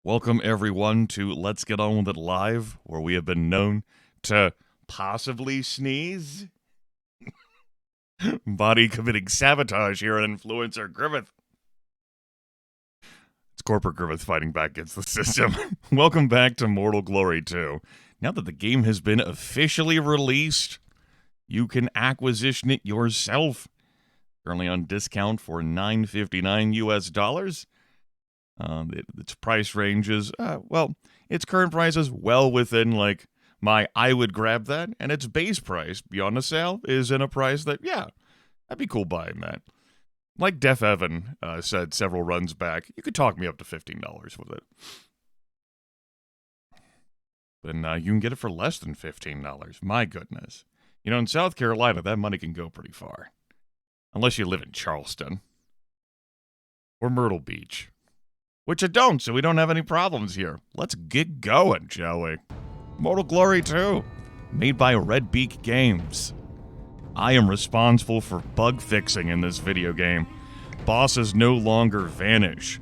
Welcome, everyone, to Let's Get On With It Live, where we have been known to possibly sneeze. Body committing sabotage here on Influencer Grimith. It's corporate Grimith fighting back against the system. Welcome back to Mortal Glory 2. Now that the game has been officially released, you can acquisition it yourself. Currently on discount for $9.59 US. Its price range is, its current price is well within, my I would grab that, and its base price, beyond a sale, is in a price that, I'd be cool buying that. Like Def Evan said several runs back, you could talk me up to $15 with it. Then you can get it for less than $15. My goodness. You know, in South Carolina, that money can go pretty far. Unless you live in Charleston. Or Myrtle Beach. Which I don't, so we don't have any problems here. Let's get going, shall we? Mortal Glory 2, made by Red Beak Games. I am responsible for bug fixing in this video game. Bosses no longer vanish.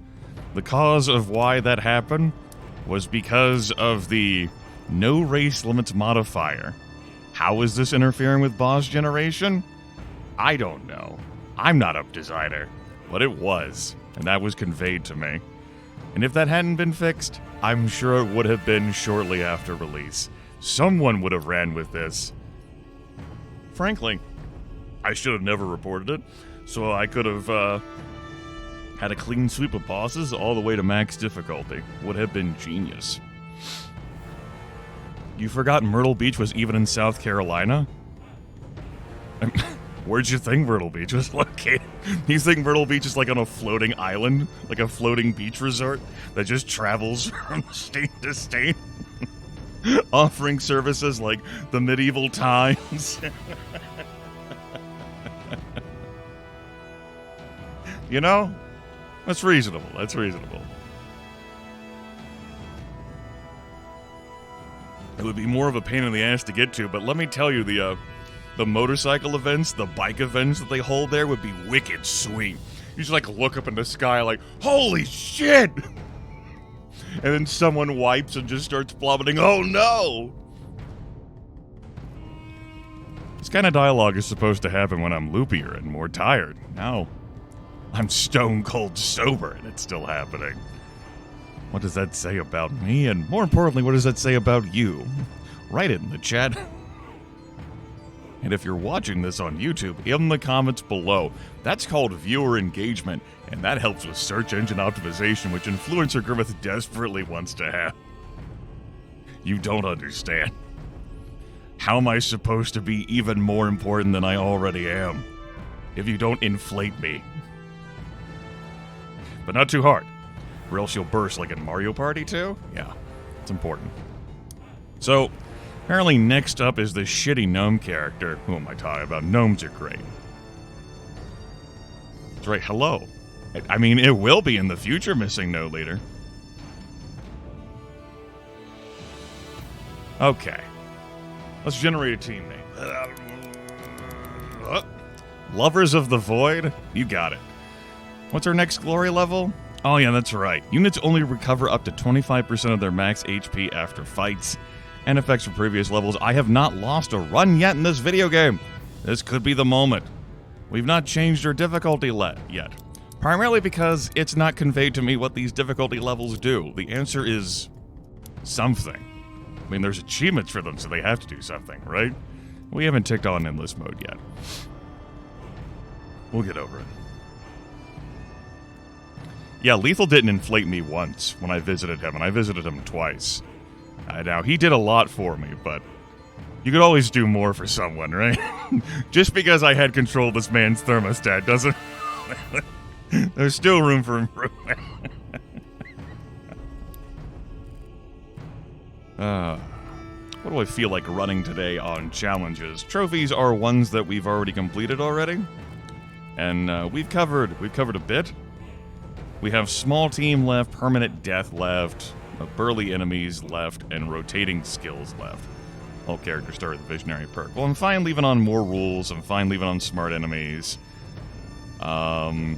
The cause of why that happened was because of the no race limits modifier. How is this interfering with boss generation? I don't know. I'm not a designer, but it was, and that was conveyed to me. And if that hadn't been fixed, I'm sure it would have been shortly after release. Someone would have ran with this. Frankly, I should have never reported it, so I could have had a clean sweep of bosses all the way to max difficulty. Would have been genius. You forgot Myrtle Beach was even in South Carolina? Where'd you think Myrtle Beach was located? You think Myrtle Beach is like on a floating island? Like a floating beach resort that just travels from state to state? Offering services like the medieval times? You know? That's reasonable. That's reasonable. It would be more of a pain in the ass to get to, but let me tell you, the motorcycle events, the bike events that they hold there would be wicked sweet. You just look up in the sky like, holy shit! And then someone wipes and just starts plummeting, oh no! This kind of dialogue is supposed to happen when I'm loopier and more tired. Now, I'm stone cold sober and it's still happening. What does that say about me? And more importantly, what does that say about you? Write it in the chat. And if you're watching this on YouTube, in the comments below. That's called viewer engagement, and that helps with search engine optimization, which Influencer Grimith desperately wants to have. You don't understand. How am I supposed to be even more important than I already am if you don't inflate me? But not too hard, or else you'll burst like in Mario Party 2? Yeah, it's important. So, apparently next up is this shitty gnome character. Who am I talking about? Gnomes are great. That's right, hello. I mean, it will be in the future, missing no leader. Okay. Let's generate a team name. Lovers of the Void? You got it. What's our next glory level? Oh yeah, that's right. Units only recover up to 25% of their max HP after fights. And effects from previous levels. I have not lost a run yet in this video game. This could be the moment. We've not changed our difficulty yet. Primarily because it's not conveyed to me what these difficulty levels do. The answer is something. I mean, there's achievements for them, so they have to do something, right? We haven't ticked on endless mode yet. We'll get over it. Yeah, Lethal didn't inflate me once when I visited him, and I visited him twice. Now, he did a lot for me, but you could always do more for someone, right? Just because I had control of this man's thermostat doesn't... There's still room for improvement. What do I feel like running today on challenges? Trophies are ones that we've already completed already. And we've covered a bit. We have small team left, permanent death left, burly enemies left, and rotating skills left. All characters start with the visionary perk. Well, I'm fine leaving on more rules. I'm fine leaving on smart enemies. I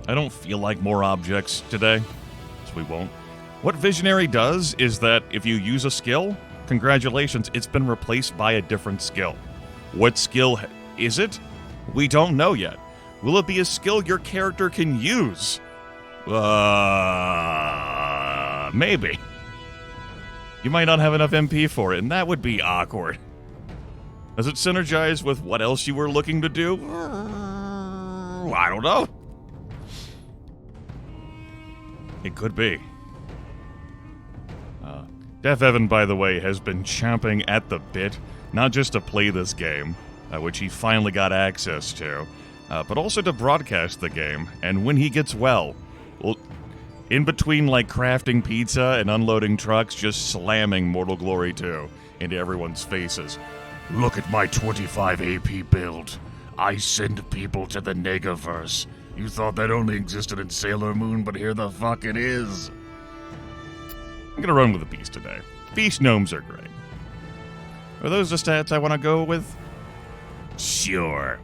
don't feel like more objects today, so we won't. What Visionary does is that if you use a skill, congratulations, it's been replaced by a different skill. What skill is it? We don't know yet. Will it be a skill your character can use? Maybe. You might not have enough MP for it, and that would be awkward. Does it synergize with what else you were looking to do? I don't know. It could be. Def Evan, by the way, has been champing at the bit, not just to play this game, which he finally got access to, but also to broadcast the game, and when he gets well, in between like crafting pizza and unloading trucks, just slamming Mortal Glory 2 into everyone's faces. Look at my 25 AP build. I send people to the Negaverse. You thought that only existed in Sailor Moon, but here the fuck it is. I'm gonna run with the Beast today. Beast Gnomes are great. Are those the stats I want to go with? Sure.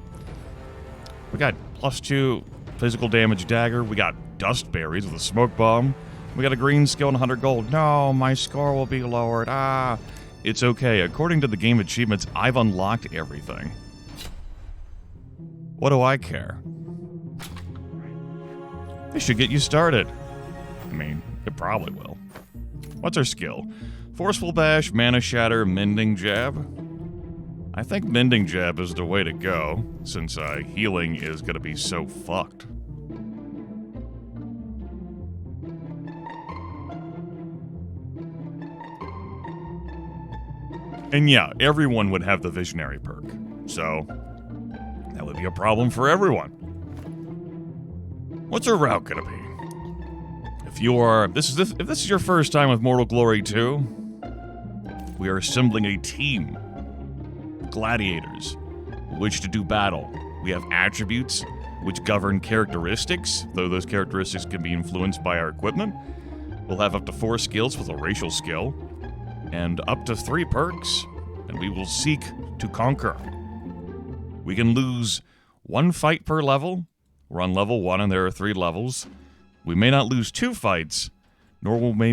We got +2 physical damage dagger. We got dust berries with a smoke bomb. We got a green skill and 100 gold. No, my score will be lowered. It's okay. According to the game achievements, I've unlocked everything. What do I care? This should get you started. I mean, it probably will. What's our skill? Forceful Bash, Mana Shatter, Mending Jab. I think Mending Jab is the way to go, since healing is going to be so fucked. And yeah, everyone would have the Visionary perk, so that would be a problem for everyone. What's our route going to be? If this is your first time with Mortal Glory 2, we are assembling a team. Gladiators, which to do battle. We have attributes, which govern characteristics, though those characteristics can be influenced by our equipment. We'll have up to 4 skills with a racial skill, and up to 3 perks, and we will seek to conquer. We can lose 1 fight per level. We're on level 1, and there are 3 levels. We may not lose 2 fights, nor may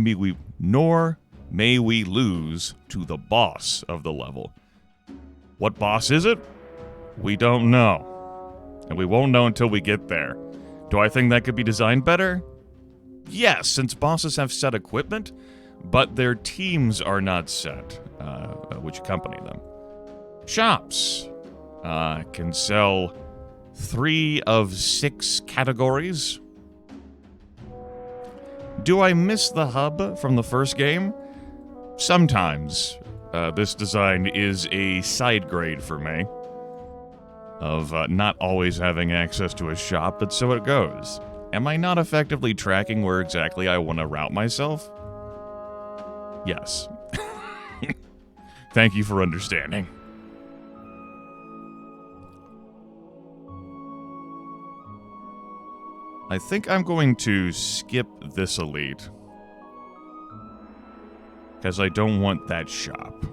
we lose to the boss of the level. What boss is it? We don't know. And we won't know until we get there. Do I think that could be designed better? Yes, since bosses have set equipment, but their teams are not set, which accompany them. Shops can sell 3 of 6 categories. Do I miss the hub from the first game? Sometimes. This design is a side grade for me of not always having access to a shop, but so it goes. Am I not effectively tracking where exactly I want to route myself? Yes. Thank you for understanding. I think I'm going to skip this elite, because I don't want that shop.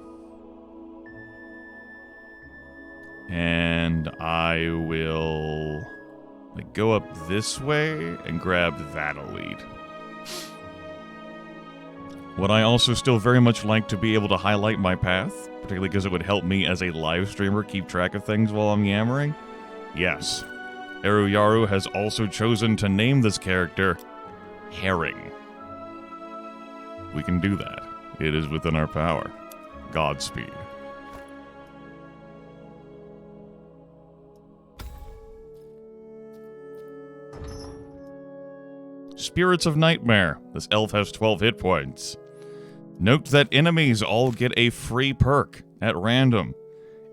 And I will go up this way and grab that elite. Would I also still very much like to be able to highlight my path, particularly because it would help me as a live streamer keep track of things while I'm yammering? Yes. Yaru has also chosen to name this character Herring. We can do that. It is within our power. Godspeed. Spirits of Nightmare. This elf has 12 hit points. Note that enemies all get a free perk at random.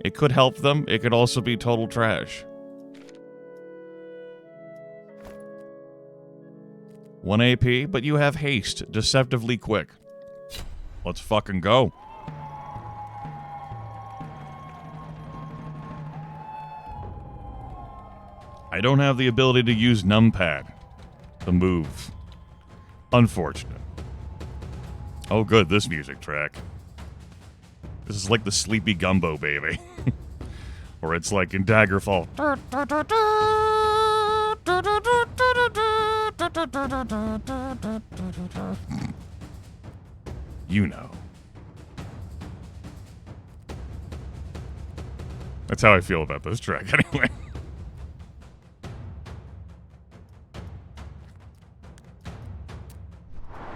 It could help them. It could also be total trash. 1 AP, but you have haste, deceptively quick. Let's fucking go. I don't have the ability to use numpad to move. Unfortunate. Oh good, this music track. This is like the Sleepy Gumbo Baby. Or it's like in Daggerfall. You know. That's how I feel about this track, anyway.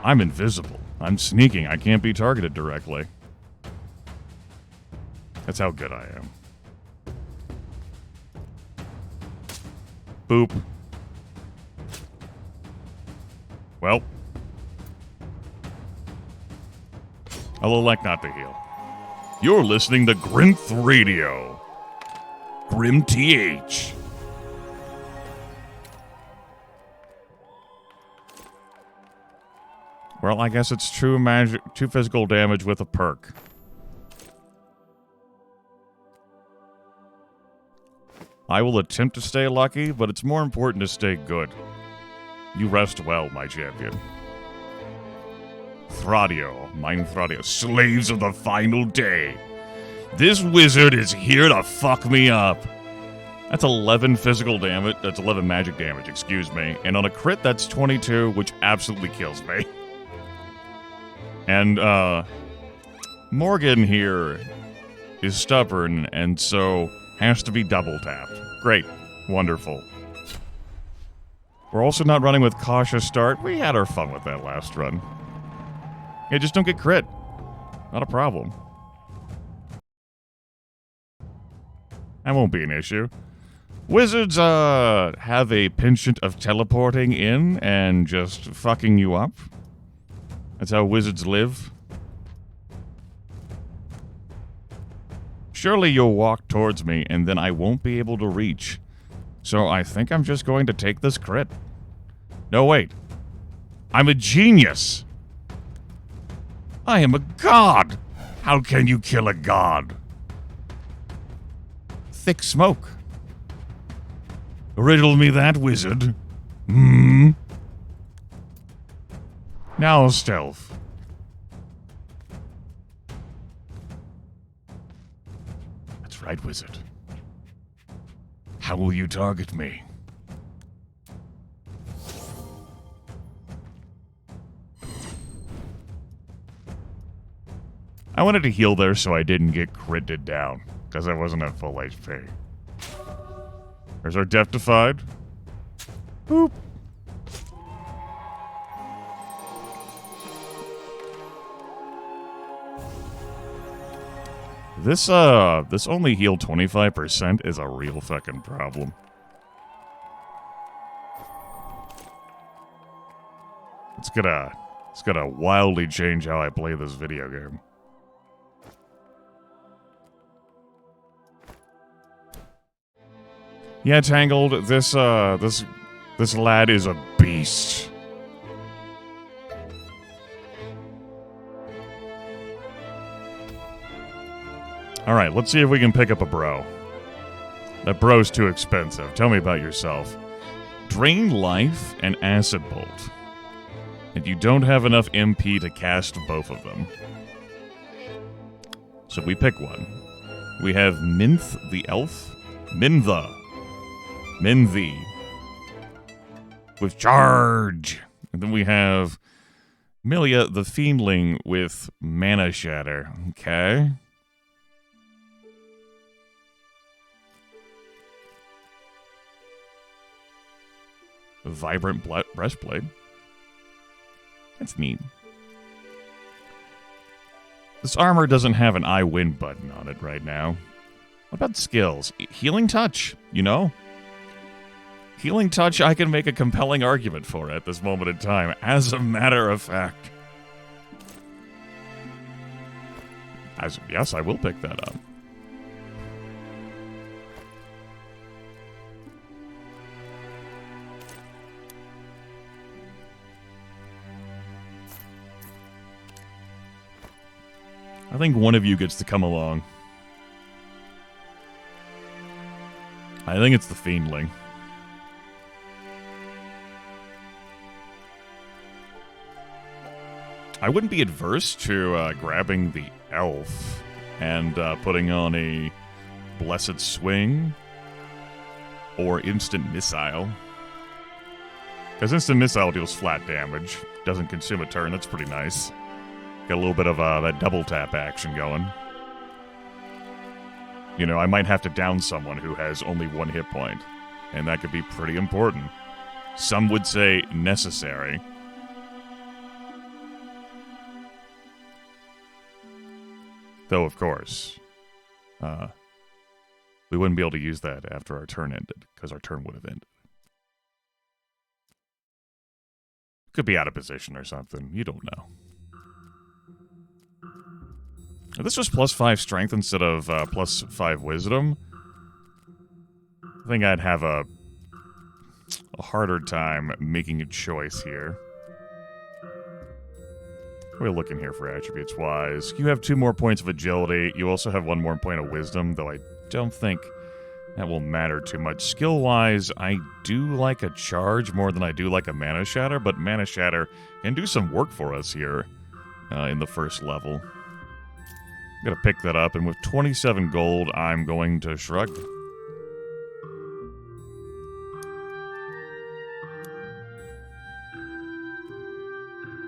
I'm invisible. I'm sneaking. I can't be targeted directly. That's how good I am. Boop. Well. I'll elect not to heal. You're listening to Grimith Radio. Grim TH. Well, I guess it's true physical damage with a perk. I will attempt to stay lucky, but it's more important to stay good. You rest well, my champion. Thradio, mine Thradio, slaves of the final day. This wizard is here to fuck me up. That's 11 physical damage. That's 11 magic damage, excuse me. And on a crit, that's 22, which absolutely kills me. And, Morgan here is stubborn, and so has to be double tapped. Great. Wonderful. We're also not running with cautious start. We had our fun with that last run. Yeah, just don't get crit. Not a problem. That won't be an issue. Wizards, have a penchant of teleporting in and just fucking you up. That's how wizards live. Surely you'll walk towards me, and then I won't be able to reach. So I think I'm just going to take this crit. No, wait. I'm a genius! I am a god! How can you kill a god? Thick smoke. Riddle me that, wizard. Hmm? Now stealth. That's right, wizard. How will you target me? I wanted to heal there so I didn't get critted down, because I wasn't at full HP. There's our Death Defied. Boop. This only healed 25% is a real fucking problem. It's gonna wildly change how I play this video game. Yeah, Tangled, this lad is a beast. Alright, let's see if we can pick up a bro. That bro's too expensive. Tell me about yourself. Drain life and acid bolt. And you don't have enough MP to cast both of them. So we pick one. We have Minth the Elf. Minth with charge. And then we have Milia the Fiendling with Mana Shatter. Okay. Vibrant Breastplate. That's neat. This armor doesn't have an I win button on it right now. What about skills? Healing Touch, you know? Healing Touch, I can make a compelling argument for at this moment in time, as a matter of fact. Yes, I will pick that up. I think one of you gets to come along. I think it's the Fiendling. I wouldn't be adverse to grabbing the Elf and putting on a Blessed Swing or Instant Missile. Because Instant Missile deals flat damage, doesn't consume a turn, that's pretty nice. Get a little bit of that double tap action going. You know, I might have to down someone who has only 1 hit point, and that could be pretty important. Some would say necessary. Though, of course, we wouldn't be able to use that after our turn ended, because our turn would have ended. Could be out of position or something. You don't know. If this was +5 strength instead of +5 wisdom, I think I'd have a harder time making a choice here. We're looking here for attributes-wise. You have 2 more points of agility. You also have 1 more point of wisdom, though I don't think that will matter too much. Skill-wise, I do like a charge more than I do like a mana shatter, but mana shatter can do some work for us here in the first level. I'm gonna pick that up, and with 27 gold, I'm going to shrug.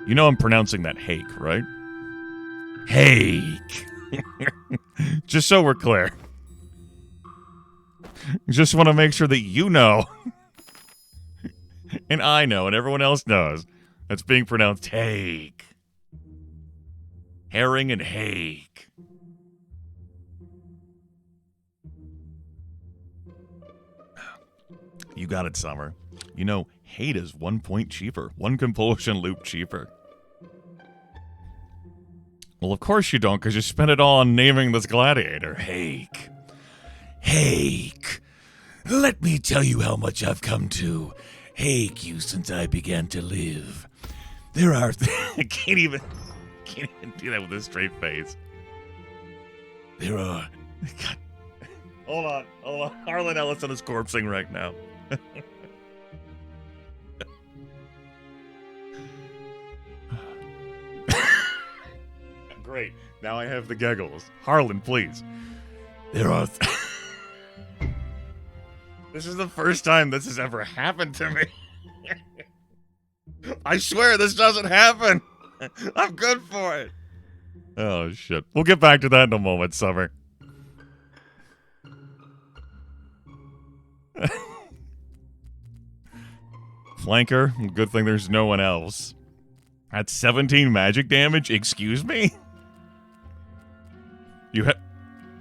You know I'm pronouncing that hake, right? Hake! Just so we're clear. Just want to make sure that you know, and I know, and everyone else knows, that's being pronounced hake. Herring and hake. You got it, Summer. You know, hate is 1 point cheaper. 1 compulsion loop cheaper. Well, of course you don't, because you spent it all on naming this gladiator. Hake. Hake. Let me tell you how much I've come to hake you since I began to live. There are... I can't even do that with a straight face. There are... God. Hold on. Harlan Ellison is corpsing right now. Great. Now I have the giggles. Harlan, please. There are... This is the first time this has ever happened to me. I swear this doesn't happen. I'm good for it. Oh, shit. We'll get back to that in a moment, Summer. Flanker, good thing there's no one else. That's 17 magic damage? Excuse me? You have...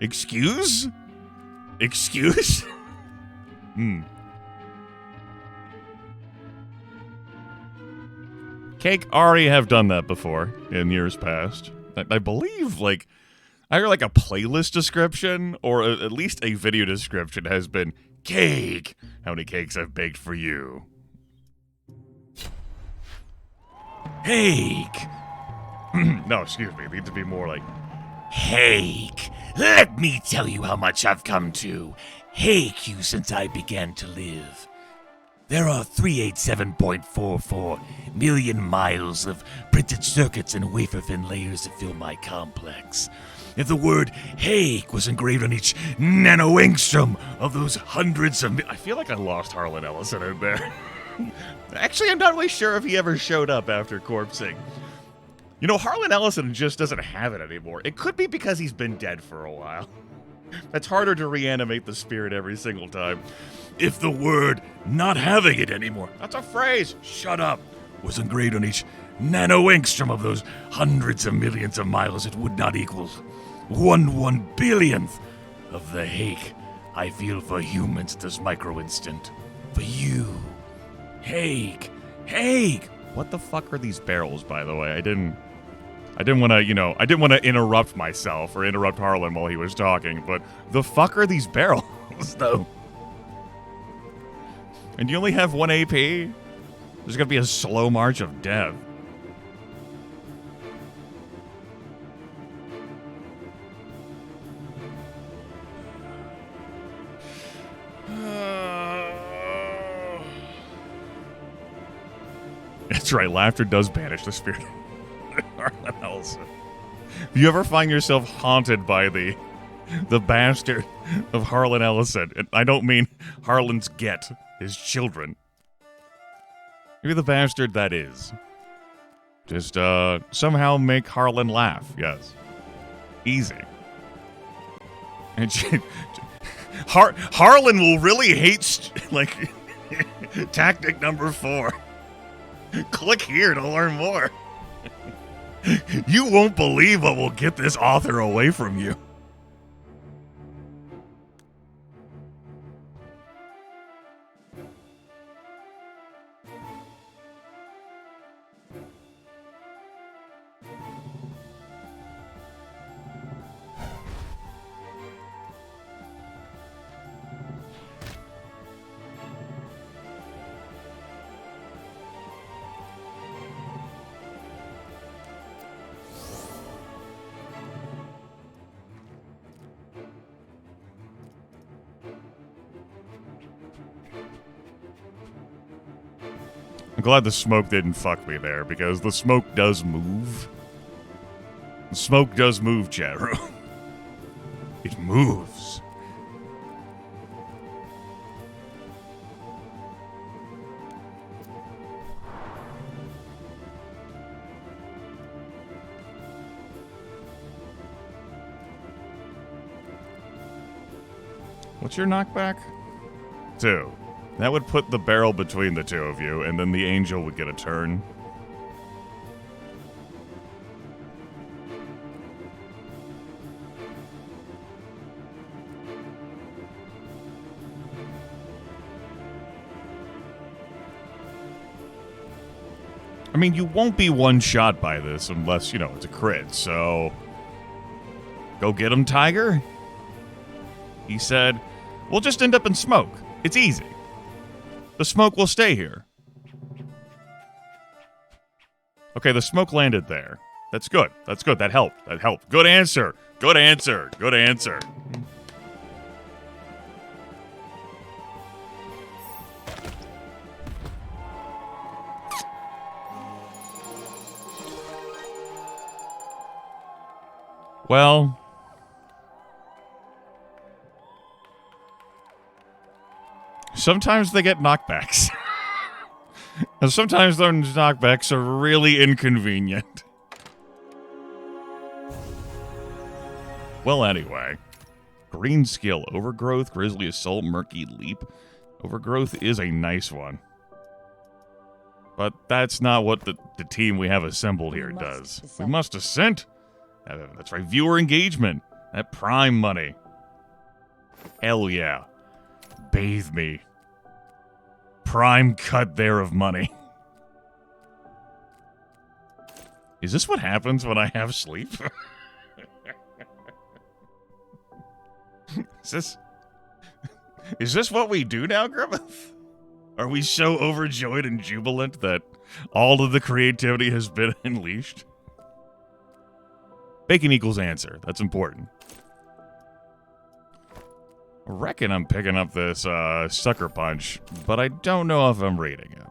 Excuse? Excuse? Cake already have done that before in years past. I believe, like, either like a playlist description or at least a video description has been, Cake, how many cakes I've baked for you? Hake! No, excuse me, it needs to be more like, Hake, let me tell you how much I've come to hake you since I began to live. There are 387.44 million miles of printed circuits and wafer-thin layers that fill my complex. If the word hake was engraved on each nano-angstrom of those hundreds of... I feel like I lost Harlan Ellison in there. Actually, I'm not really sure if he ever showed up after corpsing. You know, Harlan Ellison just doesn't have it anymore. It could be because he's been dead for a while. It's harder to reanimate the spirit every single time. If the word not having it anymore, that's a phrase, shut up, was engraved on each nano-angstrom of those hundreds of millions of miles, it would not equal 1/1 billionth of the hake I feel for humans at this micro-instant. For you. Hake. Hake! What the fuck are these barrels, by the way? I didn't want to, I didn't want to interrupt myself or interrupt Harlan while he was talking, but the fuck are these barrels, though? And you only have 1 AP? There's gonna be a slow march of death. That's right, laughter does banish the spirit. Harlan Ellison. If you ever find yourself haunted by the bastard of Harlan Ellison, and I don't mean Harlan's his children. Maybe the bastard that is. Just somehow make Harlan laugh. Yes. Easy. And Harlan will really hate, like, tactic number 4. Click here to learn more. You won't believe what will get this author away from you. I'm glad the smoke didn't fuck me there, because the smoke does move. The smoke does move, chat room. It moves. What's your knockback? 2. That would put the barrel between the two of you, and then the angel would get a turn. I mean, you won't be one shot by this unless, you know, it's a crit, so... Go get him, Tiger? He said, we'll just end up in smoke. It's easy. The smoke will stay here. Okay, the smoke landed there. That's good. That's good. That helped. That helped. Good answer. Good answer. Good answer. Well... sometimes they get knockbacks. And sometimes those knockbacks are really inconvenient. Well, anyway. Green skill. Overgrowth, Grizzly Assault, Murky Leap. Overgrowth is a nice one. But that's not what the team we have assembled here does. We must ascent. That's right. Viewer engagement. That Prime money. Hell yeah. Bathe me. Prime cut there of money. Is this what happens when I have sleep? Is this what we do now, Grimith? Are we so overjoyed and jubilant that all of the creativity has been unleashed? Bacon equals answer. That's important. I reckon I'm picking up this Sucker Punch, but I don't know if I'm reading it.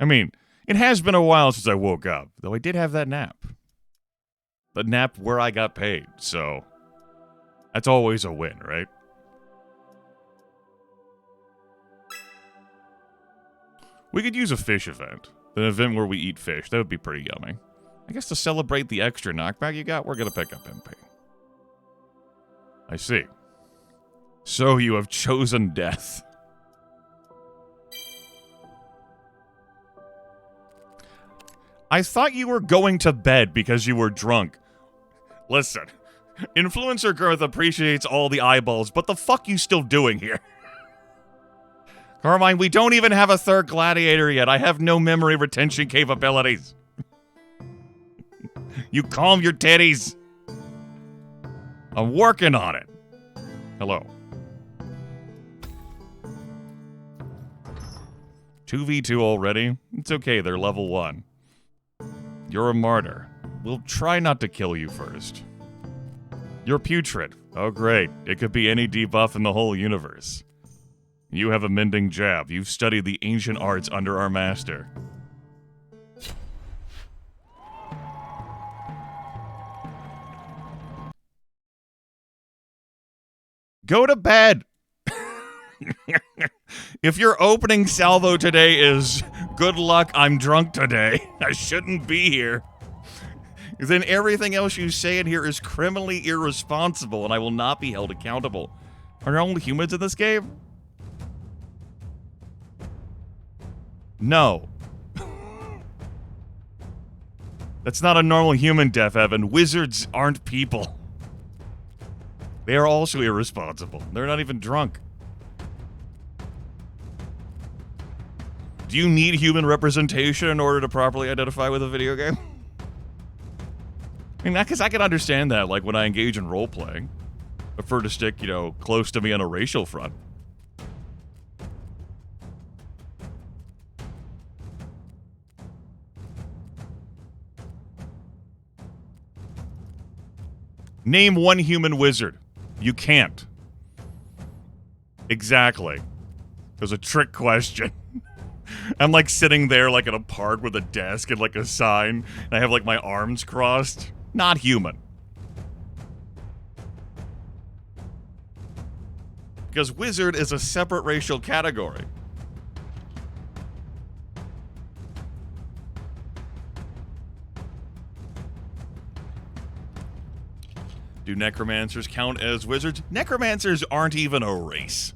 I mean, it has been a while since I woke up, though I did have that nap. The nap where I got paid, so that's always a win, right? We could use a fish event. An event where we eat fish. That would be pretty yummy. I guess to celebrate the extra knockback you got, we're going to pick up MP. I see. So you have chosen death. I thought you were going to bed because you were drunk. Listen, Influencer Girth appreciates all the eyeballs, but the fuck you still doing here? Carmine, we don't even have a third gladiator yet. I have no memory retention capabilities. You calm your titties. I'm working on it. Hello. 2v2 already? It's okay, they're level 1. You're a martyr. We'll try not to kill you first. You're putrid. Oh great, it could be any debuff in the whole universe. You have a mending jab. You've studied the ancient arts under our master. Go to bed! If your opening salvo today is, good luck, I'm drunk today, I shouldn't be here, then everything else you say in here is criminally irresponsible and I will not be held accountable. Are there only humans in this game? No. That's not a normal human death, Evan. Wizards aren't people. They are also irresponsible. They're not even drunk. Do you need human representation in order to properly identify with a video game? I mean, because I can understand that, like, when I engage in role-playing. I prefer to stick, you know, close to me on a racial front. Name one human wizard. You can't. Exactly. It was a trick question. I'm like sitting there like in a park with a desk and like a sign, and I have like my arms crossed. Not human. Because wizard is a separate racial category. Do necromancers count as wizards? Necromancers aren't even a race.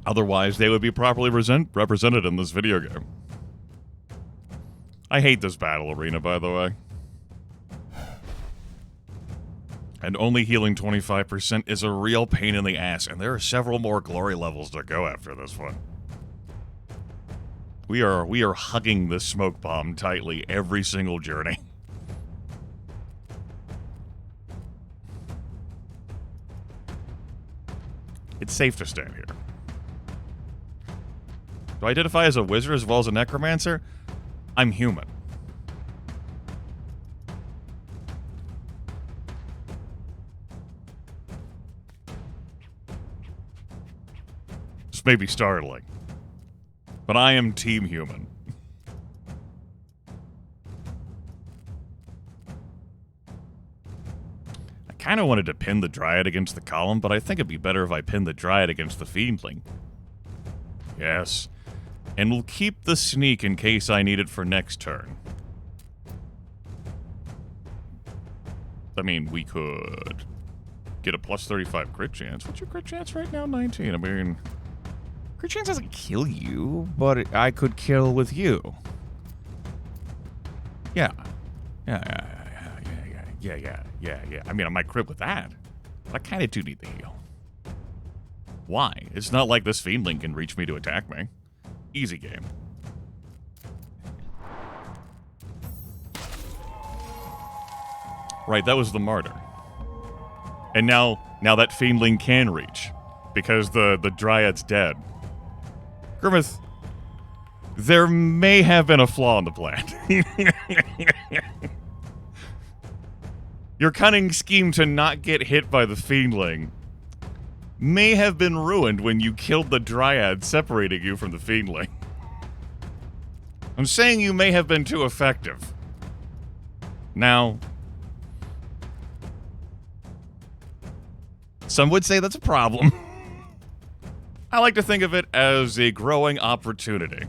Otherwise, they would be properly represented in this video game. I hate this battle arena, by the way. And only healing 25% is a real pain in the ass, and there are several more glory levels to go after this one. We are hugging this smoke bomb tightly every single journey. It's safe to stand here. Do I identify as a wizard as well as a necromancer? I'm human. This may be startling, but I am team human. I kind of wanted to pin the Dryad against the column, but I think it'd be better if I pinned the Dryad against the Fiendling. Yes. And we'll keep the sneak in case I need it for next turn. I mean, we could get a plus 35 crit chance. What's your crit chance right now? 19. I mean, crit chance doesn't kill you, but I could kill with you. Yeah. Yeah. I mean, I might crit with that. But I kind of do need the heal. Why? It's not like this Fiendling can reach me to attack me. Easy game. Right, that was the martyr. And now that Fiendling can reach, because the Dryad's dead. Grimith, there may have been a flaw in the plan. Your cunning scheme to not get hit by the Fiendling may have been ruined when you killed the Dryad, separating you from the Fiendling. I'm saying you may have been too effective. Now, some would say that's a problem. I like to think of it as a growing opportunity.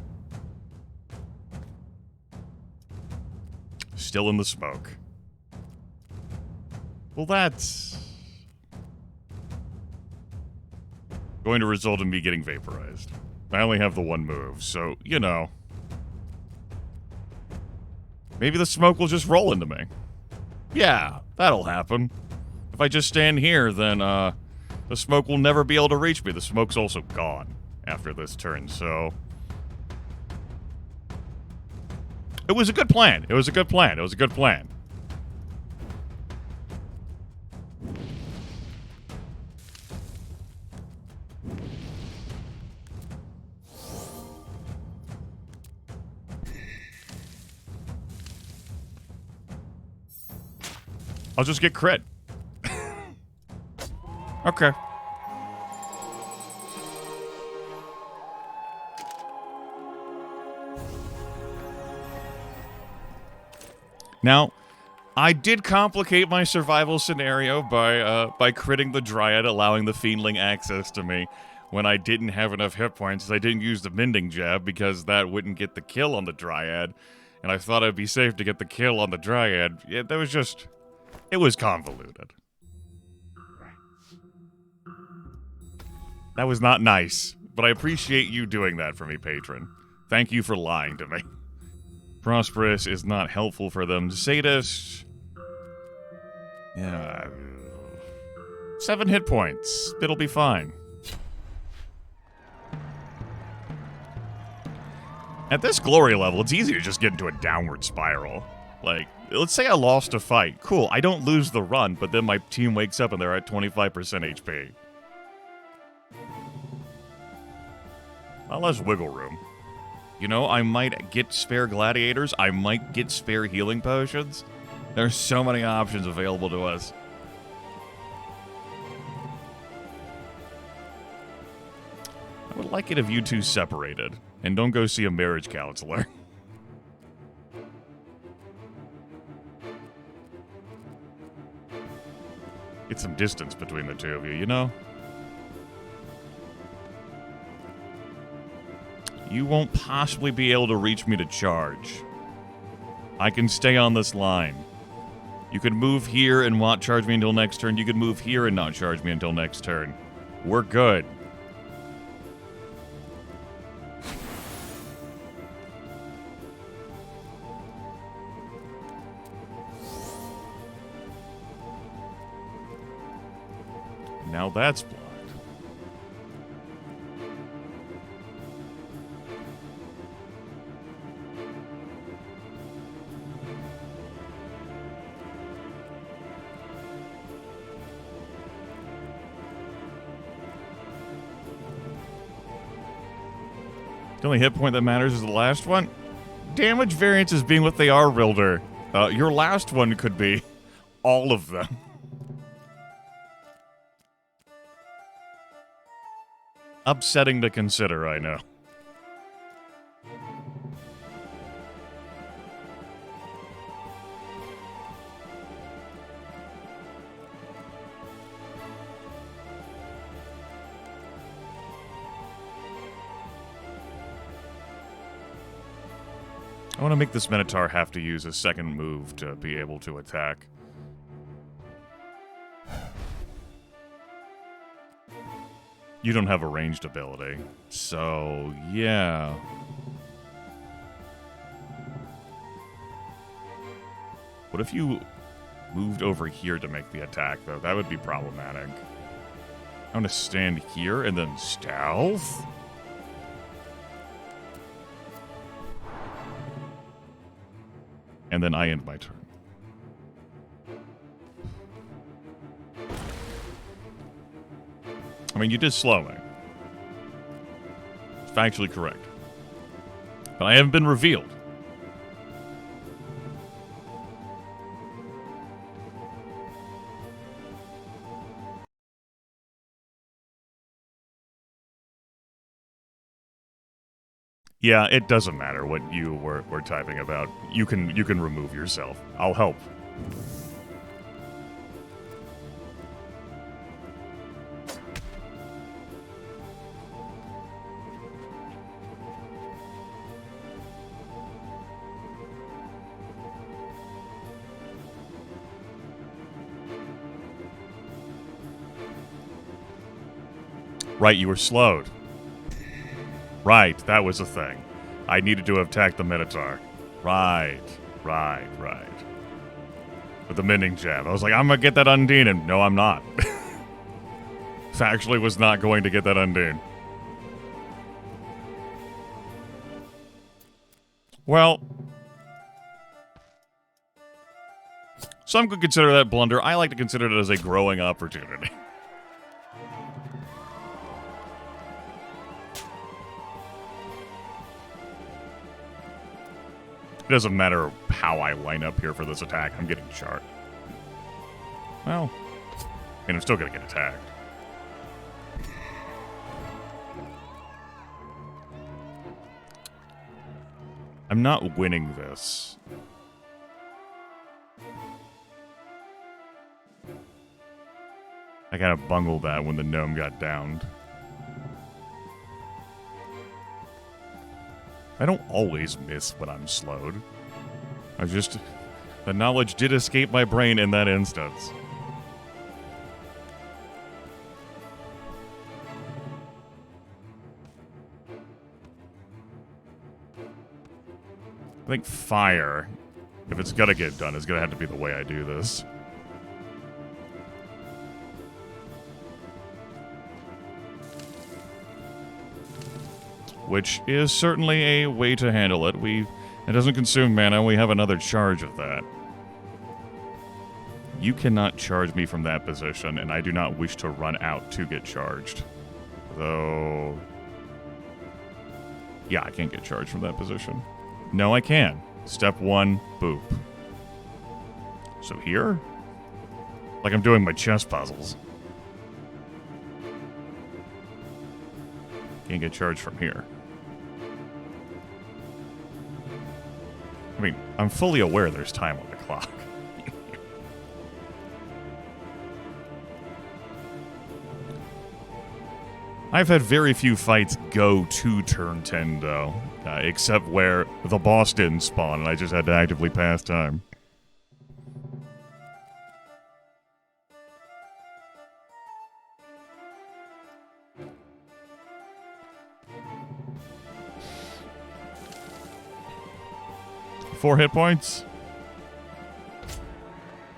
Still in the smoke. Well, that's going to result in me getting vaporized. I only have the one move, so, you know. Maybe the smoke will just roll into me. Yeah, that'll happen. If I just stand here, then, the smoke will never be able to reach me. The smoke's also gone after this turn, so it was a good plan. It was a good plan. It was a good plan. I'll just get crit. Okay. Now, I did complicate my survival scenario by critting the Dryad, allowing the Fiendling access to me when I didn't have enough hit points. I didn't use the Mending Jab because that wouldn't get the kill on the Dryad, and I thought it'd be safe to get the kill on the Dryad. Yeah, that was just... It was convoluted. That was not nice, but I appreciate you doing that for me, patron. Thank you for lying to me. Prosperous is not helpful for them. Sadist... Yeah... 7 hit points. It'll be fine. At this glory level, it's easy to just get into a downward spiral. Like, let's say I lost a fight. Cool, I don't lose the run, but then my team wakes up and they're at 25% HP. Well, less wiggle room. You know, I might get spare gladiators. I might get spare healing potions. There's so many options available to us. I would like it if you two separated. And don't go see a marriage counselor. Get some distance between the two of you, you know? You won't possibly be able to reach me to charge. I can stay on this line. You could move here and not charge me until next turn. You could move here and not charge me until next turn. We're good. Now that's blocked. The only hit point that matters is the last one. Damage variances being what they are, Rilder. Your last one could be all of them. Upsetting to consider, I know. I want to make this Minotaur have to use a second move to be able to attack. You don't have a ranged ability, so yeah. What if you moved over here to make the attack, though? That would be problematic. I'm gonna stand here and then stealth? And then I end my turn. I mean, you did slow me. It's factually correct. But I haven't been revealed. Yeah, it doesn't matter what you were typing about. You can remove yourself. I'll help. Right, you were slowed. Right, that was a thing. I needed to attack the Minotaur. Right. With the Mending Jab. I was like, I'm gonna get that Undine, and no, I'm not. Actually was not going to get that Undine. Well, some could consider that blunder. I like to consider it as a growing opportunity. It doesn't matter how I line up here for this attack. I'm getting charged. Well, I mean, I'm still going to get attacked. I'm not winning this. I kind of bungled that when the gnome got downed. I don't always miss when I'm slowed. The knowledge did escape my brain in that instance. I think fire, if it's gonna get done, is gonna have to be the way I do this. Which is certainly a way to handle it. It doesn't consume mana, we have another charge of that. You cannot charge me from that position, and I do not wish to run out to get charged. Though... yeah, I can't get charged from that position. No, I can. Step 1, boop. So here? Like I'm doing my chess puzzles. Can't get charged from here. I mean, I'm fully aware there's time on the clock. I've had very few fights go to turn 10, though. Except where the boss didn't spawn and I just had to actively pass time. Four hit points.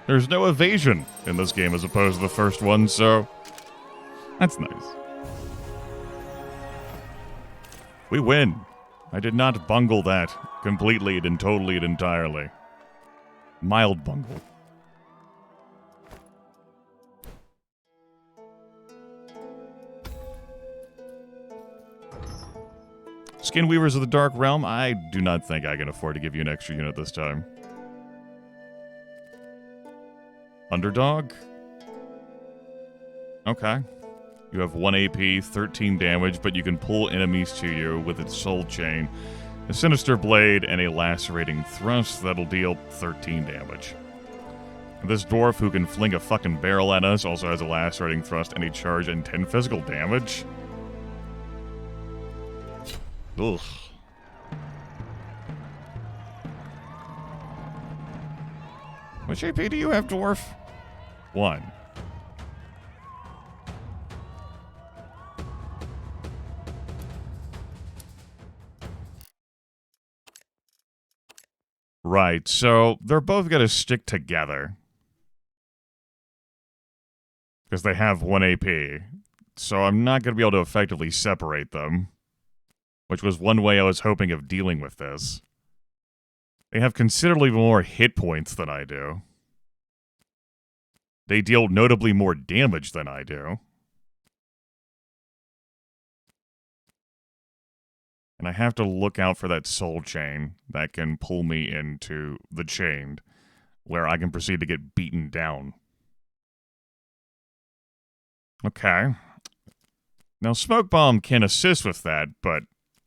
There's no evasion in this game as opposed to the first one, so that's nice. We win. I did not bungle that completely and totally and entirely. Mild bungle. Skinweavers of the Dark Realm, I do not think I can afford to give you an extra unit this time. Underdog? Okay. You have 1 AP, 13 damage, but you can pull enemies to you with its soul chain, a sinister blade, and a lacerating thrust that'll deal 13 damage. This dwarf who can fling a fucking barrel at us also has a lacerating thrust, any charge, and 10 physical damage. Ugh. Which AP do you have, dwarf? 1. Right, so they're both going to stick together. Because they have 1 AP. So I'm not going to be able to effectively separate them. Which was one way I was hoping of dealing with this. They have considerably more hit points than I do. They deal notably more damage than I do. And I have to look out for that soul chain that can pull me into the chained, where I can proceed to get beaten down. Okay. Now, Smoke Bomb can assist with that, but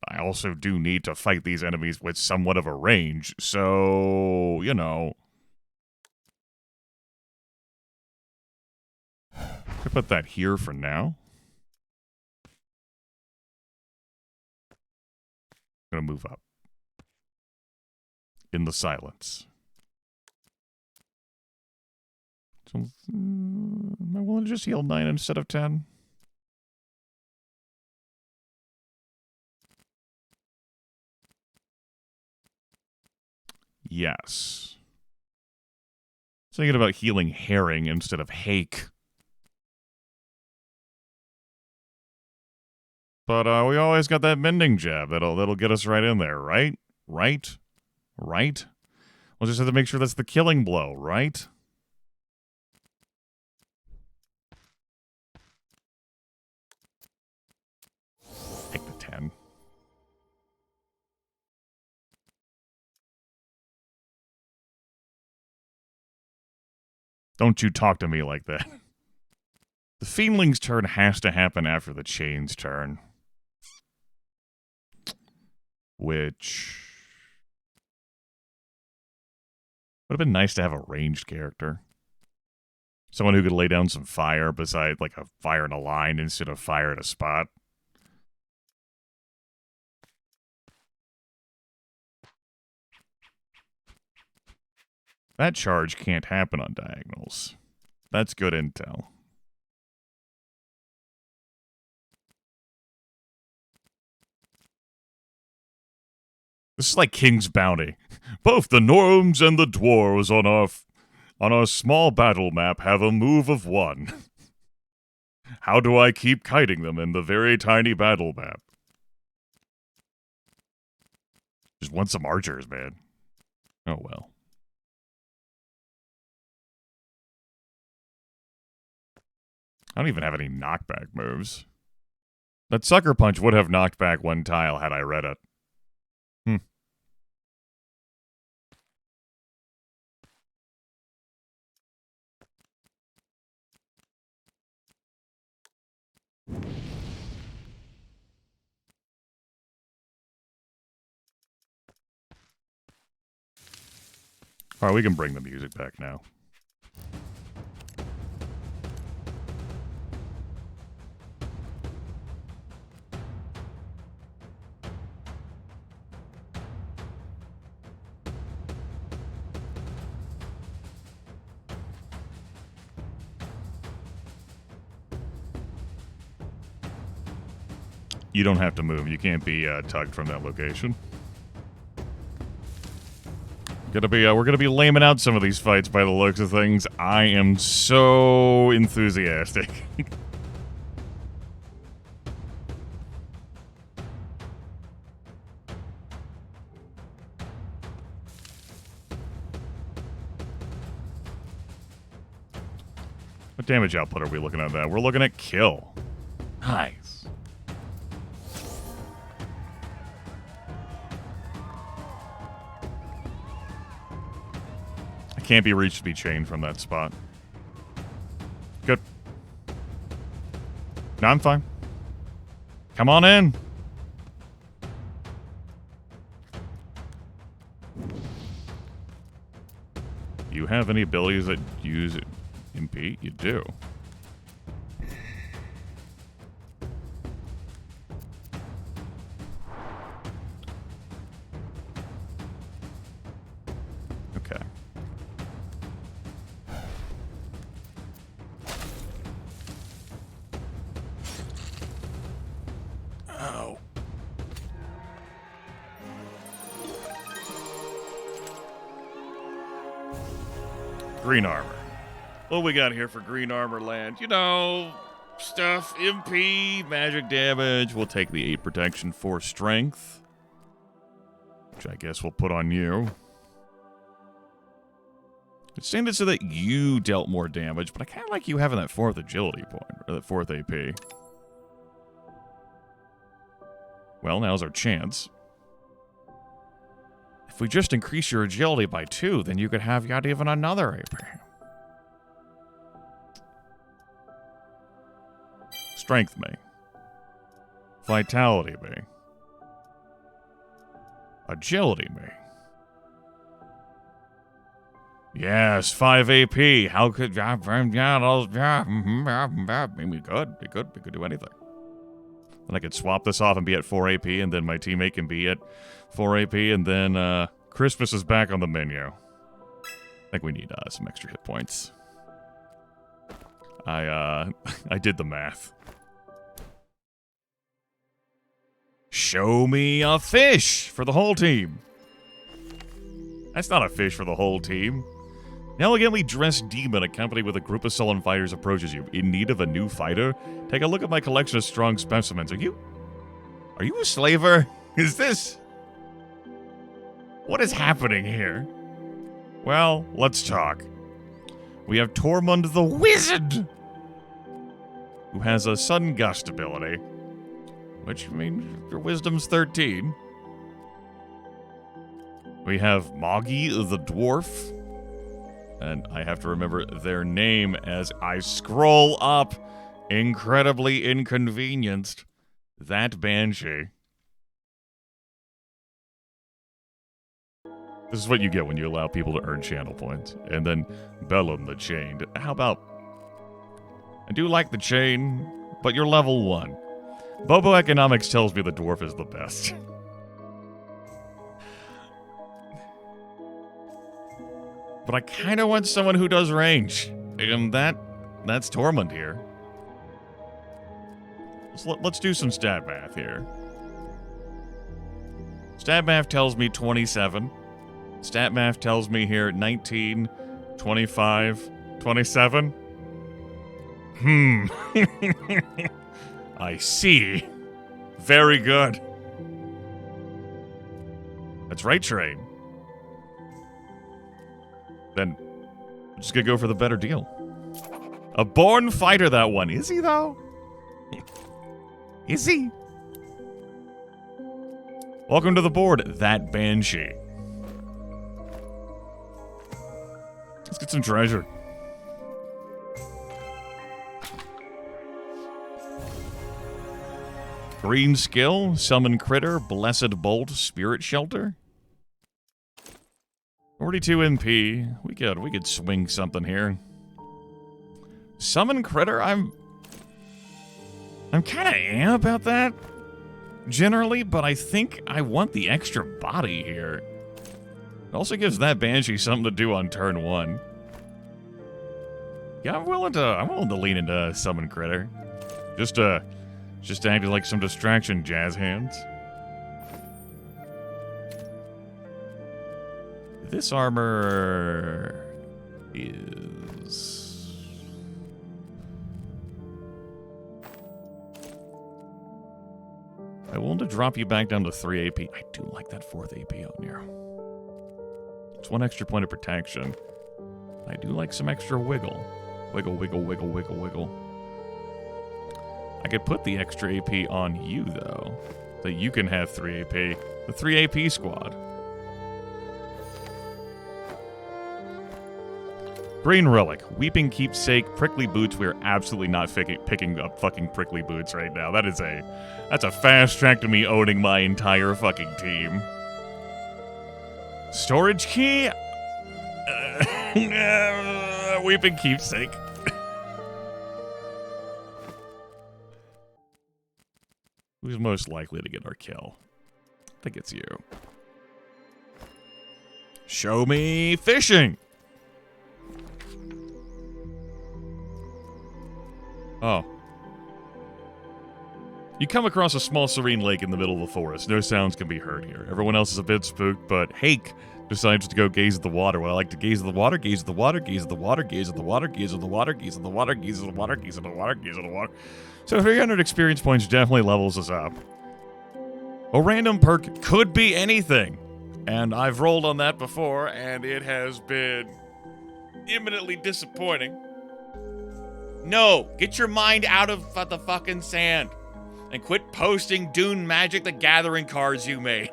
I also do need to fight these enemies with somewhat of a range, so, you know. I put that here for now. I'm gonna move up. In the silence. So, am I willing to just heal 9 instead of 10? Yes. Thinking about healing herring instead of hake. But we always got that mending jab that'll get us right in there, right? Right? Right? We'll just have to make sure that's the killing blow, right? Take the 10. Don't you talk to me like that. The Fiendling's turn has to happen after the Chain's turn. Which would have been nice to have a ranged character. Someone who could lay down some fire beside, like, a fire in a line instead of fire at a spot. That charge can't happen on diagonals. That's good intel. This is like King's Bounty. Both the gnomes and the dwarves on our small battle map have a move of 1. How do I keep kiting them in the very tiny battle map? Just want some archers, man. Oh well. I don't even have any knockback moves. That sucker punch would have knocked back 1 tile had I read it. Alright, we can bring the music back now. You don't have to move. You can't be tugged from that location. We're gonna be laming out some of these fights by the looks of things. I am so enthusiastic. What damage output are we looking at that? We're looking at kill. Nice. I can't be reached to be chained from that spot. Good. No, I'm fine. Come on in. You have any abilities that use impede? You do. Okay. Oh. Green armor. What we got here for green armor land? You know, stuff, MP, magic damage. We'll take the 8 protection, 4 strength. Which I guess we'll put on you. It seemed so that you dealt more damage, but I kind of like you having that 4th agility point, or that 4th AP. Well, now's our chance. If we just increase your agility by 2, then you could have yet even another AP. Strength me. Vitality me. Agility me. Yes, 5 AP. How could... Yeah, we could do anything. And I could swap this off and be at 4 AP, and then my teammate can be at 4 AP, and then Christmas is back on the menu. I think we need some extra hit points. I did the math. Show me a fish for the whole team. That's not a fish for the whole team. An elegantly dressed demon accompanied with a group of sullen fighters approaches you. In need of a new fighter? Take a look at my collection of strong specimens. Are you a slaver? Is this... What is happening here? Well, let's talk. We have Tormund the Wizard, who has a sudden gust ability, which means your wisdom's 13. We have Moggy the Dwarf, and I have to remember their name as I scroll up, incredibly inconvenienced, that Banshee. This is what you get when you allow people to earn channel points. And then Bellum the Chained. How about I do like the chain, but you're level 1. Bobo Economics tells me the dwarf is the best. But I kind of want someone who does range. And that's Tormund here. Let's do some stat math here. Stat math tells me 27. Stat math tells me here 19, 25, 27. I see. Very good. That's right, Train. Then, I'm just gonna go for the better deal. A born fighter, that one. Is he, though? Is he? Welcome to the board, that Banshee. Let's get some treasure. Green skill, summon critter, blessed bolt, spirit shelter. 42 MP. We could swing something here. Summon critter, I'm kind of about that generally, but I think I want the extra body here. It also gives that Banshee something to do on turn 1. Yeah, I'm willing to lean into summon critter. Just acting like some distraction, jazz hands. This armor is... I willing to drop you back down to 3 AP. I do like that 4th AP on here. It's 1 extra point of protection. I do like some extra wiggle. Wiggle, wiggle, wiggle, wiggle, wiggle. I could put the extra AP on you, though. So you can have 3 AP. The 3 AP squad. Green Relic. Weeping Keepsake. Prickly Boots. We are absolutely not picking up fucking Prickly Boots right now. That's a fast track to me owning my entire fucking team. Storage key? Weeping Keepsake. Who's most likely to get our kill? I think it's you. Show me fishing! Oh. You come across a small serene lake in the middle of the forest. No sounds can be heard here. Everyone else is a bit spooked, but Hake decides to go gaze at the water. Well, I like to gaze at the water, gaze at the water, gaze at the water, gaze at the water, gaze at the water, gaze at the water, gaze at the water, gaze at the water, gaze at the water. So 300 experience points definitely levels us up. A random perk could be anything. And I've rolled on that before, and it has been imminently disappointing. No, get your mind out of the fucking sand. And quit posting Dune Magic the Gathering cards you made.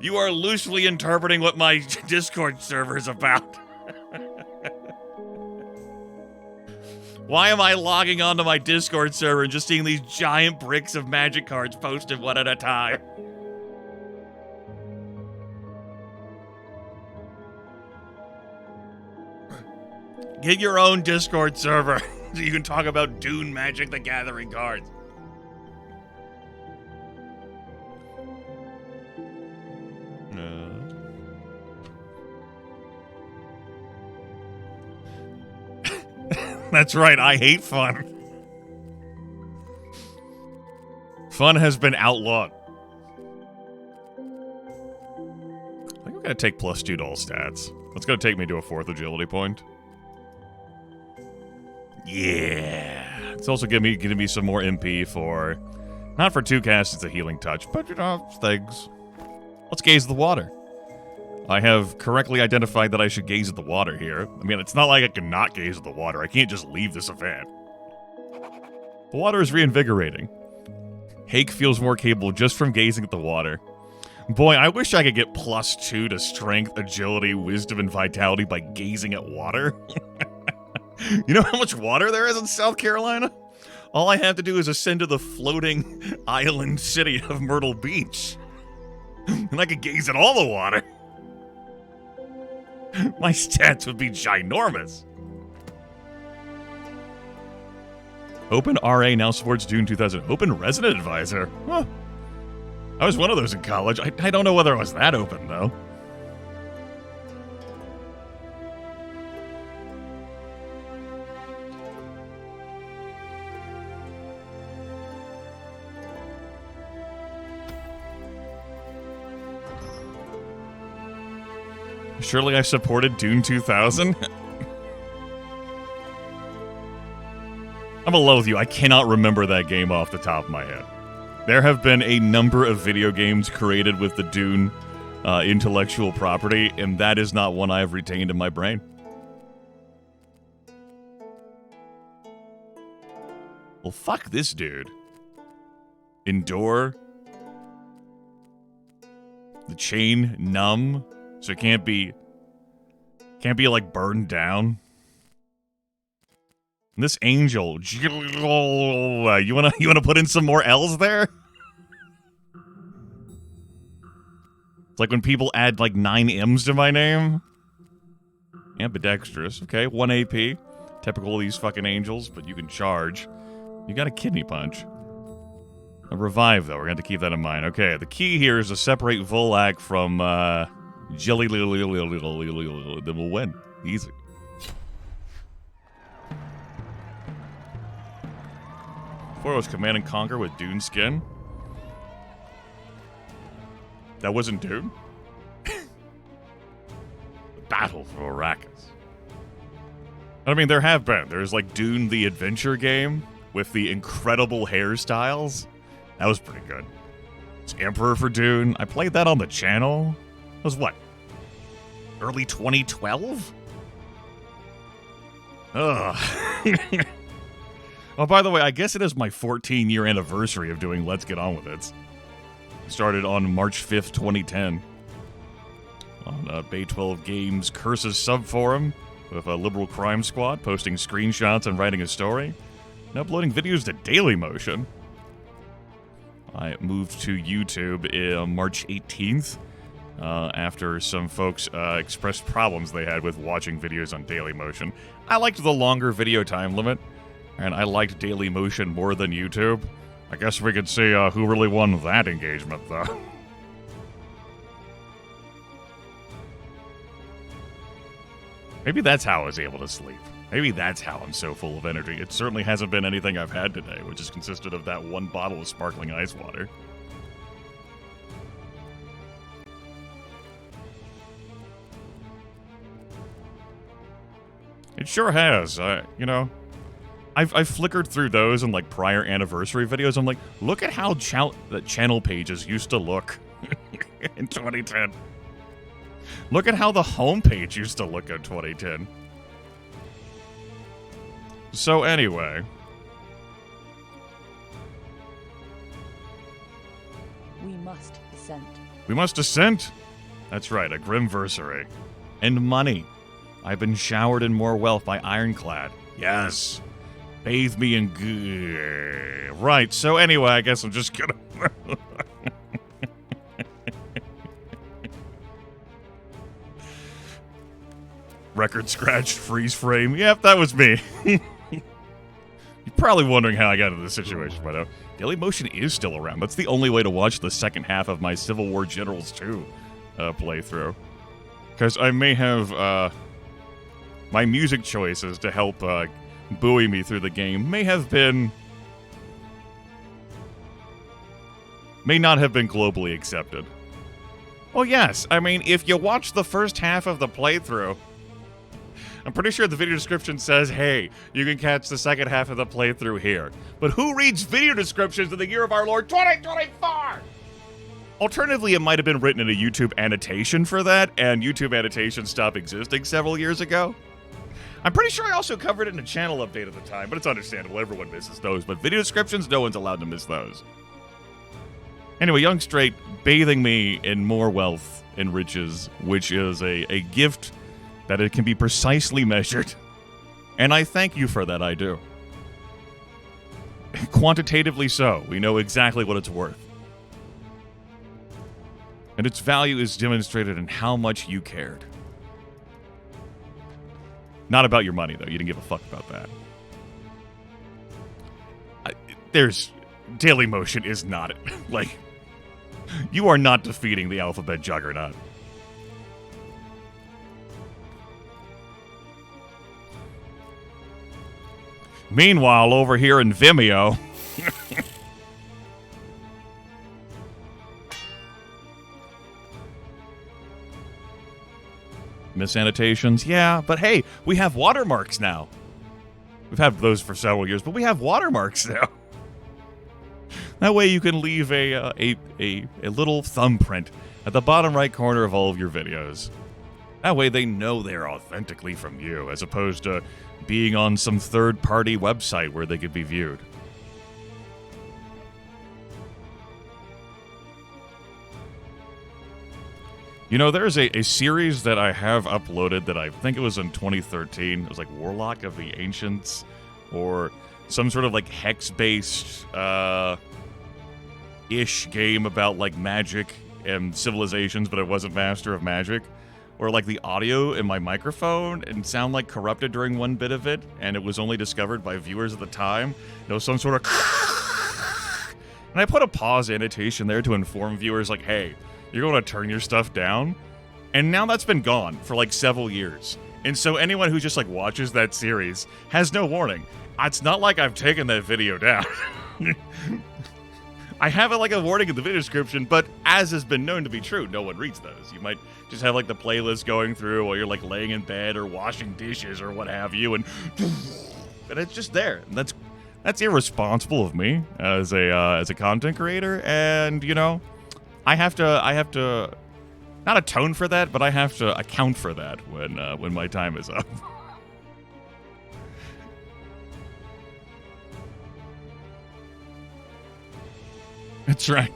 You are loosely interpreting what my Discord server is about. Why am I logging onto my Discord server and just seeing these giant bricks of Magic cards posted one at a time? Get your own Discord server so you can talk about Dune Magic the Gathering cards. That's right, I hate fun. Fun has been outlawed. I think I'm gonna take +2 to all stats. That's gonna take me to a 4th agility point. Yeah. It's also giving me some more MP for... Not for 2 casts, it's a healing touch, but, you know, things. Let's gaze at the water. I have correctly identified that I should gaze at the water here. I mean, it's not like I can not gaze at the water. I can't just leave this event. The water is reinvigorating. Hake feels more capable just from gazing at the water. Boy, I wish I could get +2 to strength, agility, wisdom, and vitality by gazing at water. You know how much water there is in South Carolina? All I have to do is ascend to the floating island city of Myrtle Beach. And I could gaze at all the water. My stats would be ginormous. Open RA now supports Dune 2000. Open Resident Advisor. Huh. I was one of those in college. I don't know whether I was that open, though. Surely I supported Dune 2000? I'm alone with you. I cannot remember that game off the top of my head. There have been a number of video games created with the Dune intellectual property, and that is not one I have retained in my brain. Well, fuck this dude. Endure. The chain numb. So it can't be like burned down. And this angel, you wanna put in some more L's there? It's like when people add like 9 M's to my name. Ambidextrous, okay, 1 AP. Typical of these fucking angels, but you can charge. You got a kidney punch. A revive, though, we're gonna have to keep that in mind. Okay, the key here is to separate Volak from, Jelly, then we'll win. Easy. Before it was Command and Conquer with Dune skin. That wasn't Dune? The Battle for Arrakis. I mean, there have been. There's like Dune the Adventure game with the incredible hairstyles. That was pretty good. It's Emperor for Dune. I played that on the channel. It was what? Early 2012? Ugh. Oh, by the way, I guess it is my 14-year anniversary of doing Let's Get On With It. Started on March 5th, 2010. On Bay 12 Games Curses subforum with a liberal crime squad, posting screenshots and writing a story, and uploading videos to Dailymotion. I moved to YouTube March 18th after some folks expressed problems they had with watching videos on Dailymotion. I liked the longer video time limit, and I liked Dailymotion more than YouTube. I guess we could see who really won that engagement, though. Maybe that's how I was able to sleep. Maybe that's how I'm so full of energy. It certainly hasn't been anything I've had today, which has consisted of that one bottle of sparkling ice water. It sure has. You know, I've flickered through those and like prior anniversary videos. I'm like, look at how the channel pages used to look in 2010. Look at how the homepage used to look in 2010. So anyway. We must dissent. We must dissent? That's right, a grimversary. And money. I've been showered in more wealth by Ironclad. Yes. Bathe me in good. Right, so anyway, I guess I'm just gonna... Record scratched, freeze frame. Yep, that was me. You're probably wondering how I got into this situation, by the way. Dailymotion is still around. That's the only way to watch the second half of my Civil War Generals 2 playthrough. Because I may have, my music choices to help buoy me through the game may not have been globally accepted. Well, yes. I mean, if you watch the first half of the playthrough, I'm pretty sure the video description says, hey, you can catch the second half of the playthrough here. But who reads video descriptions in the year of our Lord 2024? Alternatively, it might have been written in a YouTube annotation for that, and YouTube annotations stopped existing several years ago. I'm pretty sure I also covered it in a channel update at the time, but it's understandable. Everyone misses those. But video descriptions, no one's allowed to miss those. Anyway, Young Straight bathing me in more wealth and riches, which is a gift that it can be precisely measured. And I thank you for that, I do. Quantitatively so. We know exactly what it's worth. And its value is demonstrated in how much you cared. Not about your money, though. You didn't give a fuck about that. there's Dailymotion is not it. Like, you are not defeating the alphabet juggernaut. Meanwhile, over here in Vimeo, misannotations, yeah, but hey, we have watermarks now. We've had those for several years, but we have watermarks now. That way you can leave a little thumbprint at the bottom right corner of all of your videos. That way they know they're authentically from you, as opposed to being on some third-party website where they could be viewed. You know, there's a series that I have uploaded that I think it was in 2013. It was like Warlock of the Ancients, or some sort of like hex-based ish game about like magic and civilizations, but it wasn't Master of Magic. Or like the audio in my microphone and sound like corrupted during one bit of it, and it was only discovered by viewers at the time. There was some sort of and I put a pause annotation there to inform viewers like, hey, you're going to turn your stuff down. And now that's been gone for like several years. And so anyone who just like watches that series has no warning. It's not like I've taken that video down. I have like a warning in the video description, but as has been known to be true, no one reads those. You might just have like the playlist going through while you're like laying in bed or washing dishes or what have you, and it's just there. And that's irresponsible of me as a content creator, and you know, I have to not atone for that, but I have to account for that when my time is up. That's right.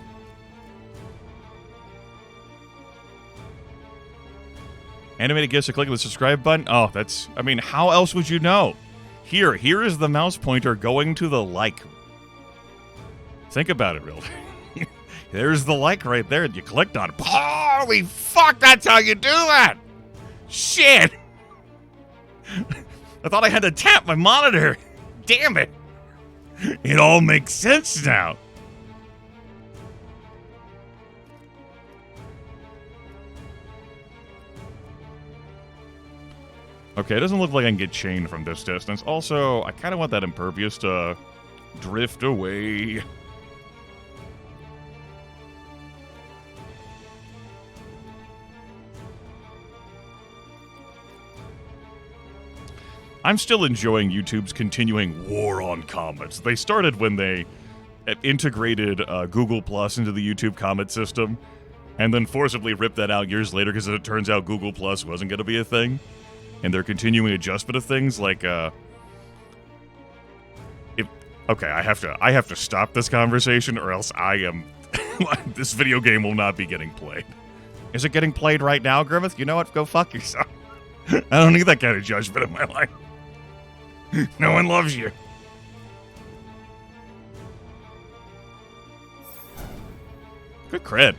Animated gifts, so clicking the subscribe button. Oh, I mean, how else would you know? Here is the mouse pointer going to the like. Think about it, really. There's the like right there. You clicked on it. Holy fuck, that's how you do that! Shit! I thought I had to tap my monitor. Damn it. It all makes sense now. Okay, it doesn't look like I can get chained from this distance. Also, I kind of want that impervious to drift away. I'm still enjoying YouTube's continuing war on comments. They started when they integrated Google Plus into the YouTube comment system, and then forcibly ripped that out years later because it turns out Google Plus wasn't going to be a thing. And they're continuing adjustment of things like okay, I have to stop this conversation or else this video game will not be getting played. Is it getting played right now, Grimith? You know what? Go fuck yourself. I don't need that kind of judgment in my life. No one loves you. Good crit.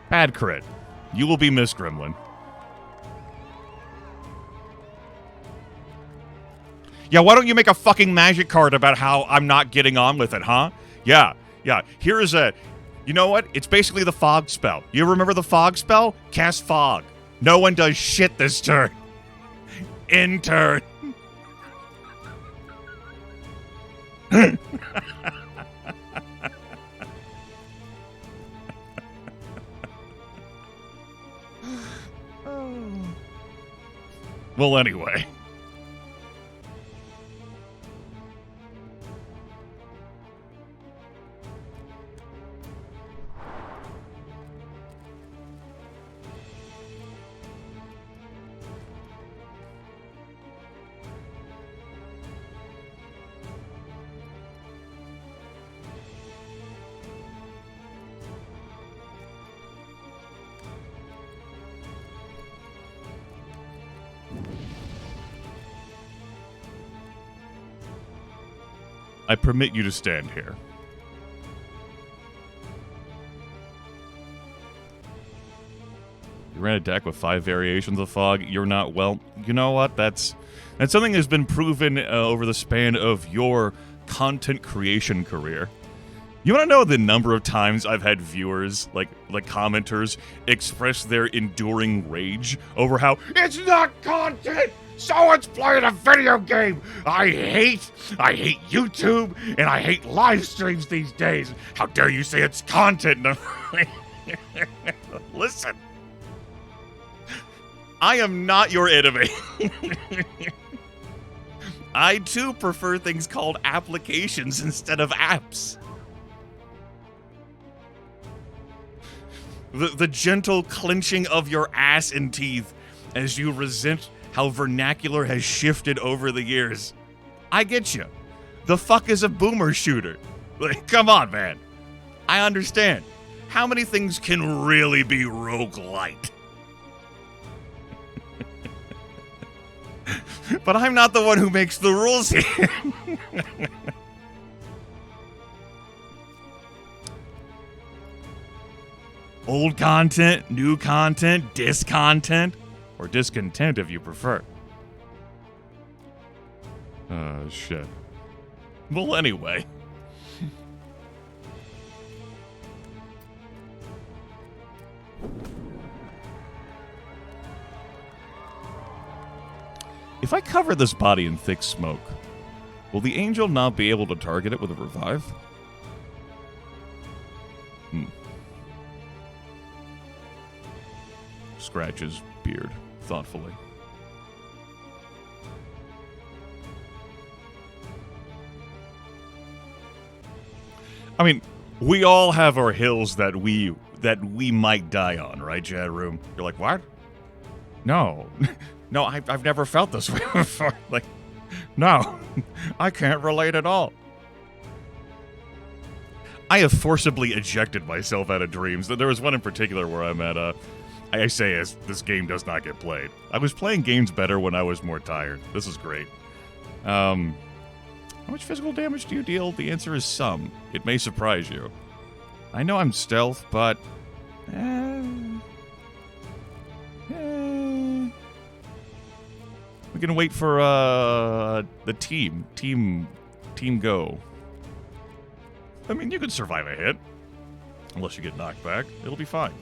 Bad crit. You will be missed, Gremlin. Yeah, why don't you make a fucking magic card about how I'm not getting on with it, huh? Yeah. Here is a... You know what? It's basically the fog spell. You remember the fog spell? Cast fog. No one does shit this turn. In turn. Well, anyway. I permit you to stand here. You ran a deck with 5 variations of fog. You're not, well, you know what? That's something that's been proven over the span of your content creation career. You want to know the number of times I've had viewers, like commenters, express their enduring rage over how it's not content, so it's playing a video game. I hate YouTube, and I hate live streams these days. How dare you say it's content? Listen, I am not your enemy. I too prefer things called applications instead of apps. The gentle clenching of your ass and teeth as you resent how vernacular has shifted over the years. I get you. The fuck is a boomer shooter? Like, come on, man. I understand. How many things can really be roguelike? But I'm not the one who makes the rules here. Old content, new content, discontent, or discontent if you prefer. Shit. Well, anyway. If I cover this body in thick smoke, will the angel not be able to target it with a revive? Scratches beard thoughtfully. I mean, we all have our hills that we might die on, right, chat room? You're like, what? No. No, I've never felt this way before. Like, no. I can't relate at all. I have forcibly ejected myself out of dreams. There was one in particular where I'm at, I say as this game does not get played. I was playing games better when I was more tired. This is great. How much physical damage do you deal? The answer is some. It may surprise you. I know I'm stealth, but... We can wait for the team. Team go. I mean, you can survive a hit. Unless you get knocked back. It'll be fine.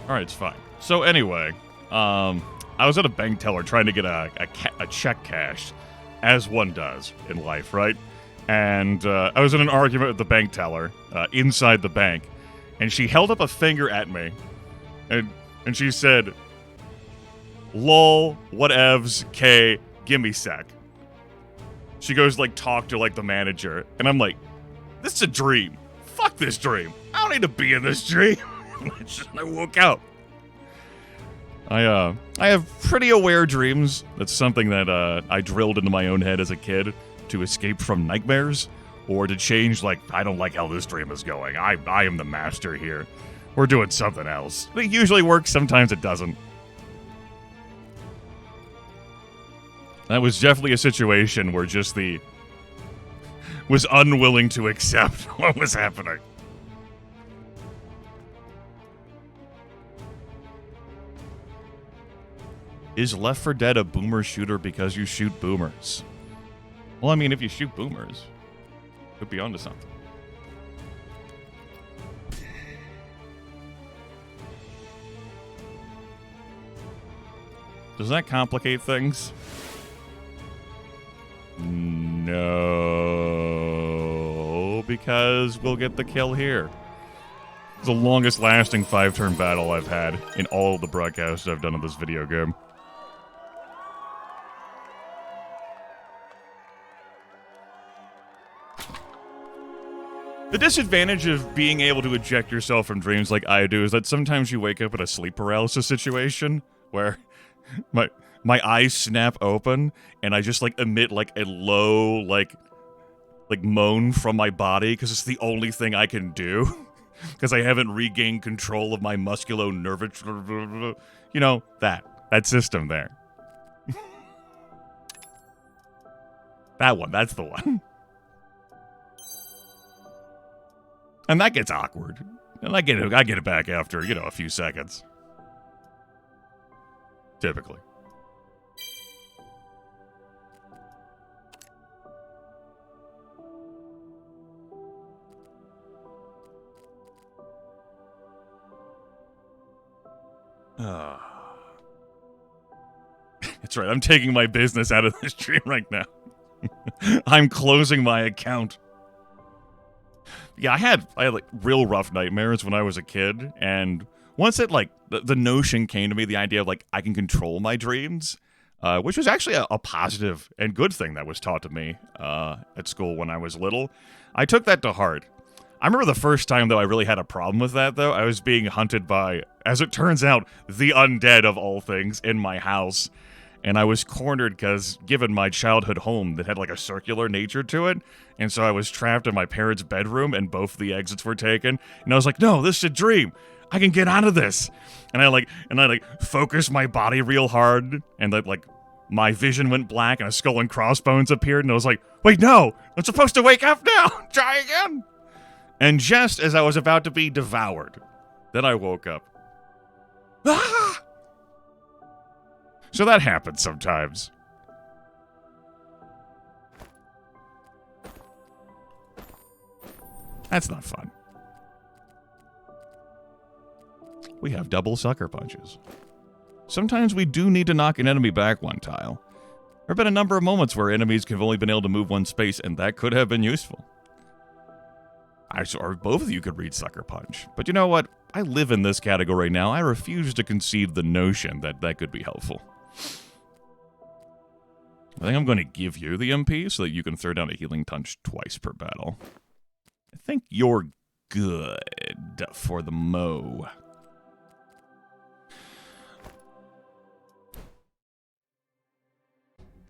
Alright, it's fine. So anyway, I was at a bank teller trying to get a check cashed, as one does in life, right? And I was in an argument with the bank teller inside the bank, and she held up a finger at me, and she said, "Lol, whatevs, K, gimme sec." She goes, like, talk to, like, the manager, and I'm like, this is a dream. Fuck this dream. I don't need to be in this dream. I woke out. I have pretty aware dreams. That's something that I drilled into my own head as a kid to escape from nightmares, or to change, like, I don't like how this dream is going. I am the master here. We're doing something else. It usually works, sometimes it doesn't. That was definitely a situation where just was unwilling to accept what was happening. Is Left 4 Dead a boomer shooter because you shoot boomers? Well, I mean, if you shoot boomers, could be onto something. Does that complicate things? No, because we'll get the kill here. It's the longest lasting 5-turn battle I've had in all of the broadcasts I've done of this video game. The disadvantage of being able to eject yourself from dreams like I do is that sometimes you wake up in a sleep paralysis situation where my eyes snap open and I just, like, emit, like, a low, like moan from my body because it's the only thing I can do because I haven't regained control of my musculo-nervous, you know, that system there. That one, that's the one. And that gets awkward. And I get it back after, a few seconds. Typically. That's right, I'm taking my business out of this dream right now. I'm closing my account. Yeah, I had like real rough nightmares when I was a kid, and once it the notion came to me, the idea of I can control my dreams, which was actually a positive and good thing that was taught to me at school when I was little. I took that to heart. I remember the first time, though, I really had a problem with that, though. I was being hunted by, as it turns out, the undead of all things in my house. And I was cornered because, given my childhood home that had a circular nature to it, and so I was trapped in my parents' bedroom and both the exits were taken. And I was like, no, this is a dream. I can get out of this. And I focused my body real hard, and my vision went black and a skull and crossbones appeared, and I was like, wait, no, I'm supposed to wake up now. Try again. And just as I was about to be devoured, then I woke up. Ah! So that happens sometimes. That's not fun. We have double sucker punches. Sometimes we do need to knock an enemy back one tile. There have been a number of moments where enemies have only been able to move one space, and that could have been useful. Or both of you could read Sucker Punch. But you know what? I live in this category now. I refuse to concede the notion that that could be helpful. I think I'm going to give you the MP so that you can throw down a healing touch twice per battle. I think you're good for the mo.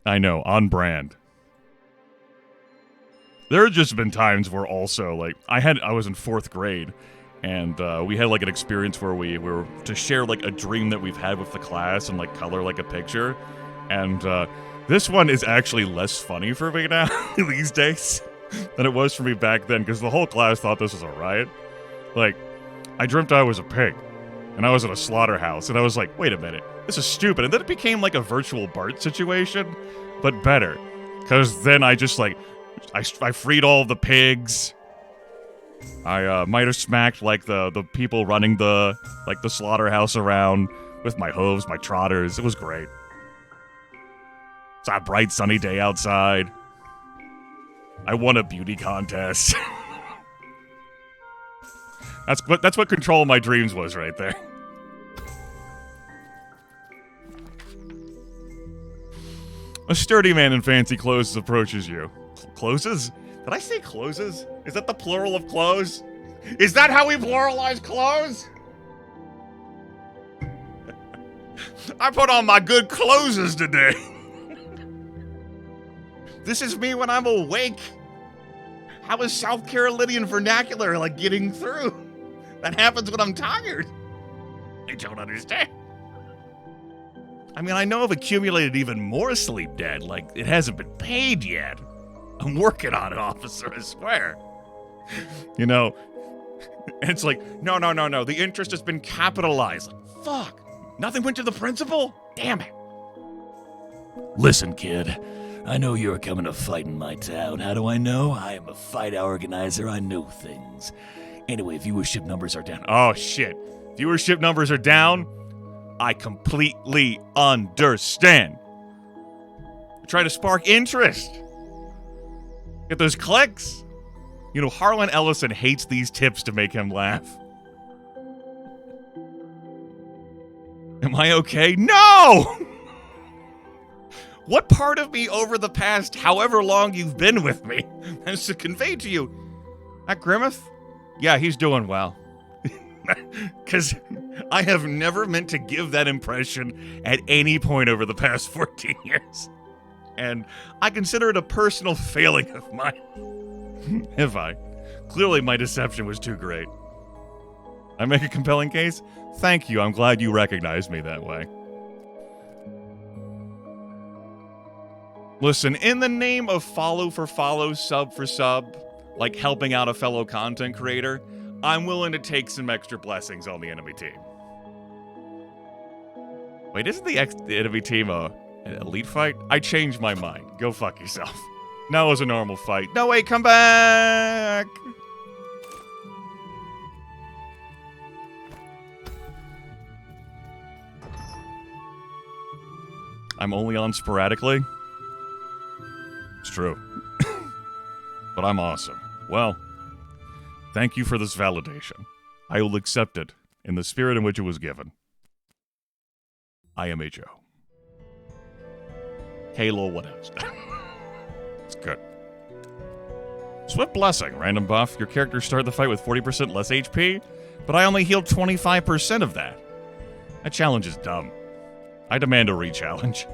I know, on brand. There have just been times where also, I was in 4th grade, and we had, an experience where we were to share, a dream that we've had with the class and, color, a picture. And this one is actually less funny for me now, these days, than it was for me back then, because the whole class thought this was a riot. I dreamt I was a pig, and I was in a slaughterhouse, and I was like, wait a minute, this is stupid. And then it became, a virtual Bart situation, but better. Because then I just, I freed all of the pigs. I might have smacked the people running the slaughterhouse around with my hooves, my trotters. It was great. It's a bright sunny day outside. I won a beauty contest. That's what control of my dreams was right there. A sturdy man in fancy clothes approaches you. Closes? Did I say closes? Is that the plural of clothes? Is that how we pluralize clothes? I put on my good closes today. This is me when I'm awake. How is South Carolinian vernacular getting through? That happens when I'm tired. I don't understand. I mean, I know I've accumulated even more sleep debt. It hasn't been paid yet. I'm working on it, officer, I swear. And it's no. The interest has been capitalized. Fuck. Nothing went to the principal? Damn it. Listen, kid. I know you're coming to fight in my town. How do I know? I am a fight organizer. I know things. Anyway, viewership numbers are down. Oh, shit. Viewership numbers are down? I completely understand. Try to spark interest. Get those clicks. Harlan Ellison hates these tips to make him laugh. Am I okay? No! What part of me over the past however long you've been with me has to convey to you? That Grimith? Yeah, he's doing well. Because I have never meant to give that impression at any point over the past 14 years. And I consider it a personal failing of mine. Have I? Clearly my deception was too great. I make a compelling case? Thank you, I'm glad you recognized me that way. Listen, in the name of follow for follow, sub for sub, like helping out a fellow content creator, I'm willing to take some extra blessings on the enemy team. Wait, isn't the enemy team an elite fight? I changed my mind. Go fuck yourself. Now it's a normal fight. No, wait, come back! I'm only on sporadically? It's true. But I'm awesome. Well, thank you for this validation. I will accept it in the spirit in which it was given. I am H.O. Halo, what else? It's good. Swift Blessing, random buff. Your character started the fight with 40% less HP, but I only healed 25% of that. That challenge is dumb. I demand a re-challenge.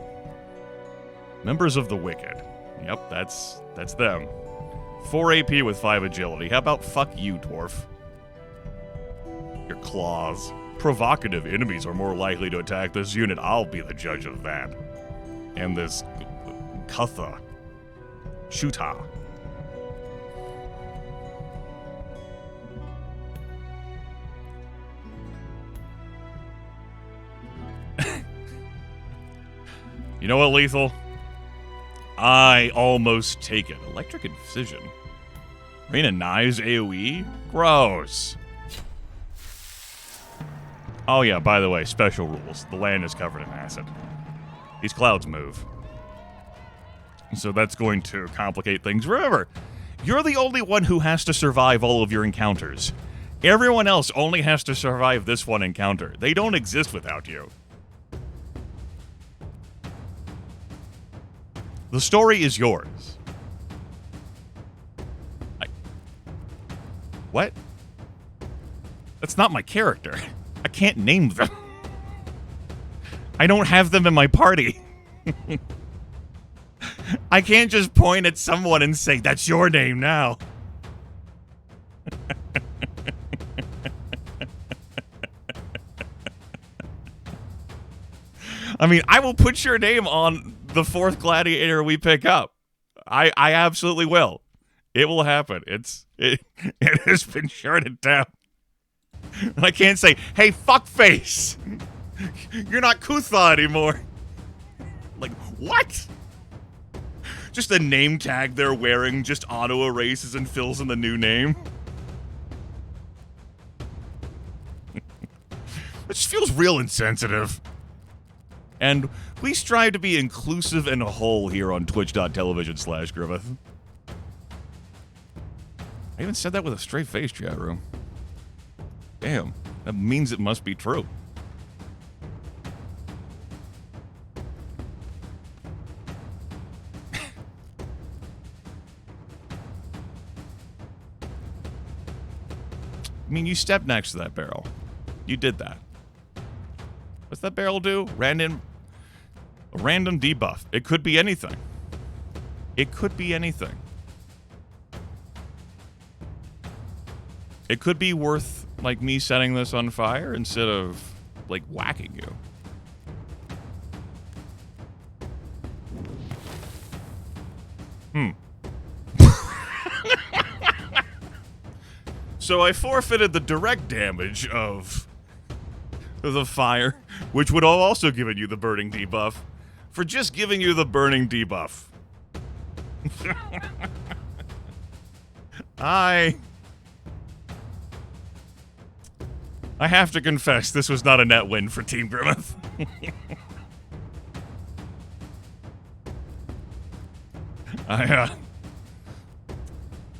Members of the Wicked. Yep, that's them. 4 AP with 5 agility. How about fuck you, dwarf? Your claws. Provocative enemies are more likely to attack this unit. I'll be the judge of that. And this Kutha. Shuta. You know what, Lethal? I almost take it. Electric Incision. Raina Knives AoE? Gross. Oh yeah, by the way, special rules. The land is covered in acid. These clouds move. So that's going to complicate things. Remember, you're the only one who has to survive all of your encounters. Everyone else only has to survive this one encounter. They don't exist without you. The story is yours. What? That's not my character. I can't name them. I don't have them in my party. I can't just point at someone and say, that's your name now. I mean, I will put your name on the 4th gladiator we pick up. I absolutely will. It will happen. It has been shorted down. And I can't say, hey, fuckface, you're not Kutha anymore. Like, what? Just a name tag they're wearing just auto-erases and fills in the new name. This feels real insensitive. And we strive to be inclusive and whole here on twitch.tv/Grimith. I even said that with a straight face, chat room. Damn, that means it must be true. I mean, you stepped next to that barrel. You did that. What's that barrel do? A random debuff. It could be anything. It could be anything. It could be worth, like, me setting this on fire instead of, like, whacking you. So I forfeited the direct damage of the fire, which would have also given you the burning debuff, for just giving you the burning debuff. I have to confess, this was not a net win for Team Grimith.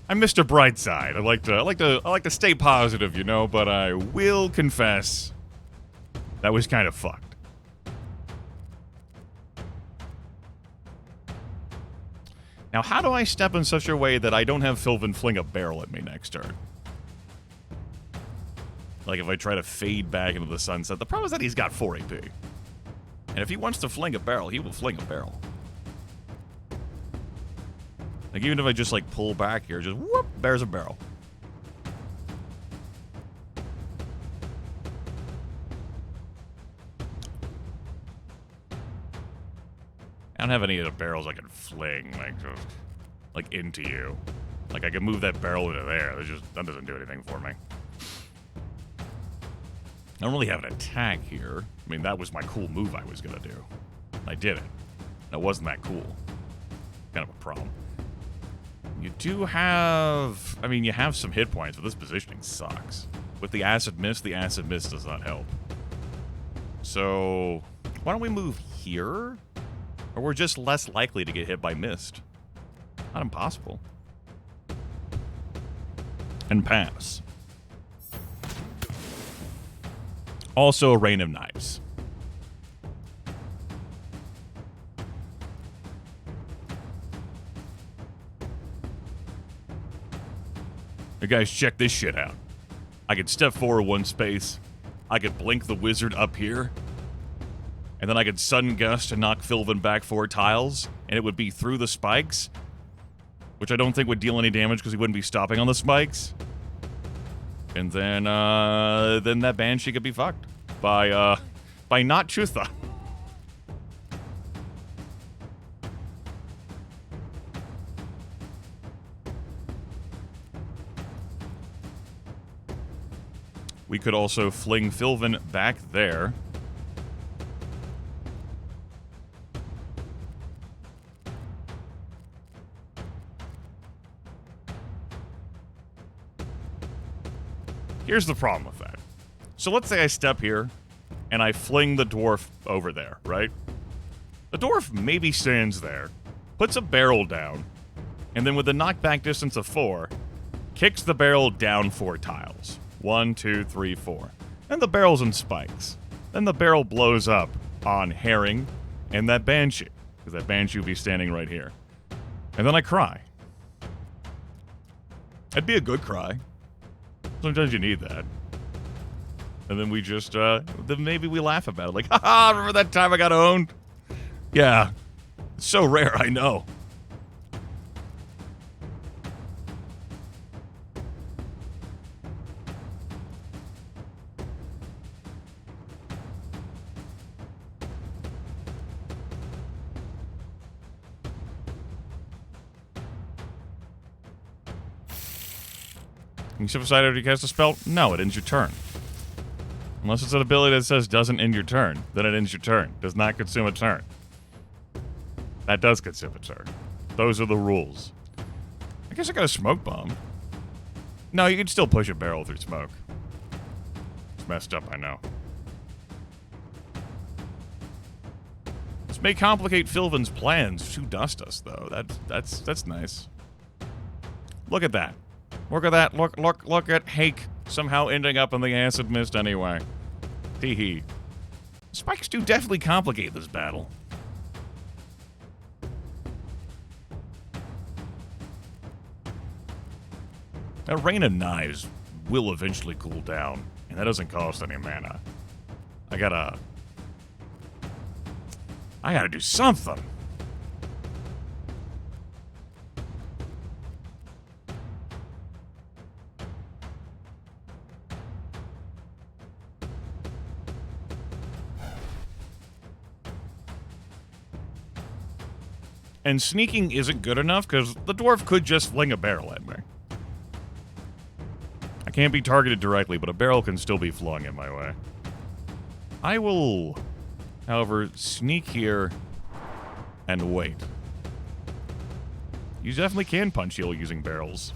I'm Mr. Brightside. I like to stay positive, you know, but I will confess that was kind of fucked. Now, how do I step in such a way that I don't have Sylvan fling a barrel at me next turn? Like if I try to fade back into the sunset. The problem is that he's got 4 AP. And if he wants to fling a barrel, he will fling a barrel. Like, even if I just, like, pull back here, just whoop, there's a barrel. I don't have any of the barrels I can fling, like into you. Like, I can move that barrel into there. That doesn't do anything for me. I don't really have an attack here. I mean, that was my cool move I was gonna do. I did it. It wasn't that cool. Kind of a problem. You do have... I mean, you have some hit points, but this positioning sucks. With the acid mist does not help. So, why don't we move here? Or we're just less likely to get hit by mist. Not impossible. And pass. Also a rain of knives. You guys, check this shit out. I could step forward one space. I could blink the wizard up here. And then I could sudden gust to knock Philvin back 4 tiles. And it would be through the spikes. Which I don't think would deal any damage because he wouldn't be stopping on the spikes. And then that Banshee could be fucked. By not Chutha. We could also fling Philvin back there. Here's the problem with that. So let's say I step here, and I fling the dwarf over there, right? The dwarf maybe stands there, puts a barrel down, and then with a knockback distance of 4, kicks the barrel down 4 tiles. 1, 2, 3, 4. And the barrel's in spikes. Then the barrel blows up on Herring and that Banshee, because that Banshee would be standing right here. And then I cry. That'd be a good cry. Sometimes you need that. And then we just, then maybe we laugh about it. Like, haha, remember that time I got owned? Yeah. It's so rare, I know. You decide after you cast a spell? No, it ends your turn. Unless it's an ability that says doesn't end your turn, then it ends your turn. Does not consume a turn. That does consume a turn. Those are the rules. I guess I got a smoke bomb. No, you can still push a barrel through smoke. It's messed up, I know. This may complicate Philvin's plans to dust us, though. That's nice. Look at that. Look at that. Look at Hake somehow ending up in the acid mist anyway. Tee-hee. Spikes do definitely complicate this battle. That rain of knives will eventually cool down, and that doesn't cost any mana. I gotta do something. And sneaking isn't good enough because the dwarf could just fling a barrel at me. I can't be targeted directly, but a barrel can still be flung in my way. I will, however, sneak here and wait. You definitely can punch heal using barrels.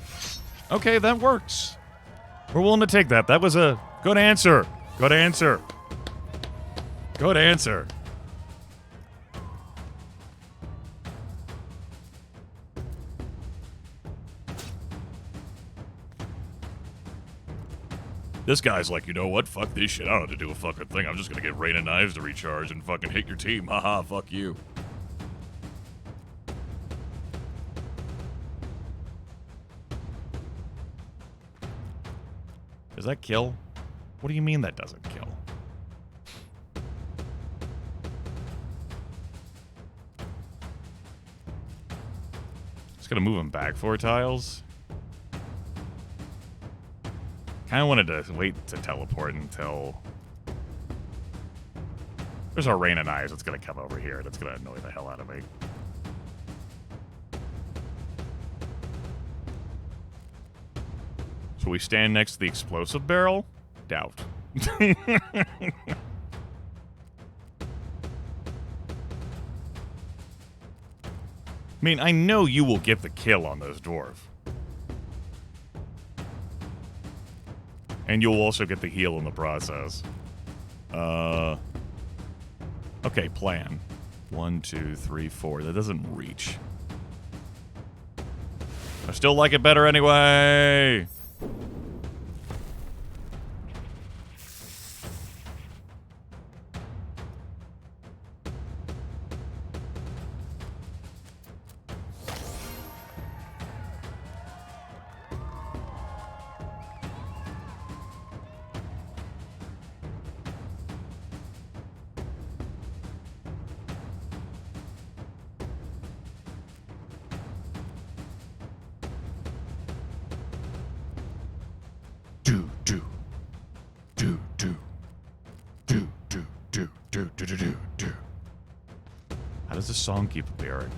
Okay, that works. We're willing to take that. That was a good answer. Good answer. Good answer. This guy's like, you know what? Fuck this shit. I don't have to do a fucking thing. I'm just gonna get Rain of Knives to recharge and fucking hit your team. Haha, fuck you. Does that kill? What do you mean that doesn't kill? Just gonna move him back 4 tiles. Kind of wanted to wait to teleport until There's our rain and eyes that's going to come over here. That's going to annoy the hell out of me. So we stand next to the explosive barrel? Doubt. I mean, I know you will get the kill on those dwarves. And you'll also get the heal in the process. Okay, plan. 1, 2, 3, 4. That doesn't reach. I still like it better anyway! How does the song keep appearing?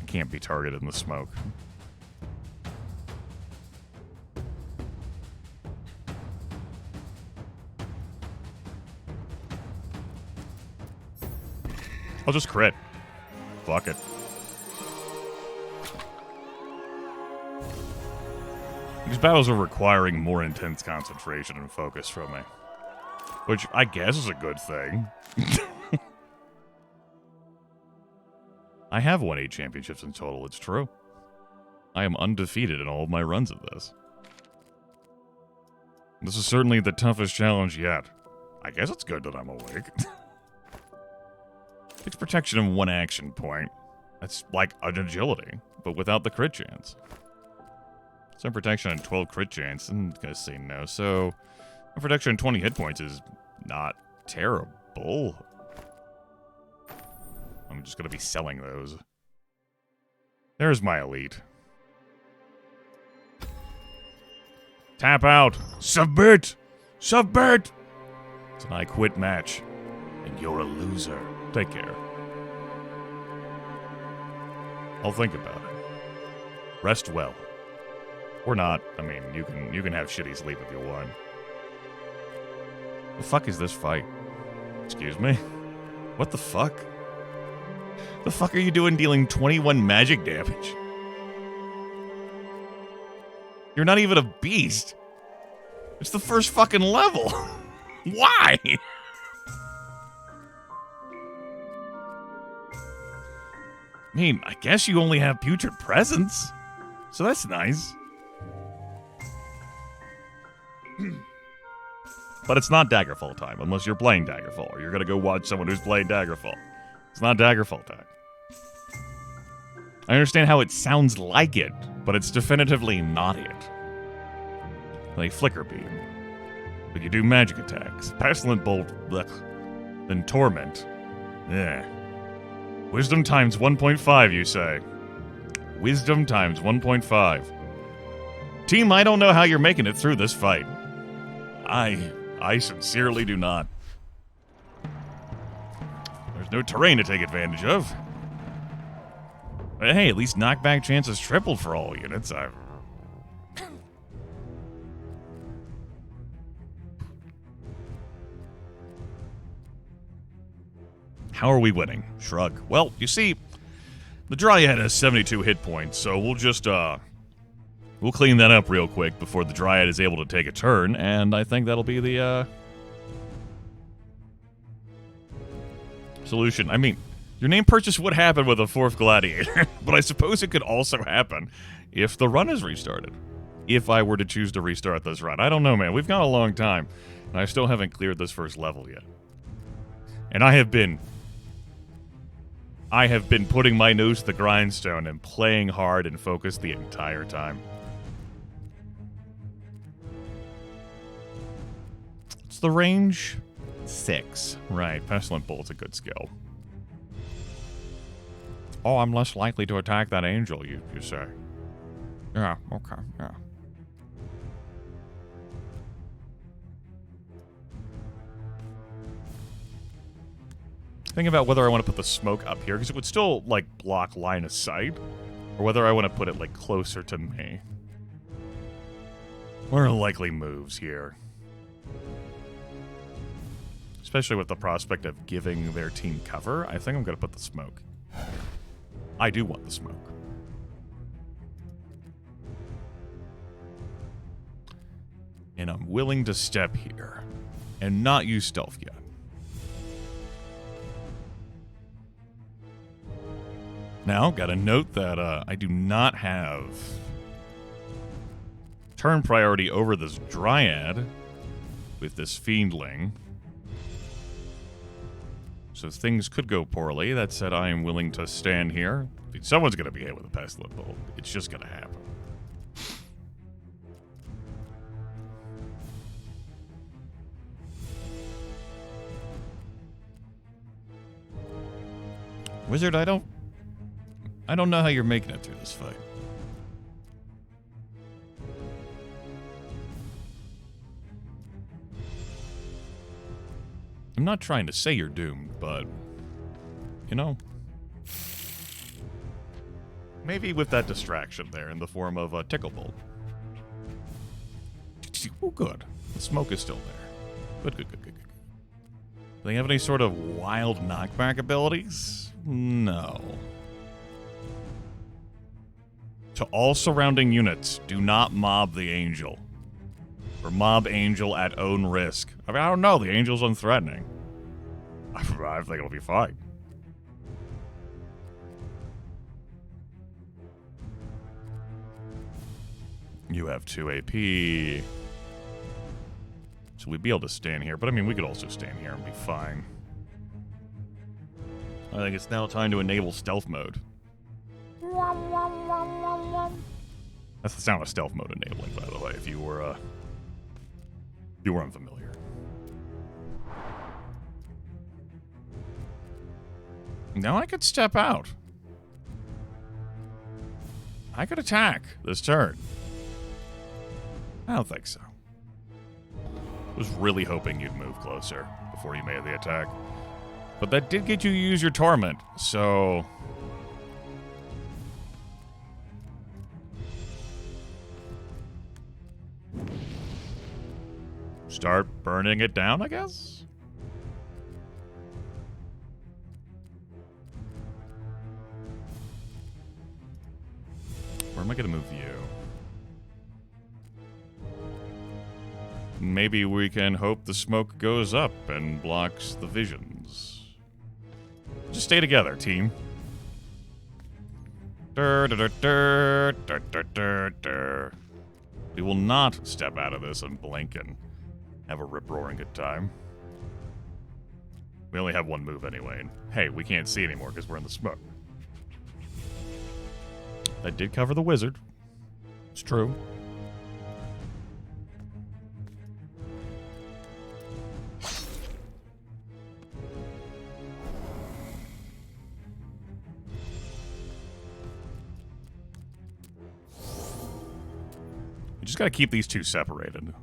Can't be targeted in the smoke. I'll just crit. Fuck it. These battles are requiring more intense concentration and focus from me. Which I guess is a good thing. I have won 8 championships in total, it's true. I am undefeated in all of my runs of this. This is certainly the toughest challenge yet. I guess it's good that I'm awake. It's protection in 1 action point. That's like an agility, but without the crit chance. Some protection and 12 crit chance, I'm gonna say no. So, a protection and 20 hit points is not terrible. I'm just going to be selling those. There's my elite. Tap out. Submit. Submit. It's an I quit match. And you're a loser. Take care. I'll think about it. Rest well. Or not. I mean, you can have shitty sleep if you want. The fuck is this fight? Excuse me? What the fuck? The fuck are you doing dealing 21 magic damage? You're not even a beast. It's the first fucking level. Why? I mean, I guess you only have putrid presence. So that's nice. But it's not Daggerfall time, unless you're playing Daggerfall, or you're gonna go watch someone who's playing Daggerfall. It's not Daggerfall time. I understand how it sounds like it, but it's definitively not it. Like Flicker Beam. But you do magic attacks. Pestilent Bolt, blech. Then Torment. Yeah. Wisdom times 1.5, you say. Wisdom times 1.5. Team, I don't know how you're making it through this fight. I sincerely do not. There's no terrain to take advantage of. But hey, at least knockback chance is tripled for all units. How are we winning? Shrug. Well, you see, the Dryad has 72 hit points, so we'll just, we'll clean that up real quick before the Dryad is able to take a turn, and I think that'll be the, solution. I mean, your name purchase would happen with a 4th Gladiator, but I suppose it could also happen if the run is restarted. If I were to choose to restart this run. I don't know, man. We've got a long time, and I still haven't cleared this first level yet. And I have been putting my nose to the grindstone and playing hard and focused the entire time. What's the range? 6. Right, Pestilent Bolt's a good skill. Oh, I'm less likely to attack that angel, you say. Yeah, okay, yeah. Think about whether I want to put the smoke up here, because it would still, like, block line of sight. Or whether I want to put it, like, closer to me. What are likely moves here? Especially with the prospect of giving their team cover, I think I'm going to put the smoke. I do want the smoke. And I'm willing to step here and not use stealth yet. Now, gotta note that I do not have turn priority over this Dryad with this Fiendling. So things could go poorly. That said, I am willing to stand here. Someone's gonna be hit with a Pestilent Bolt. It's just gonna happen. Wizard, I don't know how you're making it through this fight. I'm not trying to say you're doomed, but, you know, maybe with that distraction there in the form of a Tickle Bolt. Oh, good. The smoke is still there. Good. Do they have any sort of wild knockback abilities? No. To all surrounding units, do not mob the angel. Or mob angel at own risk. I mean, I don't know. The angel's unthreatening. I think it'll be fine. You have 2 AP. So we'd be able to stand here. But, I mean, we could also stand here and be fine. I think it's now time to enable stealth mode. That's the sound of stealth mode enabling, by the way, if you were unfamiliar. Now I could step out. I could attack this turn. I don't think so. I was really hoping you'd move closer before you made the attack. But that did get you to use your torment, so... start burning it down, I guess? Where am I going to move you? Maybe we can hope the smoke goes up and blocks the visions. Just stay together, team. We will not step out of this and blink and have a rip-roaring good time. We only have one move anyway, and hey, we can't see anymore because we're in the smoke. That did cover the wizard. It's true. You just gotta keep these two separated.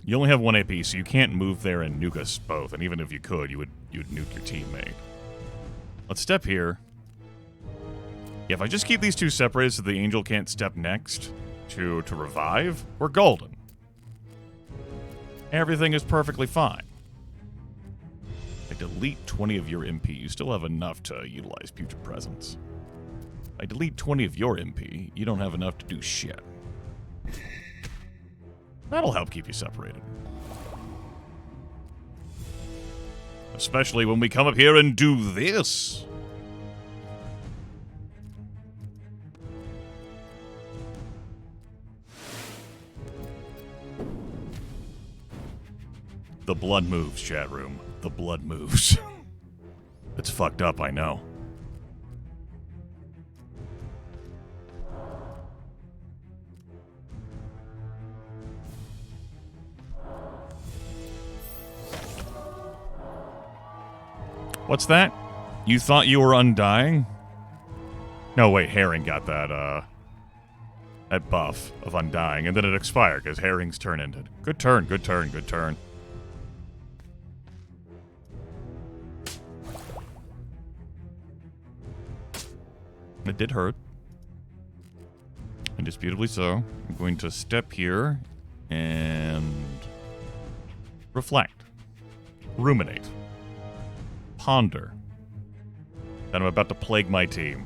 You only have 1 AP, so you can't move there and nuke us both. And even if you could, you'd nuke your teammate. Let's step here. Yeah, if I just keep these two separated so the angel can't step next to revive, we're golden. Everything is perfectly fine. I delete 20 of your MP. You still have enough to utilize Future Presence. I delete 20 of your MP. You don't have enough to do shit. That'll help keep you separated. Especially when we come up here and do this. The blood moves, chat room. The blood moves. It's fucked up, I know. What's that? You thought you were undying? No, wait, Herring got that buff of undying, and then it expired because Herring's turn ended. Good turn, good turn, good turn. It did hurt. Indisputably so. I'm going to step here and reflect. Ruminate. Ponder. That I'm about to plague my team.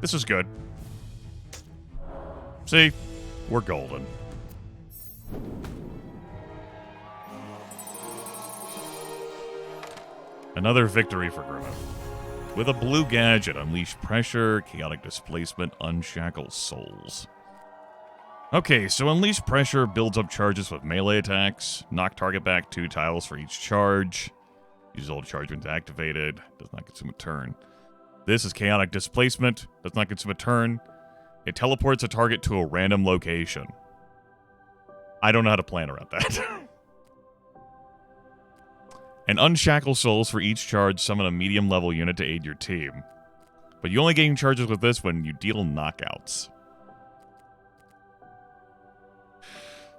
This is good. See? We're golden. Another victory for Grimith. With a blue gadget, unleash pressure, chaotic displacement, unshackle souls. Okay, so unleash pressure builds up charges with melee attacks. Knock target back 2 tiles for each charge. Use all charge when activated. Does not consume a turn. This is chaotic displacement. Does not consume a turn. It teleports a target to a random location. I don't know how to plan around that. And unshackle souls for each charge. Summon a medium level unit to aid your team. But you only gain charges with this when you deal knockouts.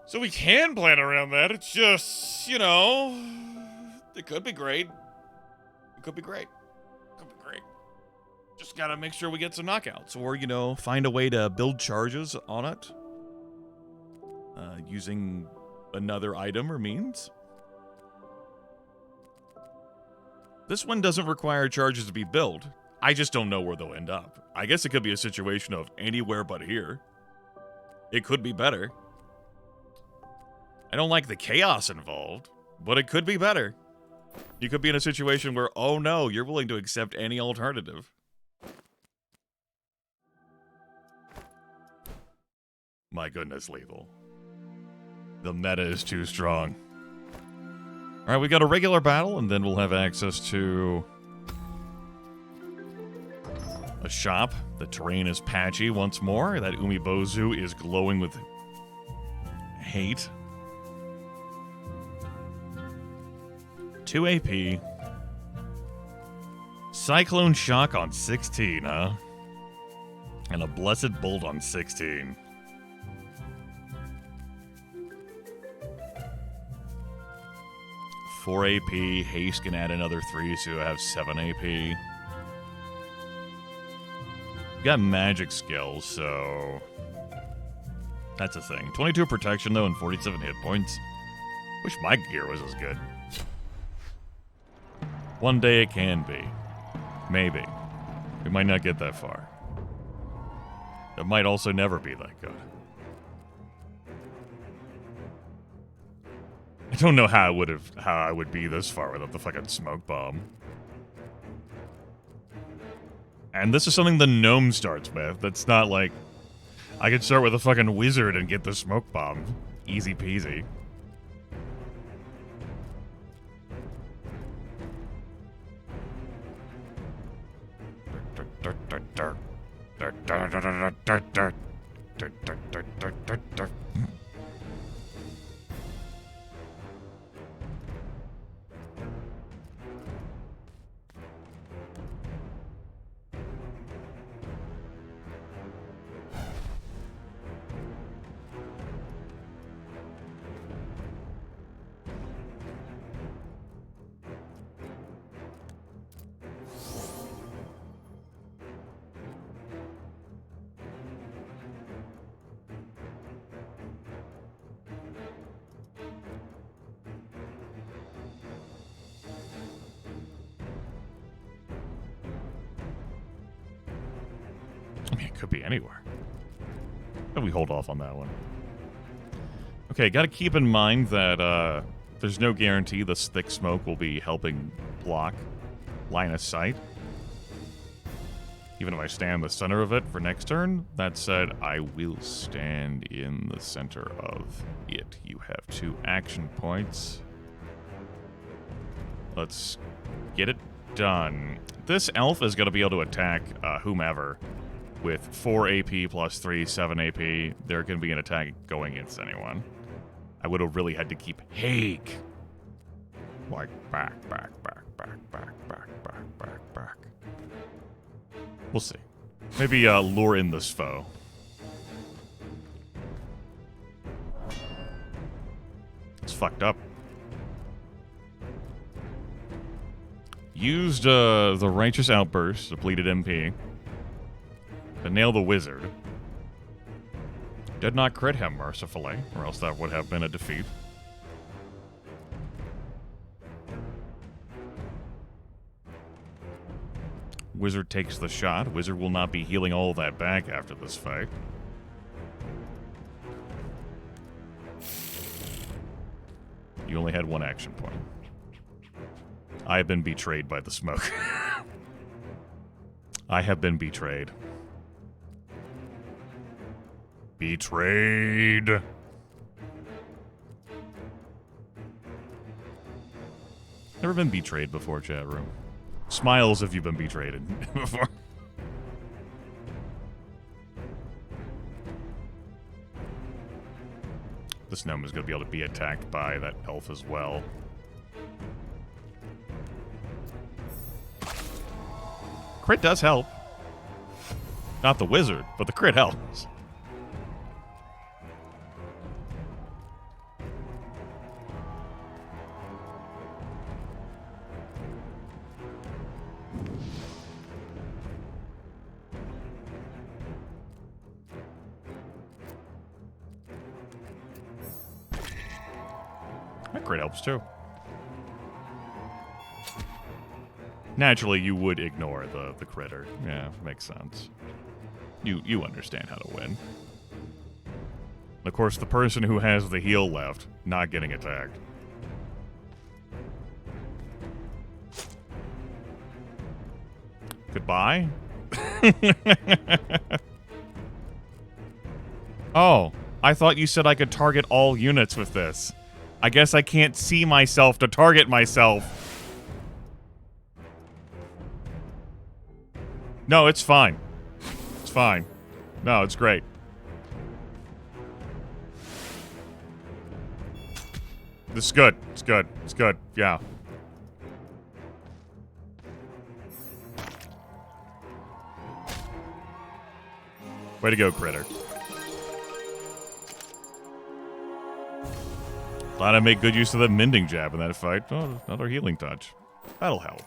So we can plan around that. It's just, you know, it could be great. It could be great. It could be great. Just gotta make sure we get some knockouts, or, you know, find a way to build charges on it. Using another item or means. This one doesn't require charges to be built. I just don't know where they'll end up. I guess it could be a situation of anywhere but here. It could be better. I don't like the chaos involved, but it could be better. You could be in a situation where, oh no, you're willing to accept any alternative. My goodness, lethal. The meta is too strong. Alright, we got a regular battle, and then we'll have access to a shop. The terrain is patchy once more. That Umibozu is glowing with hate. 2 AP. Cyclone Shock on 16, huh? And a Blessed Bolt on 16. Four AP. Haste can add another 3, so you have 7 AP. You got magic skills, so that's a thing. 22 protection, though, and 47 hit points. Wish my gear was as good. One day it can be. Maybe. We might not get that far. It might also never be that good. I don't know how I would be this far without the fucking smoke bomb. And this is something the gnome starts with. That's not like I could start with a fucking wizard and get the smoke bomb. Easy peasy. I mean, it could be anywhere. But we hold off on that one. Okay, gotta keep in mind that There's no guarantee this thick smoke will be helping block line of sight. Even if I stand in the center of it for next turn. That said, I will stand in the center of it. You have 2 action points. Let's get it done. This elf is going to be able to attack whomever with 4 AP plus 3, 7 AP. There can be an attack going against anyone. I would have really had to keep Haig. Like back. We'll see. Maybe lure in this foe. It's fucked up. Used the Righteous Outburst, depleted MP, to nail the wizard. Did not crit him, mercifully, or else that would have been a defeat. Wizard takes the shot. Wizard will not be healing all that back after this fight. You only had 1 action point. I have been betrayed by the smoke. I have been betrayed. Betrayed. Never been betrayed before, chat room. Smiles if you've been betrayed before. This gnome is going to be able to be attacked by that elf as well. Crit does help. Not the wizard, but the crit helps. That crit helps too. Naturally, you would ignore the critter. Yeah, makes sense. You understand how to win. Of course, the person who has the heal left, not getting attacked. Goodbye? Oh, I thought you said I could target all units with this. I guess I can't see myself to target myself. No, it's fine. It's fine. No, it's great. This is good. It's good. It's good. Yeah. Way to go, critter. Glad I made good use of the mending jab in that fight. Oh, another healing touch. That'll help.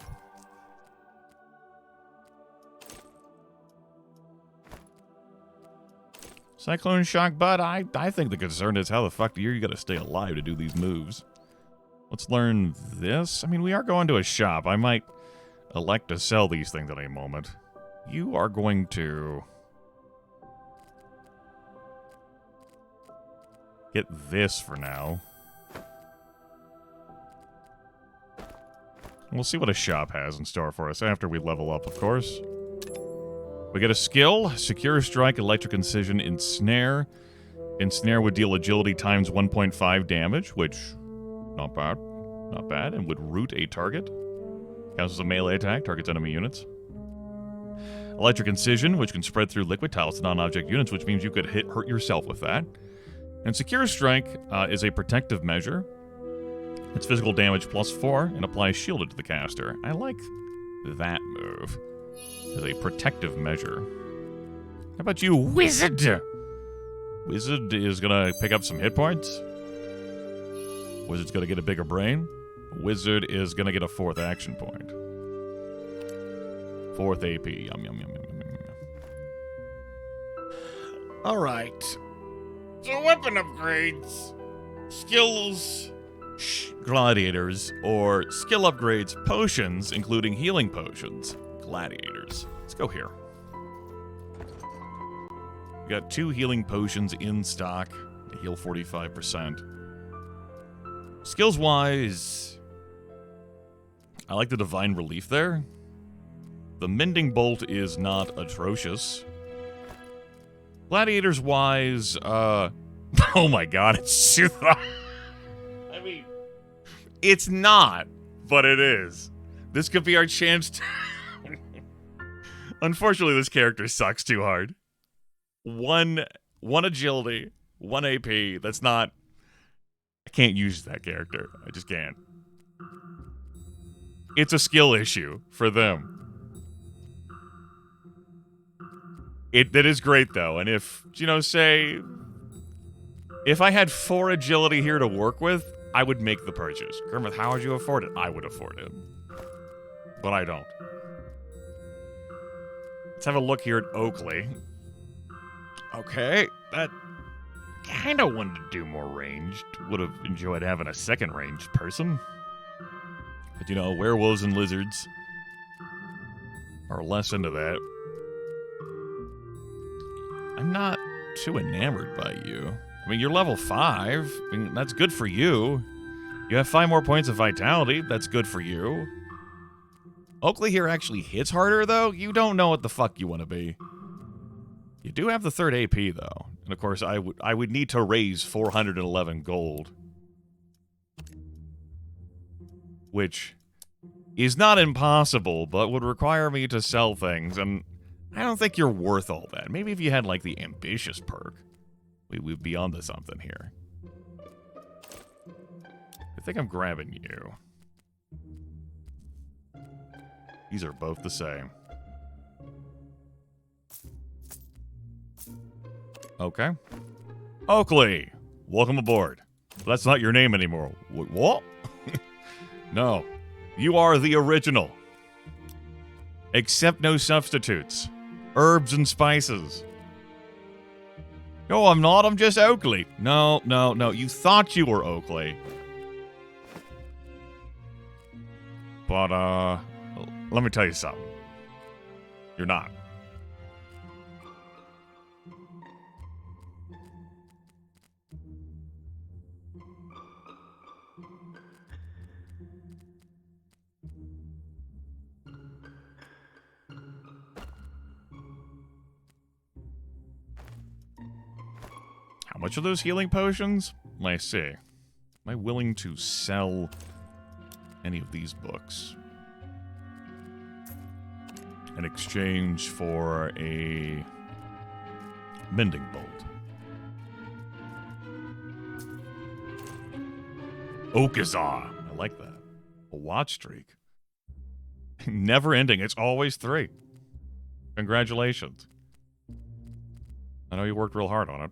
Cyclone Shock Bud, I think the concern is how the fuck do you gotta stay alive to do these moves. Let's learn this. I mean, we are going to a shop. I might elect to sell these things at a moment. You are going to get this for now. We'll see what a shop has in store for us after we level up, of course. We get a skill, Secure Strike, Electric Incision, Ensnare. Ensnare would deal agility times 1.5 damage, which, not bad. Not bad, and would root a target. Counts as a melee attack, targets enemy units. Electric Incision, which can spread through liquid tiles to non-object units, which means you could hurt yourself with that. And Secure Strike is a protective measure. It's physical damage +4 and applies shielded to the caster. I like that move. As a protective measure. How about you, Wizard? Wizard is gonna pick up some hit points. Wizard's gonna get a bigger brain. Wizard is gonna get a 4th action point. 4th AP. Yum, yum, yum, yum, yum, yum. Alright. So weapon upgrades. Skills. Gladiators. Or skill upgrades. Potions, including healing potions. Gladiators. Let's go here. We got 2 healing potions in stock. They heal 45%. Skills-wise, I like the Divine Relief there. The Mending Bolt is not atrocious. Gladiators-wise, oh my god, it's I mean, it's not, but it is. This could be our chance to... Unfortunately, this character sucks too hard. One agility, 1 AP, that's not... I can't use that character. I just can't. It's a skill issue for them. That is great, though, and if, you know, say... If I had 4 agility here to work with, I would make the purchase. Grimith, how would you afford it? I would afford it. But I don't. Let's have a look here at Oakley. Okay, that... Kinda wanted to do more ranged. Would have enjoyed having a second ranged person. But, you know, werewolves and lizards are less into that. I'm not too enamored by you. I mean, you're level 5. I mean, that's good for you. You have 5 more points of vitality. That's good for you. Oakley here actually hits harder, though. You don't know what the fuck you want to be. You do have the 3rd AP, though. And, of course, I would need to raise 411 gold. Which is not impossible, but would require me to sell things, and I don't think you're worth all that. Maybe if you had, like, the ambitious perk, we'd be onto something here. I think I'm grabbing you. These are both the same. Okay. Oakley, welcome aboard. That's not your name anymore. What? No. You are the original. Accept no substitutes. Herbs and spices. No, I'm not. I'm just Oakley. No. You thought you were Oakley. But, let me tell you something. You're not. How much are those healing potions? Let's see. Am I willing to sell any of these books in exchange for a mending bolt? Okazar. I like that. A watch streak. Never ending. It's always 3. Congratulations. I know you worked real hard on it.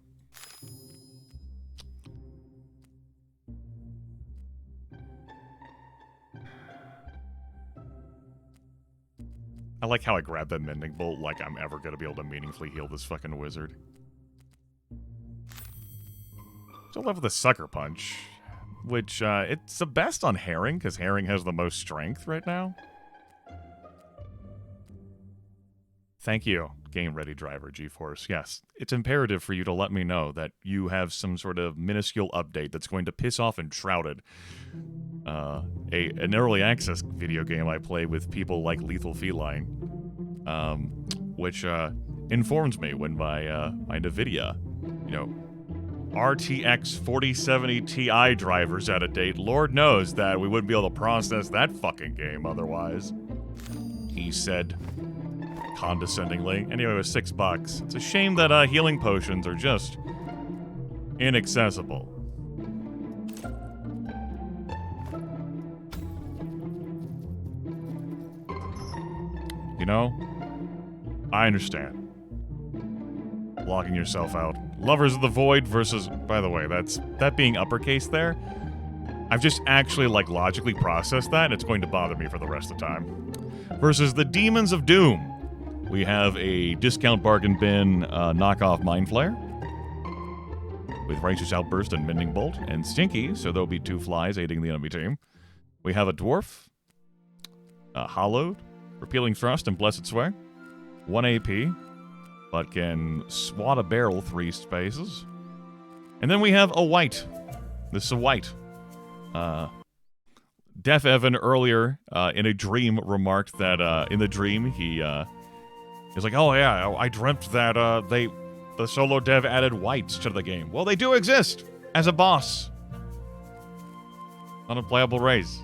I like how I grabbed that mending bolt like I'm ever going to be able to meaningfully heal this fucking wizard. Still left with a sucker punch, which, it's the best on Herring, because Herring has the most strength right now. Thank you, Game Ready Driver GeForce. Yes, it's imperative for you to let me know that you have some sort of minuscule update that's going to piss off Enshrouded. An early access video game I play with people like Lethal Feline, which informs me when my NVIDIA, you know, RTX 4070 Ti driver's out of date. Lord knows that we wouldn't be able to process that fucking game otherwise. He said condescendingly. Anyway, it was $6. It's a shame that healing potions are just inaccessible. You know, I understand. Locking yourself out. Lovers of the Void versus... By the way, that being uppercase there, I've just actually, like, logically processed that, and it's going to bother me for the rest of the time. Versus the Demons of Doom. We have a discount bargain bin knockoff Mind Flare with Righteous Outburst and Mending Bolt, and Stinky, so there'll be 2 flies aiding the enemy team. We have a Dwarf, Hollowed, Repealing Thrust, and Blessed Sway. 1 AP, but can swat a barrel 3 spaces. And then we have a White. This is a White. Deaf Evan earlier in a dream remarked that in the dream he was like, oh yeah, I dreamt that the solo dev added whites to the game. Well, they do exist as a boss on a playable race.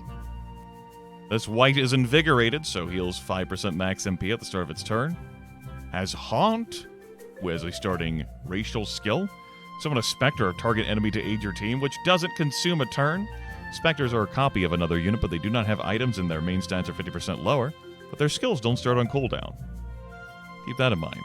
This white is invigorated, so heals 5% max MP at the start of its turn. Has Haunt, as a starting racial skill. Summon a Spectre or target enemy to aid your team, which doesn't consume a turn. Spectres are a copy of another unit, but they do not have items and their main stats are 50% lower. But their skills don't start on cooldown. Keep that in mind.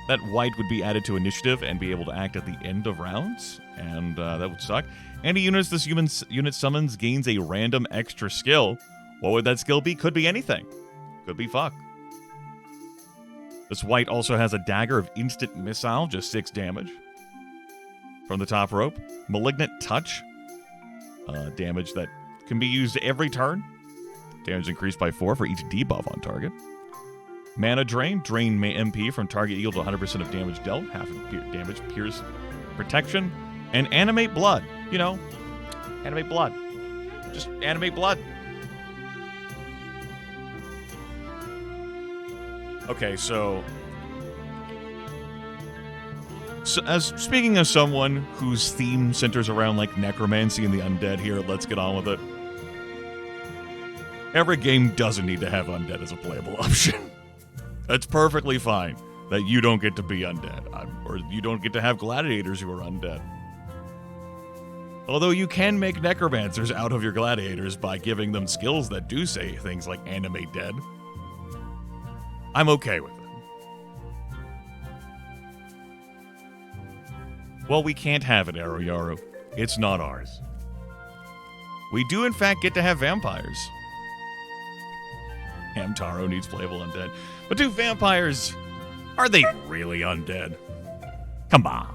That white would be added to initiative and be able to act at the end of rounds, and that would suck. Any units this unit summons gains a random extra skill. What would that skill be? Could be anything. Could be fuck. This white also has a dagger of instant missile, just 6 damage. From the top rope. Malignant Touch. Damage that can be used every turn. Damage increased by 4 for each debuff on target. Mana Drain. Drain MP from target equal to 100% of damage dealt. Half of damage, Pierce Protection. And Animate Blood. You know, animate blood. Just animate blood. Okay, so as speaking as someone whose theme centers around like necromancy and the undead here, let's get on with it. Every game doesn't need to have undead as a playable option. That's perfectly fine that you don't get to be undead, or you don't get to have gladiators who are undead. Although you can make necromancers out of your gladiators by giving them skills that do say things like animate dead. I'm okay with it. Well, we can't have it, Arrow Yaru. It's not ours. We do, in fact, get to have vampires. Hamtaro needs playable undead. But do vampires... are they really undead? Come on.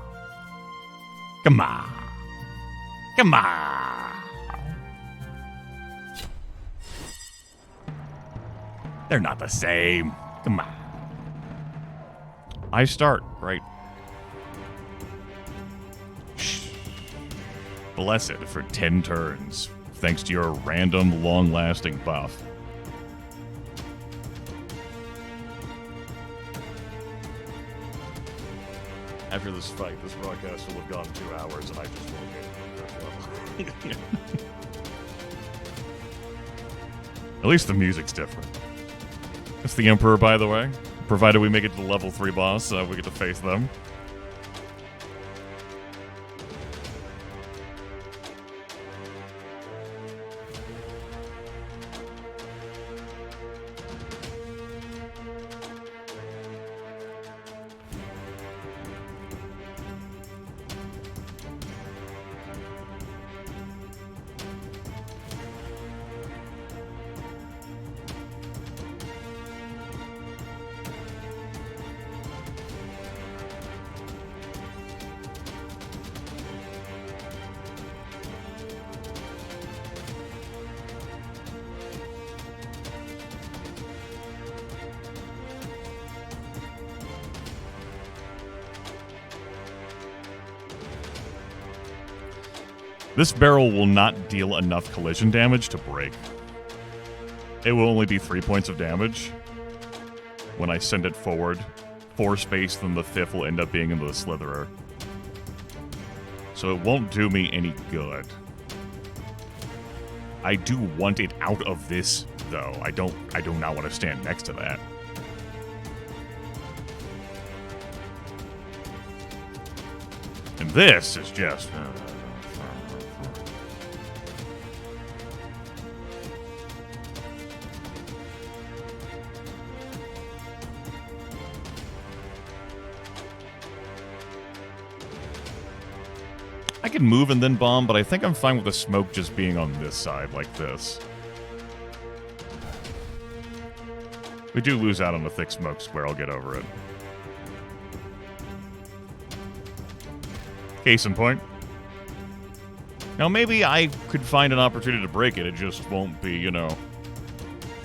Come on. Come on. They're not the same. Come on. I start, right? Shh. Blessed for 10 turns, thanks to your random, long-lasting buff. After this fight, this broadcast will have gone 2 hours, and I just won't get it. At least the music's different. It's the Emperor, by the way. Provided we make it to the level 3 boss, we get to face them. This barrel will not deal enough collision damage to break. It will only be 3 points of damage. When I send it forward, 4 space, then the 5th will end up being into the Slitherer. So it won't do me any good. I do want it out of this, though. I do not want to stand next to that. And this is just... I can move and then bomb, but I think I'm fine with the smoke just being on this side, like this. We do lose out on the thick smoke square, I'll get over it. Case in point. Now maybe I could find an opportunity to break it, it just won't be, you know,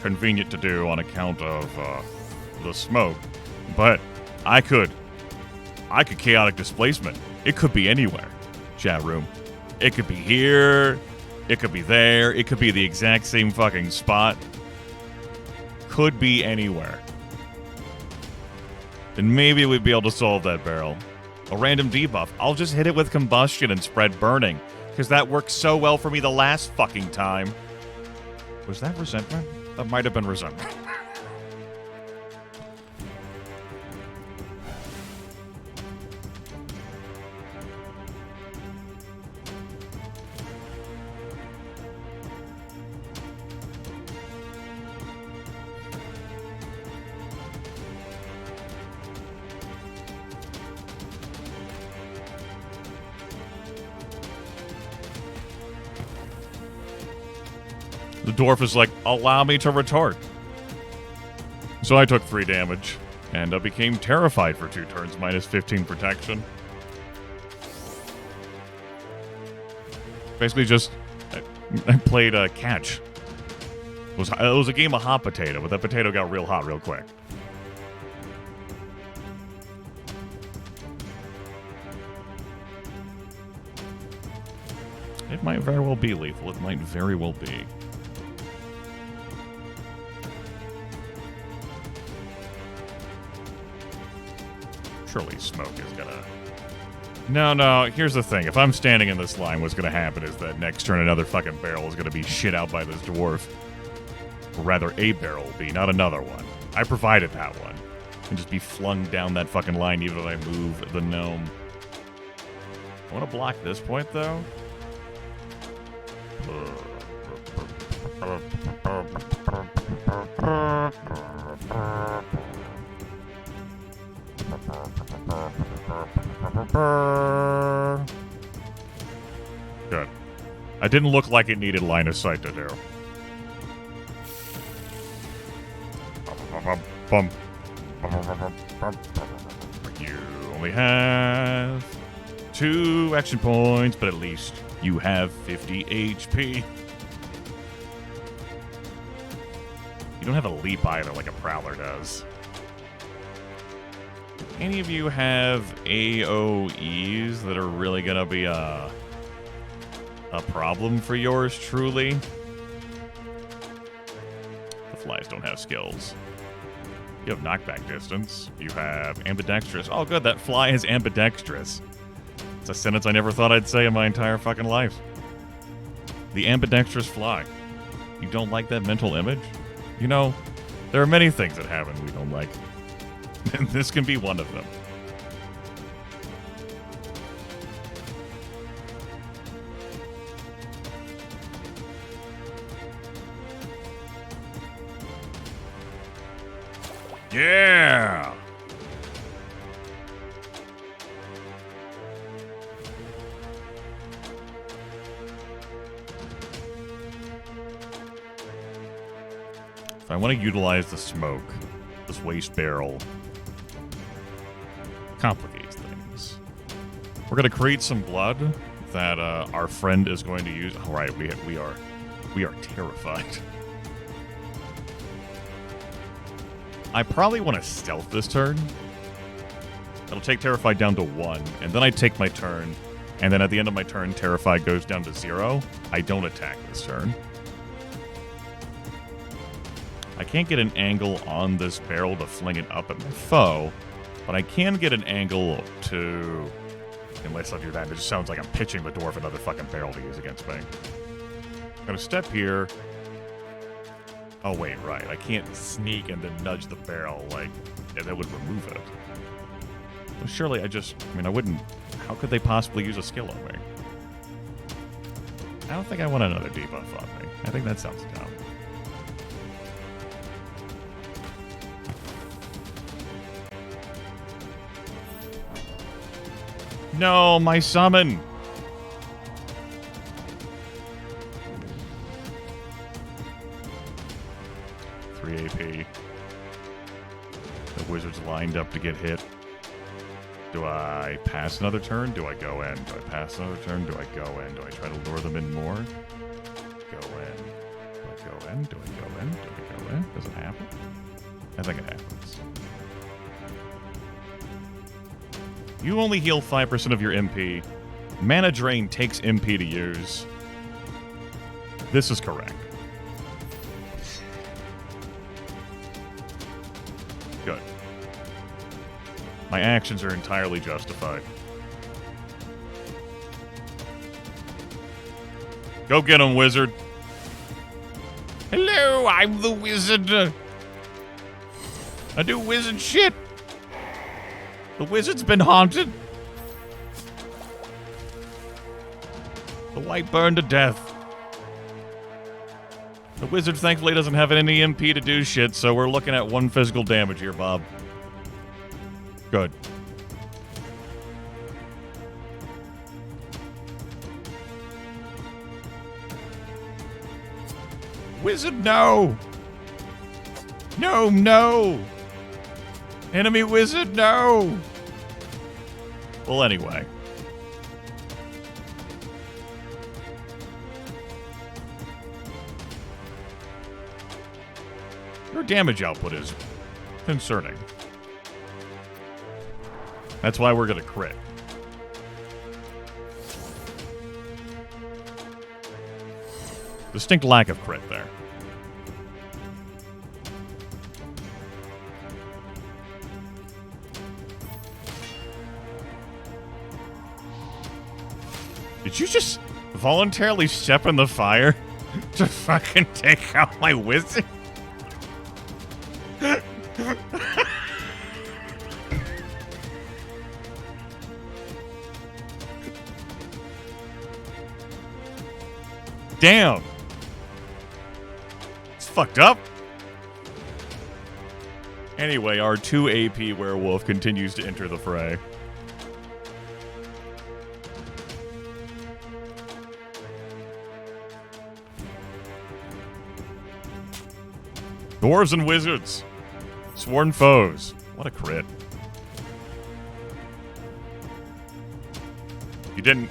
convenient to do on account of the smoke. But I could chaotic displacement. It could be anywhere. Chat room. It could be here. It could be there. It could be the exact same fucking spot. Could be anywhere. And maybe we'd be able to solve that barrel. A random debuff. I'll just hit it with combustion and spread burning. Because that worked so well for me the last fucking time. Was that resentment? That might have been resentment. The dwarf is like, allow me to retort. So I took 3 damage, and became terrified for 2 turns, minus 15 protection. Basically just, I played catch. It was a game of hot potato, but that potato got real hot real quick. It might very well be lethal. It might very well be. Surely smoke is gonna... No, here's the thing. If I'm standing in this line, what's gonna happen is that next turn another fucking barrel is gonna be shit out by this dwarf. Or rather, a barrel will be, not another one. I provided that one. And just be flung down that fucking line even if I move the gnome. I want to block this point, though. Good. I didn't look like it needed line of sight to do. You only have 2 action points, but at least you have 50 HP. You don't have a leap either like a prowler does. Any of you have AoEs that are really gonna be a problem for yours truly? The flies don't have skills. You have knockback distance. You have ambidextrous. Oh good, that fly is ambidextrous. It's a sentence I never thought I'd say in my entire fucking life. The ambidextrous fly. You don't like that mental image? You know, there are many things that happen we don't like. And this can be one of them. Yeah! If I want to utilize the smoke, this waste barrel complicates things. We're going to create some blood that our friend is going to use. All right, we are terrified. I probably want to stealth this turn. That'll take Terrified down to 1, and then I take my turn, and then at the end of my turn, Terrified goes down to 0. I don't attack this turn. I can't get an angle on this barrel to fling it up at my foe, but I can get an angle to... Unless I do that, it just sounds like I'm pitching the dwarf another fucking barrel to use against me. I'm gonna step here. Oh, wait, right. I can't sneak and then nudge the barrel, like, and that would remove it. Well, surely I wouldn't... How could they possibly use a skill on me? I don't think I want another debuff on me. I think that sounds dumb. No, my summon! AP. The wizard's lined up to get hit. Do I pass another turn? Do I go in? Do I pass another turn? Do I go in? Do I try to lure them in more? Go in. Do I go in? Do I go in? Do I go in? Does it happen? I think it happens. You only heal 5% of your MP Mana Drain takes MP to use. This is correct. Good. My actions are entirely justified. Go get him, wizard. Hello, I'm the wizard. I do wizard shit. The wizard's been haunted. The white burned to death. The wizard thankfully doesn't have any MP to do shit, so we're looking at 1 physical damage here, Bob. Good. Wizard, no! No, no! Enemy wizard, no! Well, anyway. Your damage output is concerning. That's why we're gonna crit. Distinct lack of crit there. Did you just voluntarily step in the fire to fucking take out my wizard? Damn. It's fucked up. Anyway, our 2 AP werewolf continues to enter the fray. Dwarves and wizards. Sworn foes. What a crit. You didn't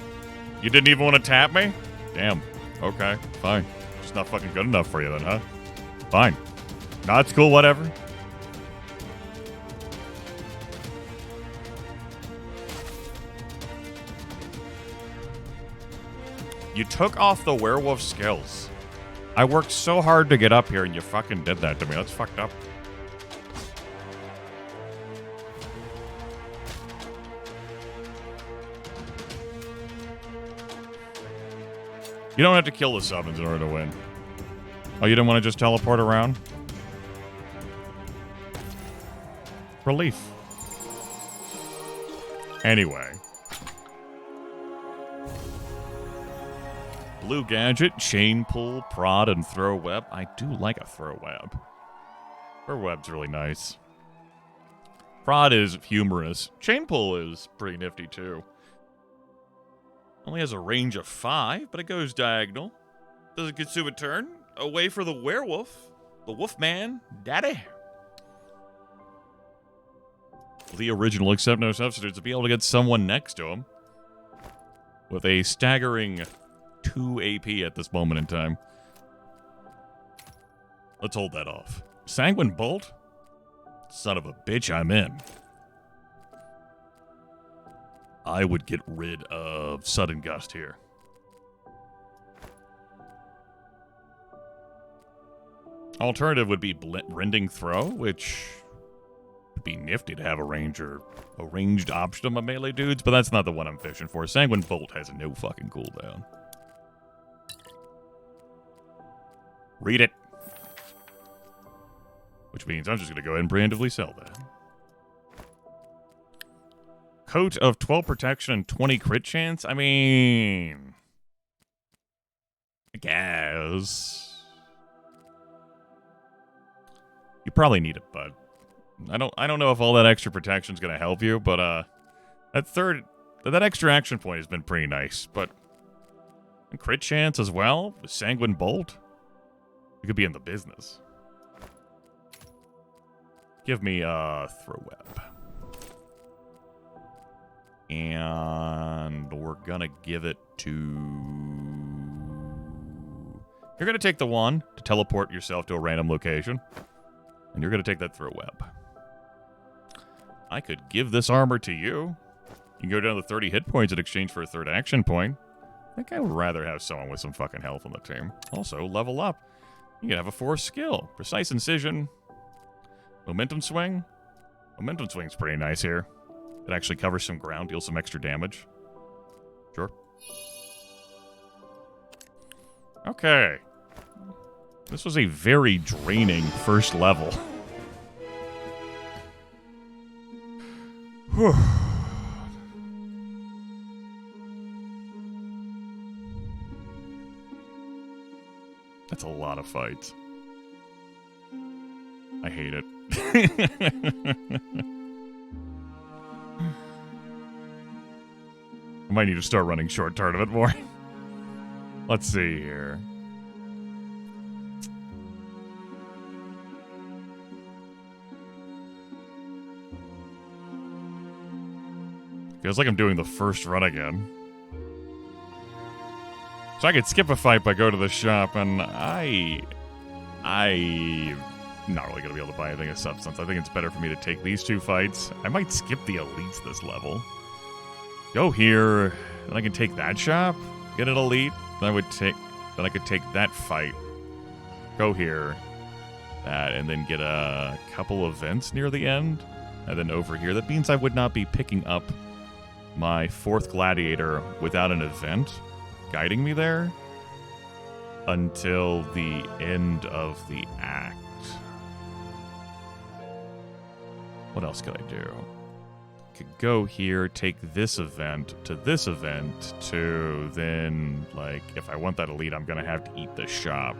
even want to tap me? Damn. Okay, fine. Just not fucking good enough for you then, huh? Fine. Nah, it's cool, whatever. You took off the werewolf skills. I worked so hard to get up here and you fucking did that to me. That's fucked up. You don't have to kill the summons in order to win. Oh, you didn't want to just teleport around? Relief. Anyway. Blue gadget, chain pull, prod, and throw web. I do like a throw web. Throw web's really nice. Prod is humorous. Chain pull is pretty nifty too. Only has a range of 5, but it goes diagonal. Does it consume a turn? Away for the werewolf. The wolfman. Daddy. The original, except no substitutes, to be able to get someone next to him. With a staggering 2 AP at this moment in time. Let's hold that off. Sanguine Bolt? Son of a bitch, I'm in. I would get rid of Sudden Gust here. Alternative would be Rending Throw, which would be nifty to have a ranged option on my melee dudes, but that's not the one I'm fishing for. Sanguine Bolt has no fucking cooldown. Read it. Which means I'm just going to go ahead and preemptively sell that. Coat of 12 protection and 20 crit chance? I mean... I guess... You probably need it, bud. I don't know if all that extra protection is going to help you, but that extra action point has been pretty nice, but... And crit chance as well, with Sanguine Bolt? You could be in the business. Give me throw web. And we're gonna give it to... You're gonna take the 1 to teleport yourself to a random location. And you're gonna take that throw web. I could give this armor to you. You can go down to 30 hit points in exchange for a third action point. I think I would rather have someone with some fucking health on the team. Also, level up. You can have a 4th skill. Precise Incision. Momentum Swing. Momentum Swing's pretty nice here. It actually covers some ground, deals some extra damage. Sure. Okay. This was a very draining first level. Whew. That's a lot of fights. I hate it. I might need to start running short tournament more. Let's see here. Feels like I'm doing the first run again. So I could skip a fight by go to the shop, and I'm not really going to be able to buy anything of substance. I think it's better for me to take these 2 fights. I might skip the elites this level. Go here, then I can take that shop, get an elite. Then I could take that fight. Go here, that, and then get a couple events near the end, and then over here. That means I would not be picking up my 4th gladiator without an event guiding me there until the end of the act. What else could I do? Could go here, take this event to then, like, if I want that elite, I'm gonna have to eat the shop.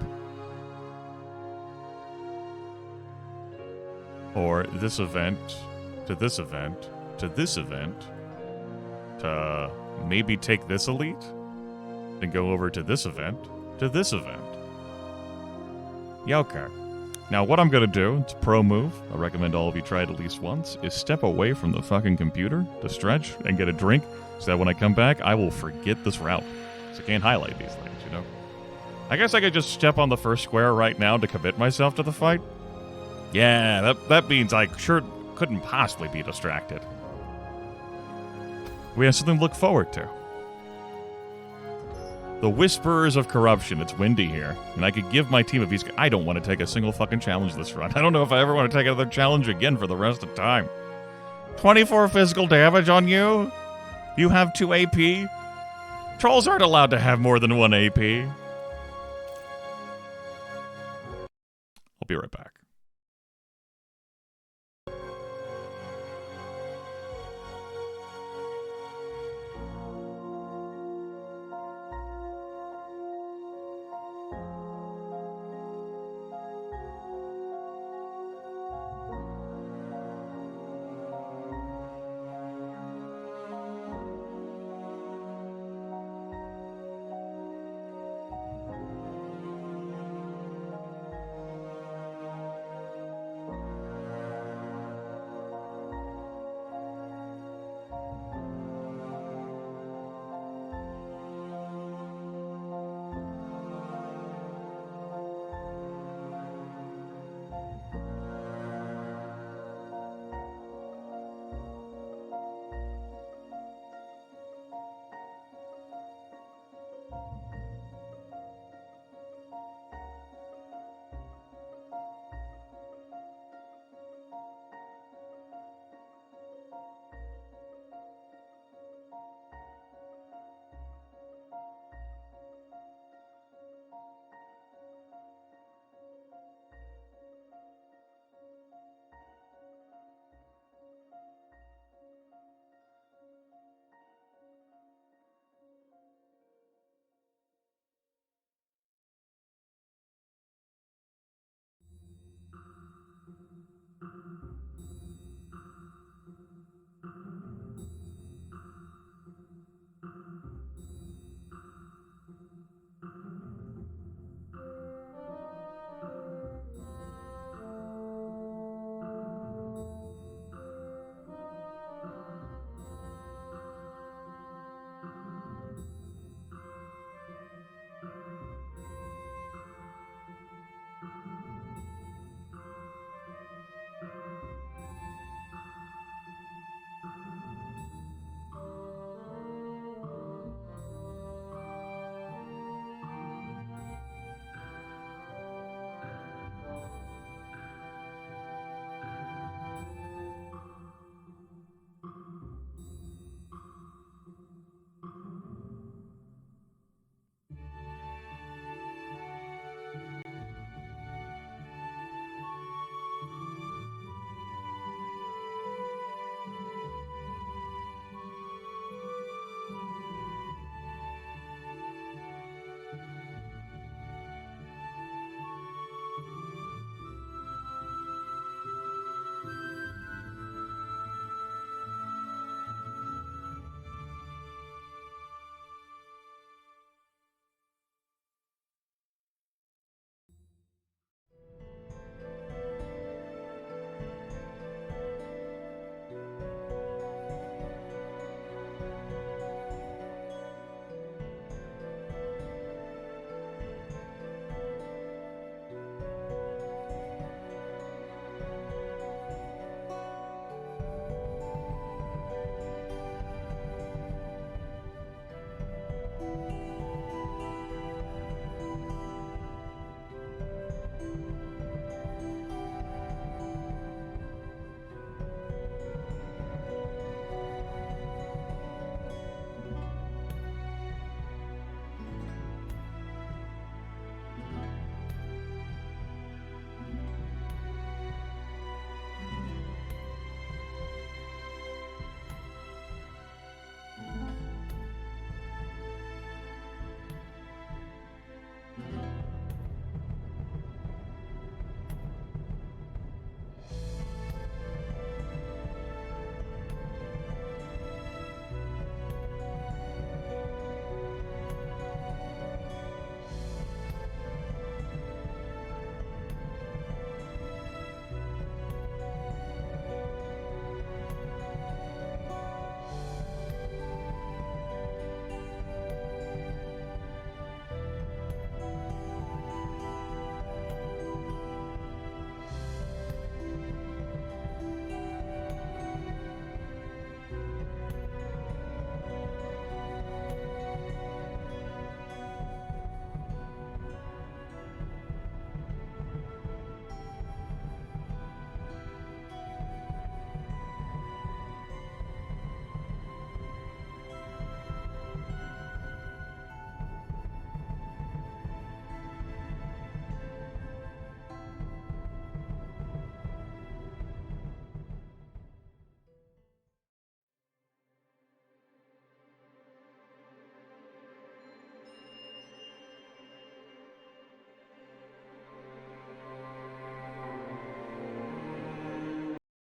Or this event to this event to this event to maybe take this elite, then go over to this event to this event. Yeah, okay. Now, what I'm going to do, it's a pro move, I recommend all of you try it at least once, is step away from the fucking computer to stretch and get a drink so that when I come back, I will forget this route. So I can't highlight these things, you know? I guess I could just step on the first square right now to commit myself to the fight. Yeah, that means I sure couldn't possibly be distracted. We have something to look forward to. The Whisperers of Corruption. It's windy here. And I could give my team a piece. I don't want to take a single fucking challenge this run. I don't know if I ever want to take another challenge again for the rest of the time. 24 physical damage on you? You have 2 AP? Trolls aren't allowed to have more than 1 AP. I'll be right back.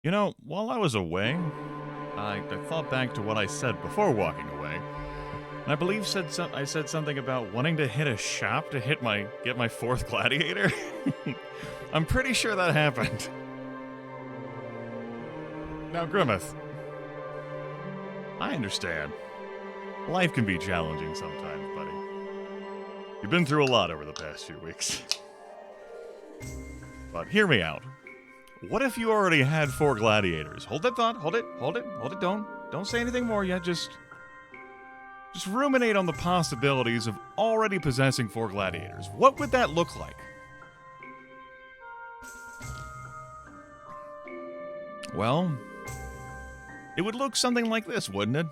You know, while I was away, I thought back to what I said before walking away. And I believe I said something about wanting to hit a shop to get my 4th gladiator. I'm pretty sure that happened. Now, Grimith, I understand. Life can be challenging sometimes, buddy. You've been through a lot over the past few weeks. But hear me out. What if you already had 4 gladiators? Hold that thought. Hold it. Don't say anything more yet. Just ruminate on the possibilities of already possessing 4 gladiators. What would that look like? Well, it would look something like this, wouldn't it?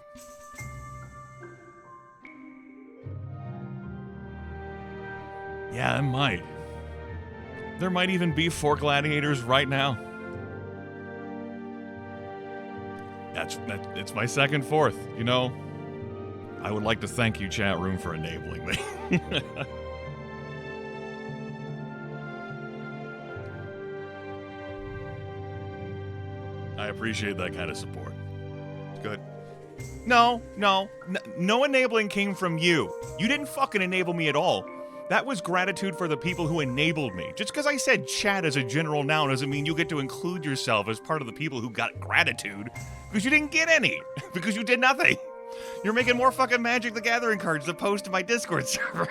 Yeah, it might. There might even be 4 gladiators right now. It's my second 4th, you know. I would like to thank you, chat room, for enabling me. I appreciate that kind of support. Good. No enabling came from you. You didn't fucking enable me at all. That was gratitude for the people who enabled me. Just because I said chat as a general noun doesn't mean you get to include yourself as part of the people who got gratitude. Because you didn't get any. Because you did nothing. You're making more fucking Magic the Gathering cards to post to my Discord server.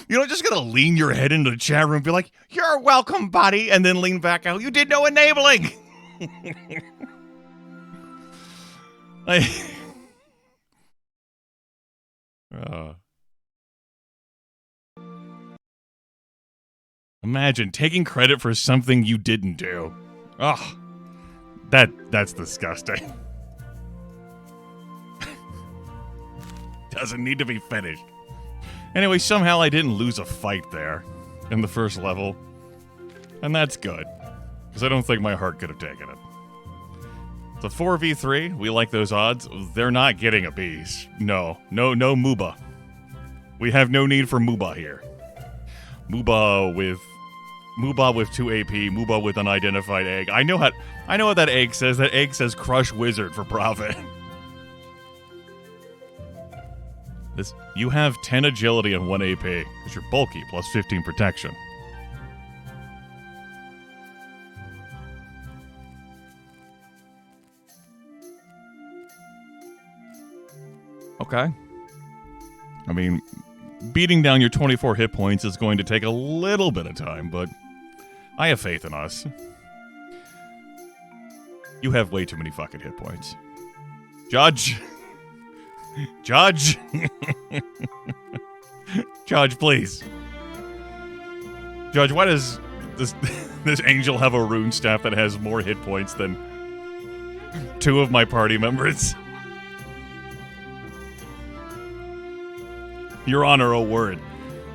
You don't just gotta lean your head into the chat room and be like, "You're welcome, buddy," and then lean back out. You did no enabling. Imagine taking credit for something you didn't do. Ugh. That's disgusting. Doesn't need to be finished. Anyway, somehow I didn't lose a fight there in the first level. And that's good. Because I don't think my heart could have taken it. It's a 4v3. We like those odds. They're not getting a beast. No Muba. We have no need for Muba here. Muba with 2 AP, Muba with unidentified egg. I know what that egg says. That egg says Crush Wizard for profit. You have 10 agility and 1 AP, because you're bulky, plus 15 protection. Okay. I mean, beating down your 24 hit points is going to take a little bit of time, but I have faith in us. You have way too many fucking hit points. Judge! Judge! Judge, please. Judge, why does this angel have a rune staff that has more hit points than 2 of my party members? Your honor, a word.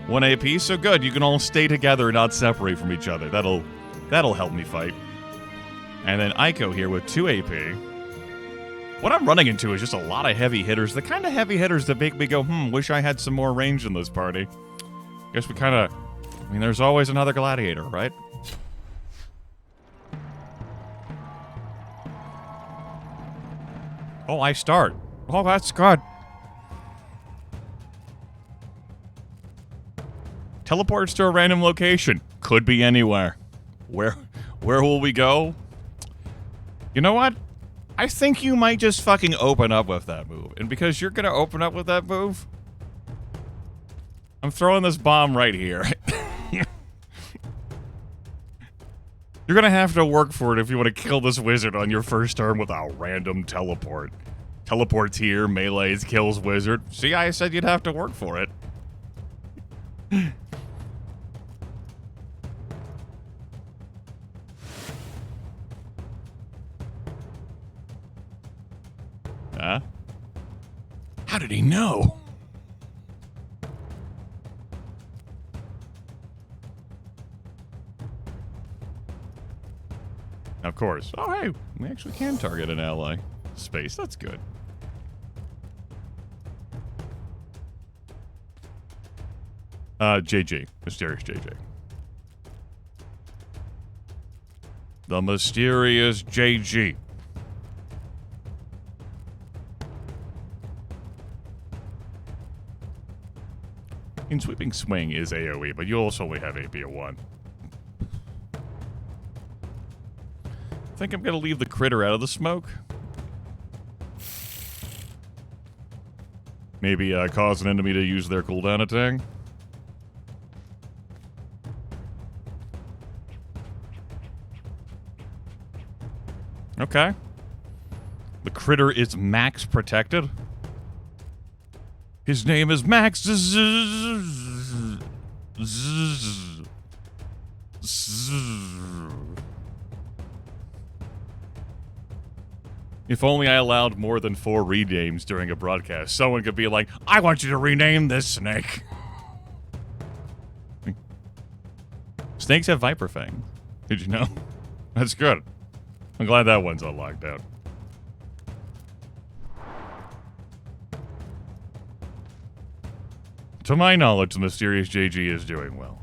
1 AP, so good. You can all stay together and not separate from each other. That'll help me fight. And then Aiko here with 2 AP. What I'm running into is just a lot of heavy hitters. The kind of heavy hitters that make me go, wish I had some more range in this party. Guess we kind of... I mean, there's always another gladiator, right? Oh, I start. Oh, that's good. Teleports to a random location. Could be anywhere. Where will we go? You know what? I think you might just fucking open up with that move. And because you're gonna open up with that move, I'm throwing this bomb right here. You're gonna have to work for it if you want to kill this wizard on your first turn with a random teleport. Teleports here, melees, kills wizard. See, I said you'd have to work for it. Huh? How did he know? Of course. Oh, hey, we actually can target an ally. Space, that's good. JG. Mysterious JJ. The mysterious JG. In Sweeping Swing is AoE, but you also only have AP of 1. I think I'm gonna leave the critter out of the smoke. Maybe cause an enemy to use their cooldown attack. Okay. The critter is max protected. His name is Max. If only I allowed more than 4 renames during a broadcast, someone could be like, I want you to rename this snake. Snakes have viper fangs. Did you know? That's good. I'm glad that one's unlocked out. To my knowledge, the mysterious JG is doing well.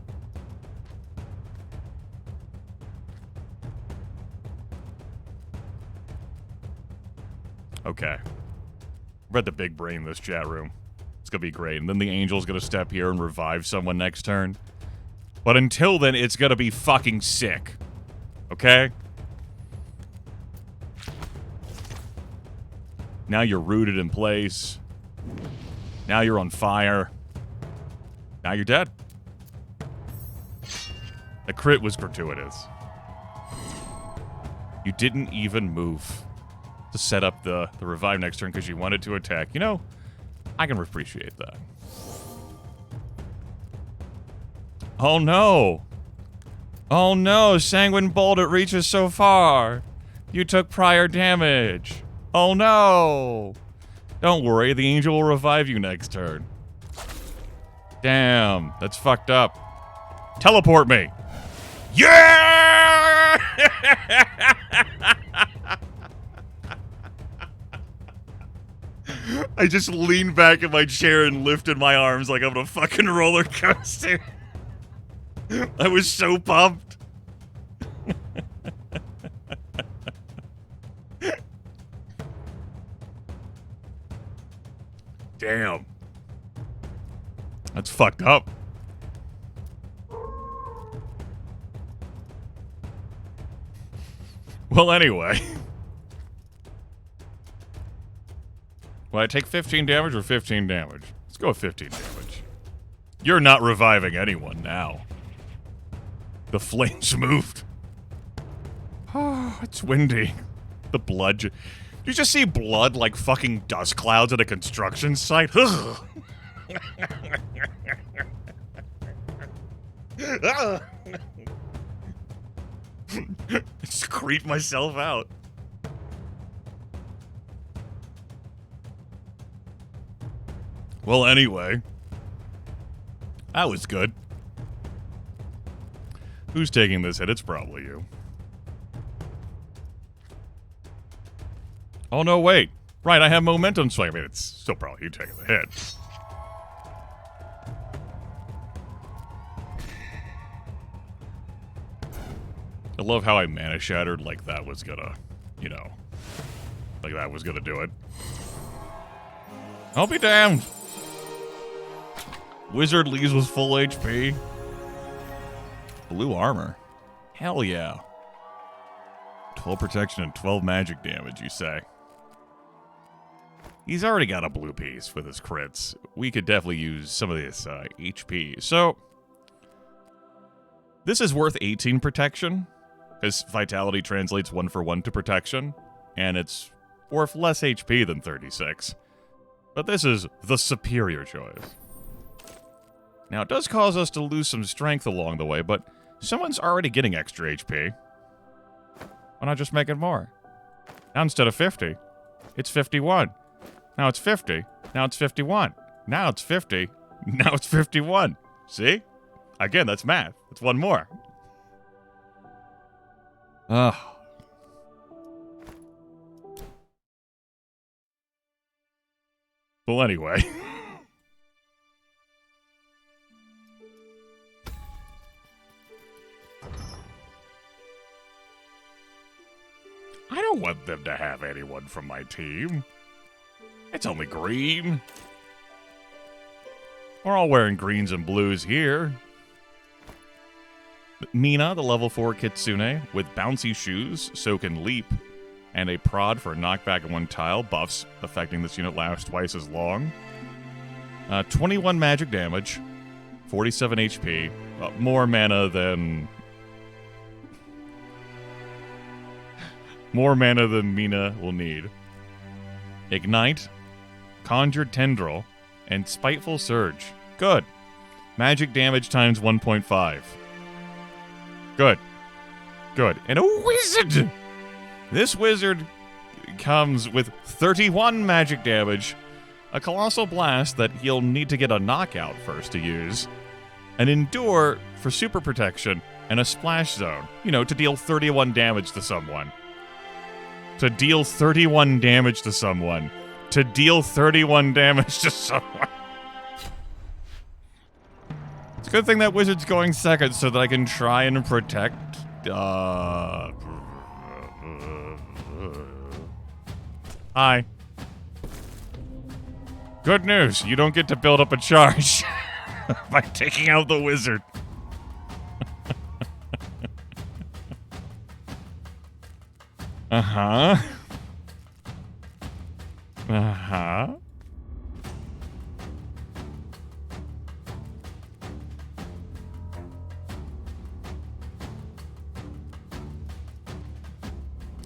Okay. We're at the big brain in this chat room. It's gonna be great. And then the angel's gonna step here and revive someone next turn. But until then, it's gonna be fucking sick. Okay? Now you're rooted in place. Now you're on fire. Now you're dead. The crit was gratuitous. You didn't even move to set up the revive next turn because you wanted to attack. You know, I can appreciate that. Oh no! Oh no, Sanguine Bolt, it reaches so far! You took prior damage! Oh no! Don't worry, the angel will revive you next turn. Damn, that's fucked up. Teleport me! Yeah! I just leaned back in my chair and lifted my arms like I'm on a fucking roller coaster. I was so pumped. Damn. That's fucked up. Well, anyway. Will I take 15 damage or 15 damage? Let's go with 15 damage. You're not reviving anyone now. The flames moved. Oh, it's windy. The blood. You just see blood like fucking dust clouds at a construction site? I just creeped myself out. Well, anyway. That was good. Who's taking this hit? It's probably you. Oh, no, wait. Right, I have momentum swing. I mean, it's still probably you taking the hit. I love how I mana shattered like that was gonna, you know, like that was gonna do it. I'll be damned. Wizard leaves with full HP. Blue armor. Hell yeah. 12 protection and 12 magic damage, you say? He's already got a blue piece with his crits. We could definitely use some of this HP. So, this is worth 18 protection, because vitality translates 1-for-1 to protection, and it's worth less HP than 36. But this is the superior choice. Now, it does cause us to lose some strength along the way, but someone's already getting extra HP. Why not just make it more? Now instead of 50, it's 51. Now it's 50. Now it's 51. Now it's 50. Now it's 51. See? Again, that's math. It's one more. Ugh. Well, anyway. I don't want them to have anyone from my team. It's only green. We're all wearing greens and blues here. Mina, the level 4 Kitsune, with bouncy shoes, so can leap, and a prod for knockback in one tile, buffs affecting this unit lasts twice as long. 21 magic damage, 47 HP, more mana than Mina will need. Ignite, Conjured Tendril, and Spiteful Surge. Good. Magic damage times 1.5. Good. Good. And a wizard! This wizard comes with 31 magic damage, a Colossal Blast that he'll need to get a knockout first to use, an Endure for super protection, and a Splash Zone, to deal 31 damage to someone. To deal 31 damage to someone. To deal 31 damage to someone. It's a good thing that wizard's going second so that I can try and protect... Hi. Good news, you don't get to build up a charge by taking out the wizard. Uh-huh. Uh-huh.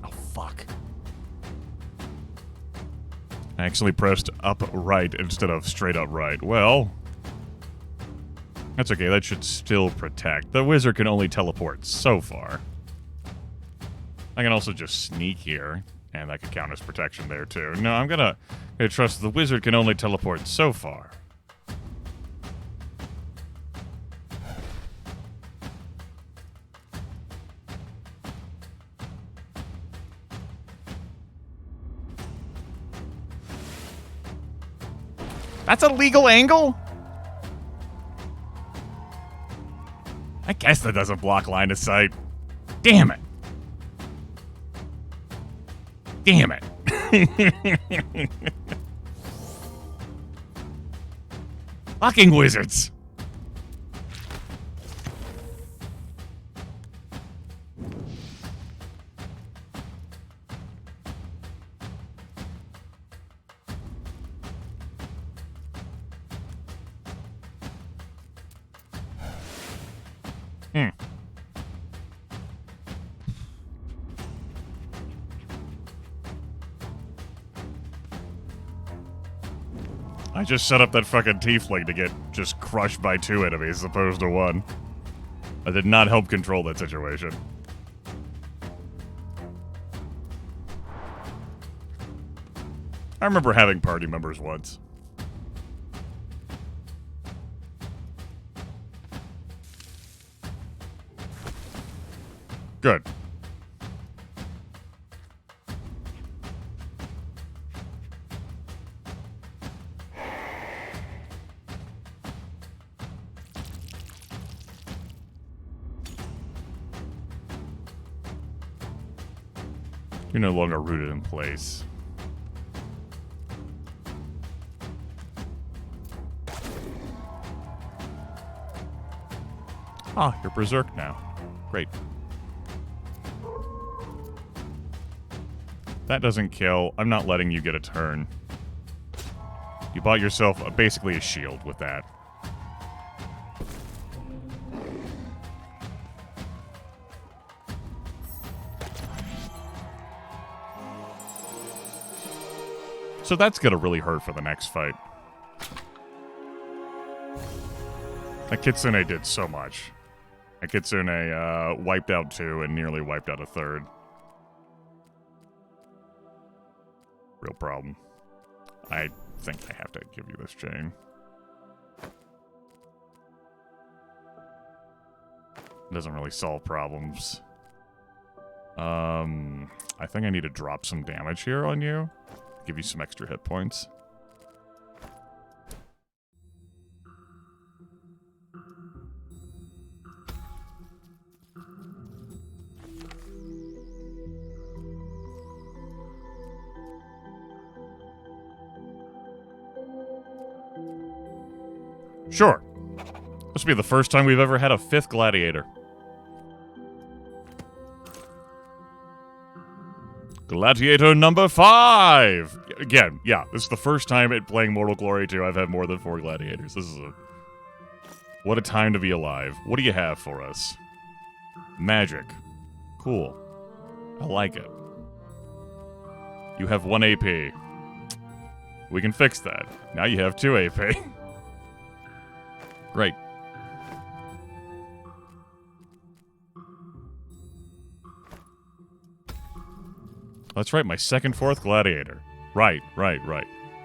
Oh, fuck. I actually pressed up right instead of straight up right. Well, that's okay. That should still protect. The wizard can only teleport so far. I can also just sneak here, and that could count as protection there, too. No, I'm gonna trust the wizard can only teleport so far. That's a legal angle? I guess that doesn't block line of sight. Damn it. Damn it. Fucking wizards. I just set up that fucking tiefling to get just crushed by 2 enemies as opposed to 1. I did not help control that situation. I remember having party members once. Good. You're no longer rooted in place. Ah, you're berserk now. Great. That doesn't kill. I'm not letting you get a turn. You bought yourself basically a shield with that. So that's gonna really hurt for the next fight. That Kitsune did so much. That Kitsune wiped out 2 and nearly wiped out a 3rd. Real problem. I think I have to give you this chain. It doesn't really solve problems. I think I need to drop some damage here on you. Give you some extra hit points. Sure. This will be the first time we've ever had a 5th gladiator. Gladiator number 5! Again, yeah, this is the first time at playing Mortal Glory 2 I've had more than 4 gladiators. This is a... What a time to be alive. What do you have for us? Magic. Cool. I like it. You have 1 AP. We can fix that. Now you have 2 AP. Great. That's right, my 2nd, 4th gladiator. Right.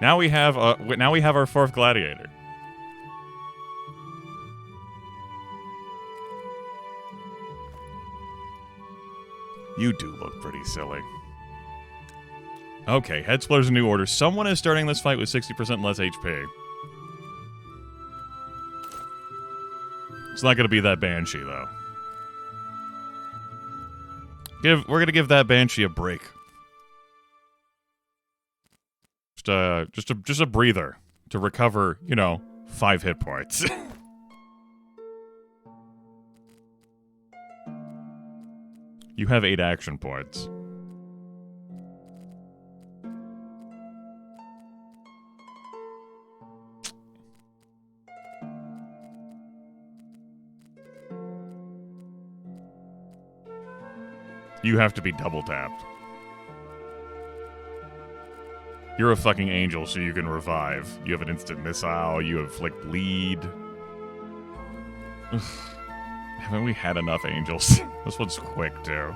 Now we have our 4th gladiator. You do look pretty silly. Okay, head splitter's a new order. Someone is starting this fight with 60% less HP. It's not going to be that Banshee, though. We're going to give that Banshee a break. Just a breather to recover, 5 hit points. You have 8 action points. You have to be double tapped. You're a fucking angel, so you can revive. You have an instant missile. You inflict bleed. Ugh. Haven't we had enough angels? This one's quick, too.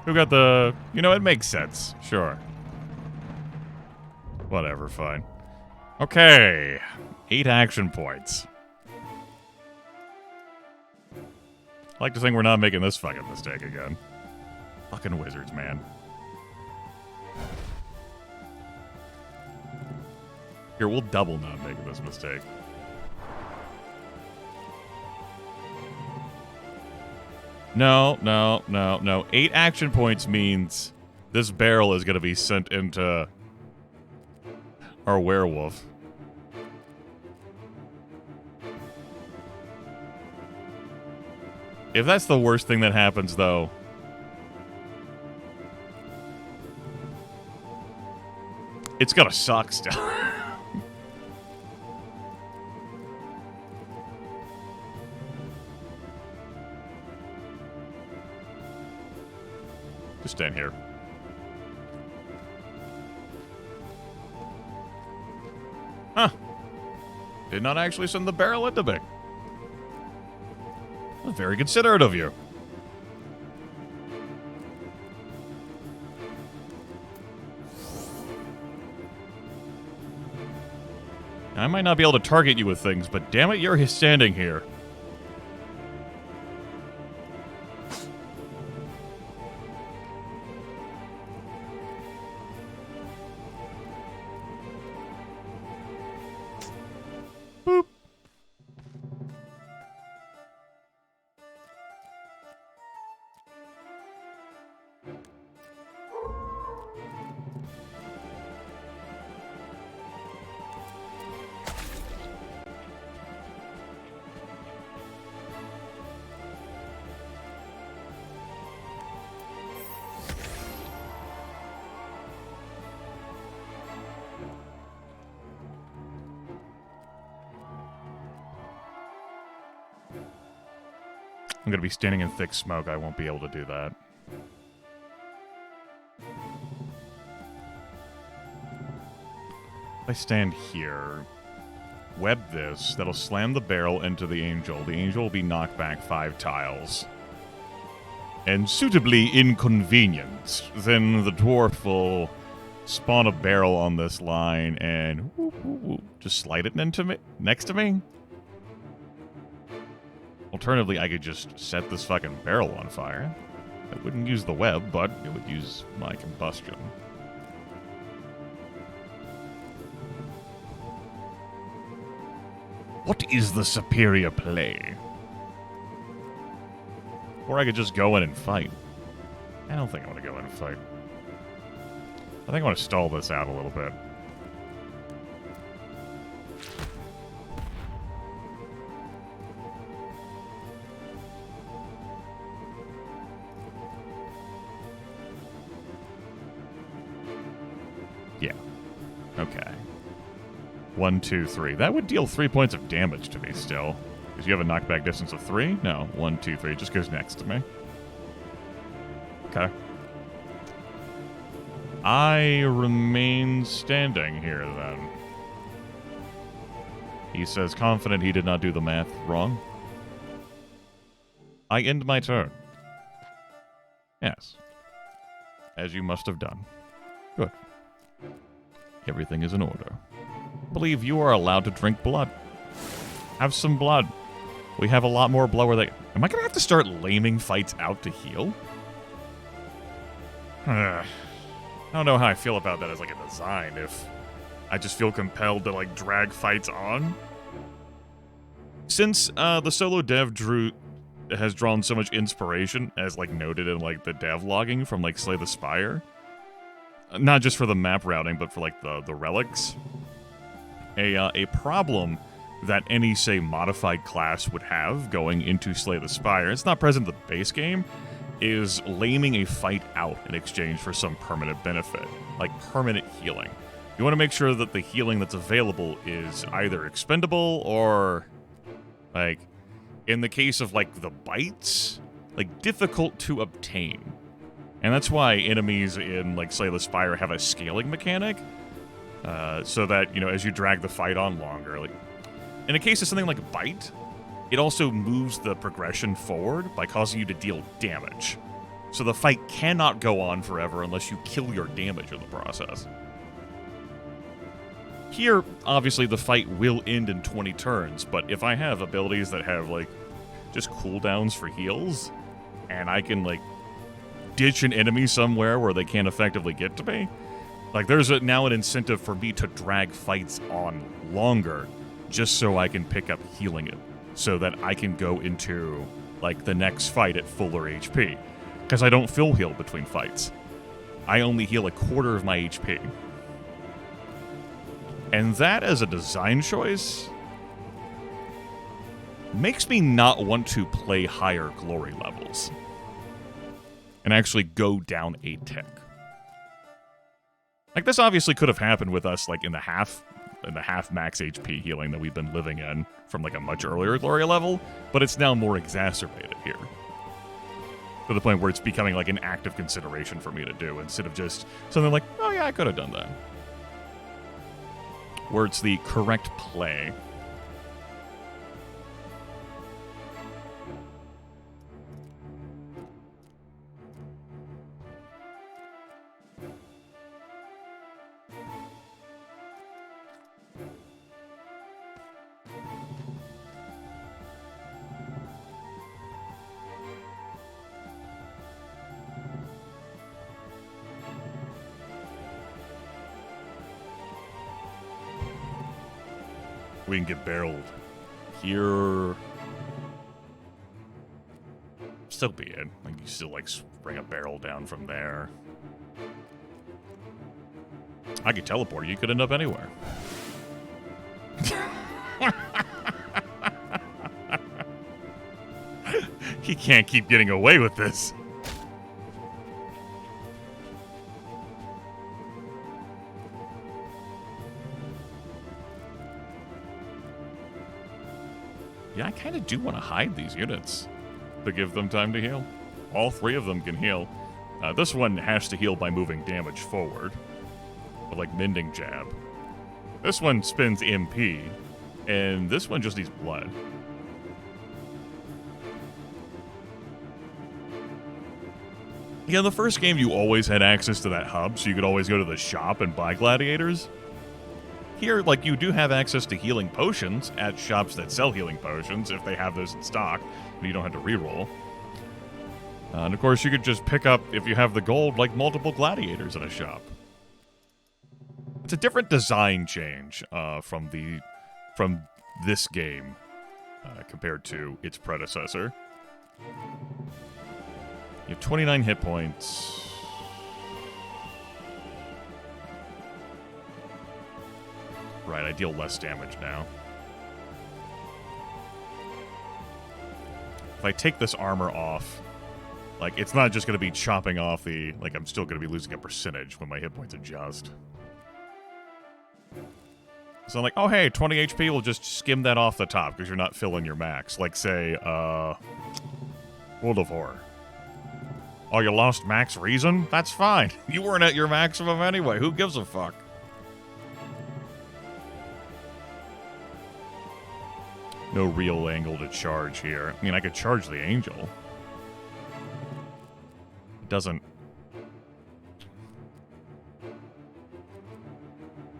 Who got the... it makes sense. Sure. Whatever, fine. Okay. 8 action points. I like to think we're not making this fucking mistake again. Fucking wizards, man. Here, we'll double not making this mistake. No. 8 action points means this barrel is going to be sent into our werewolf. If that's the worst thing that happens, though... It's gonna suck still. Just stand here. Huh. Did not actually send the barrel into me. That's very considerate of you. I might not be able to target you with things, but damn it, you're standing here. Boop. I'm going to be standing in thick smoke. I won't be able to do that. If I stand here, web this, that'll slam the barrel into the angel. The angel will be knocked back 5 tiles. And suitably inconvenienced. Then the dwarf will spawn a barrel on this line and whoop, whoop, whoop, just slide it into me, next to me. Alternatively, I could just set this fucking barrel on fire. It wouldn't use the web, but it would use my combustion. What is the superior play? Or I could just go in and fight. I don't think I want to go in and fight. I think I want to stall this out a little bit. Yeah. Okay. 1, 2, 3. That would deal 3 points of damage to me still. Because you have a knockback distance of 3? No. 1, 2, 3. It just goes next to me. Okay. I remain standing here, then. He says, confident he did not do the math wrong. I end my turn. Yes. As you must have done. Good. Everything is in order. I believe you are allowed to drink blood. Have some blood. We have a lot more blood where they... Am I going to have to start laming fights out to heal? I don't know how I feel about that as, like, a design, if I just feel compelled to, like, drag fights on. Since the solo dev has drawn so much inspiration, as, like, noted in, like, the dev logging from, like, Slay the Spire, not just for the map routing, but for, like, the relics, a problem that any, say, modified class would have going into Slay the Spire, it's not present in the base game, is laming a fight out in exchange for some permanent benefit, like permanent healing. You want to make sure that the healing that's available is either expendable or, like, in the case of, like, the bites, like, difficult to obtain. And that's why enemies in, like, Slay the Spire have a scaling mechanic, so that, you know, as you drag the fight on longer, like, in a case of something like a bite, it also moves the progression forward by causing you to deal damage. So the fight cannot go on forever unless you kill your damage in the process. Here, obviously, the fight will end in 20 turns, but if I have abilities that have, like, just cooldowns for heals, and I can, like, ditch an enemy somewhere where they can't effectively get to me, like, there's now an incentive for me to drag fights on longer just so I can pick up healing it, so that I can go into, like, the next fight at fuller HP. Because I don't full heal between fights. I only heal a quarter of my HP. And that, as a design choice, makes me not want to play higher glory levels. And actually go down a tick. Like, this obviously could have happened with us, like, in the half max HP healing that we've been living in from, like, a much earlier glory level, but it's now more exacerbated here. To the point where it's becoming, like, an active consideration for me to do, instead of just something like, oh yeah, I could have done that. Where it's the correct play. We can get barreled here. So be it. Like, you still, like, bring a barrel down from there. I could teleport you. You could end up anywhere. He can't keep getting away with this. Yeah, I kind of do want to hide these units to give them time to heal. All 3 of them can heal. This one has to heal by moving damage forward, but like Mending Jab. This one spends MP, and this one just needs blood. Yeah, in the first game you always had access to that hub, so you could always go to the shop and buy gladiators. Here, like, you do have access to healing potions at shops that sell healing potions, if they have those in stock, and you don't have to reroll. And of course, you could just pick up, if you have the gold, like, multiple gladiators in a shop. It's a different design change from this game compared to its predecessor. You have 29 hit points. Right, I deal less damage now. If I take this armor off, like, it's not just going to be chopping off the... Like, I'm still going to be losing a percentage when my hit points adjust. So I'm like, oh hey, 20 HP, we'll just skim that off the top because you're not filling your max. Like say, World of Horror. Oh, you lost max reason? That's fine. You weren't at your maximum anyway. Who gives a fuck? No real angle to charge here. I mean, I could charge the angel. It doesn't...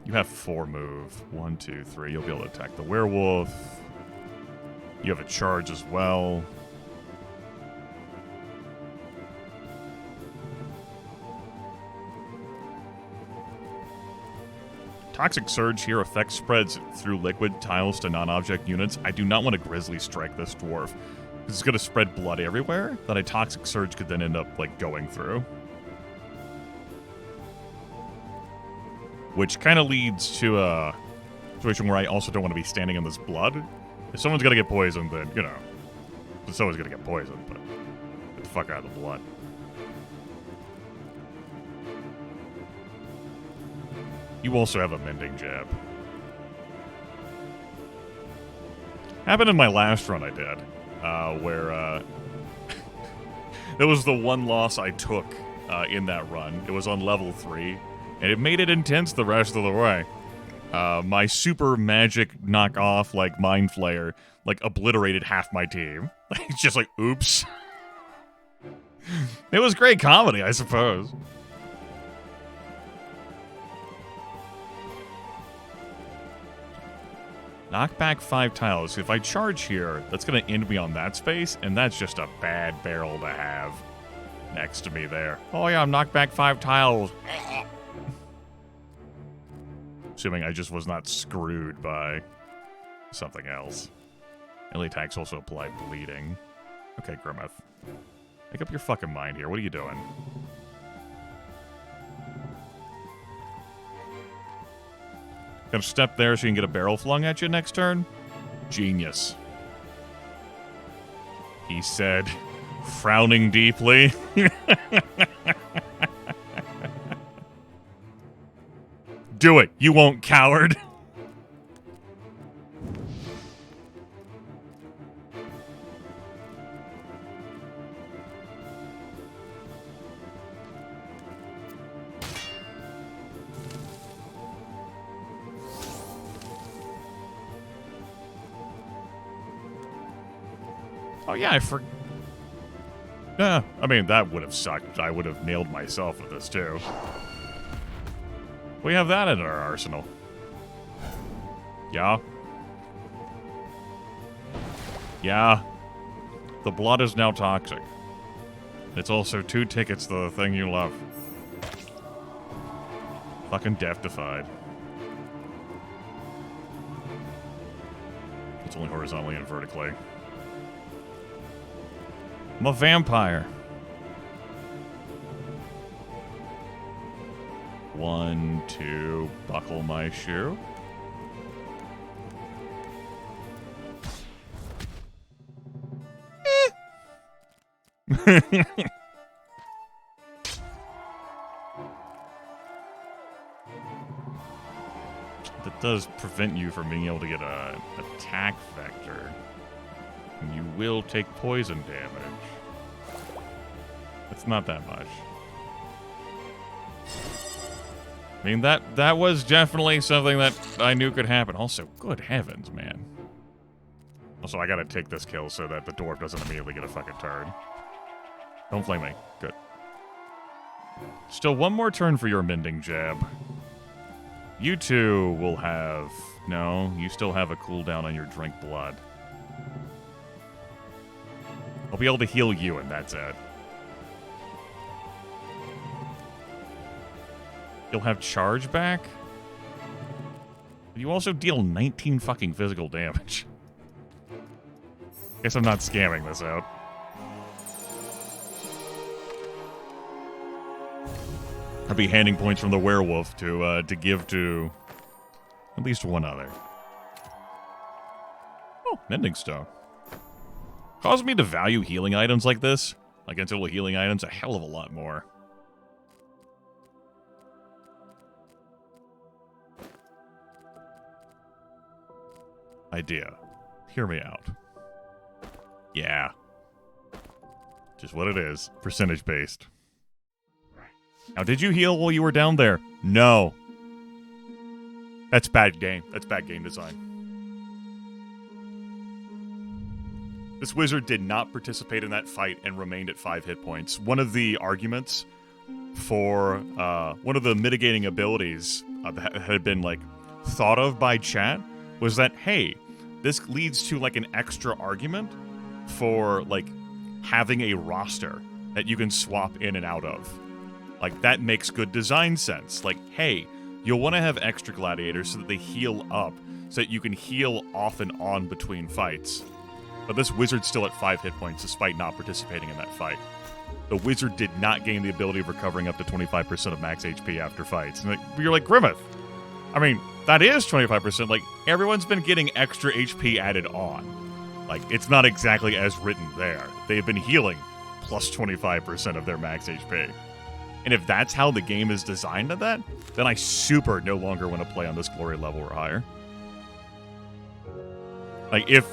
You have 4 move. 1, 2, 3. You'll be able to attack the werewolf. You have a charge as well. Toxic Surge here effect spreads through liquid tiles to non-object units. I do not want to Grizzly Strike this dwarf, because it's going to spread blood everywhere that a Toxic Surge could then end up, like, going through. Which kind of leads to a situation where I also don't want to be standing in this blood. If someone's going to get poisoned, then, you know, someone's going to get poisoned, but get the fuck out of the blood. You also have a mending jab. Happened in my last run I did, where that was the one loss I took in that run. It was on level 3, and it made it intense the rest of the way. My super magic knockoff, like Mind Flayer, like obliterated half my team. It's just like, oops. It was great comedy, I suppose. Knock back 5 tiles. If I charge here, that's going to end me on that space, and that's just a bad barrel to have next to me there. Oh yeah, I'm knocked back 5 tiles. Assuming I just was not screwed by something else. Melee attacks also apply bleeding. Okay, Grimith. Make up your fucking mind here. What are you doing? Gonna step there so you can get a barrel flung at you next turn? Genius. He said, frowning deeply. Do it, you won't, coward. Oh yeah, I mean, that would have sucked. I would have nailed myself with this, too. We have that in our arsenal. Yeah. Yeah. The blood is now toxic. It's also 2 tickets to the thing you love. Fucking death-defied. It's only horizontally and vertically. I'm a vampire. 1, 2, buckle my shoe. That does prevent you from being able to get an attack vector. And you will take poison damage. It's not that much. I mean, that was definitely something that I knew could happen. Also, good heavens, man. Also, I gotta take this kill so that the dwarf doesn't immediately get a fucking turn. Don't flame me. Good. Still one more turn for your mending jab. You two will have... No, you still have a cooldown on your drink blood. I'll be able to heal you, and that's it. You'll have charge back? You also deal 19 fucking physical damage. Guess I'm not scamming this out. I'll be handing points from the werewolf to give to at least one other. Oh, mending stone. Caused me to value healing items like this, like interval healing items, a hell of a lot more. idea. Hear me out. Yeah. Just what it is. Percentage based. Now, did you heal while you were down there? No. That's bad game. That's bad game design. This wizard did not participate in that fight and remained at 5 hit points. One of the arguments for one of the mitigating abilities that had been like thought of by chat was that, hey, this leads to like an extra argument for like having a roster that you can swap in and out of. Like, that makes good design sense. Like, hey, you'll want to have extra gladiators so that they heal up, so that you can heal off and on between fights. But this wizard's still at 5 hit points despite not participating in that fight. The wizard did not gain the ability of recovering up to 25% of max HP after fights. And you're like, Grimith, I mean, that is 25%. Like, everyone's been getting extra HP added on. Like, it's not exactly as written there. They've been healing plus 25% of their max HP. And if that's how the game is designed to that, then I super no longer want to play on this glory level or higher. Like, if...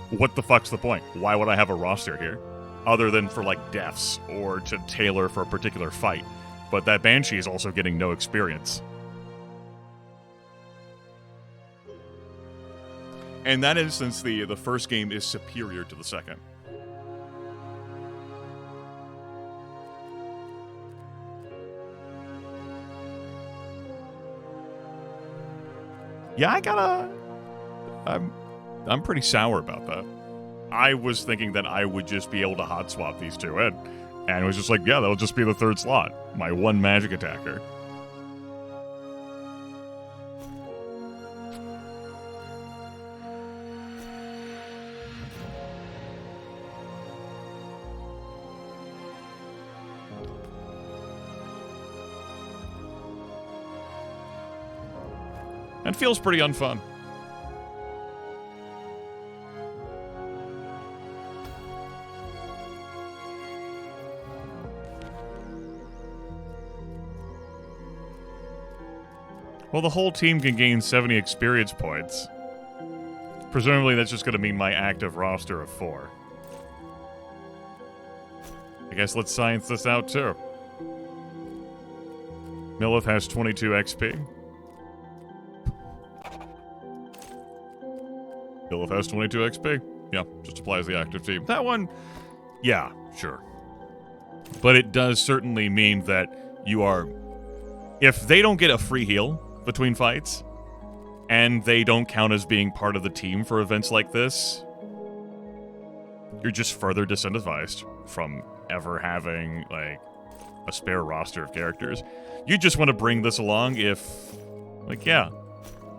What the fuck's the point? Why would I have a roster here? Other than for, like, deaths or to tailor for a particular fight. But that Banshee is also getting no experience. In that instance, the first game is superior to the second. Yeah, I'm pretty sour about that. I was thinking that I would just be able to hot swap these two in. And it was just like, yeah, that'll just be the third slot. My one magic attacker. That feels pretty unfun. Well, the whole team can gain 70 experience points. Presumably that's just going to mean my active roster of 4. I guess let's science this out too. Millith has 22 XP. Millith has 22 XP. Yeah, just applies the active team. That one, yeah, sure. But it does certainly mean that you are... If they don't get a free heal between fights, and they don't count as being part of the team for events like this, you're just further disincentivized from ever having, like, a spare roster of characters. You just want to bring this along if, like, yeah,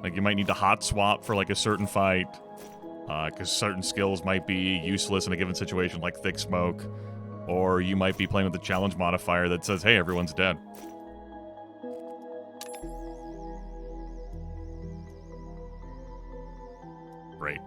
like, you might need to hot swap for, like, a certain fight, because certain skills might be useless in a given situation, like Thick Smoke, or you might be playing with the challenge modifier that says, hey, everyone's dead. Great.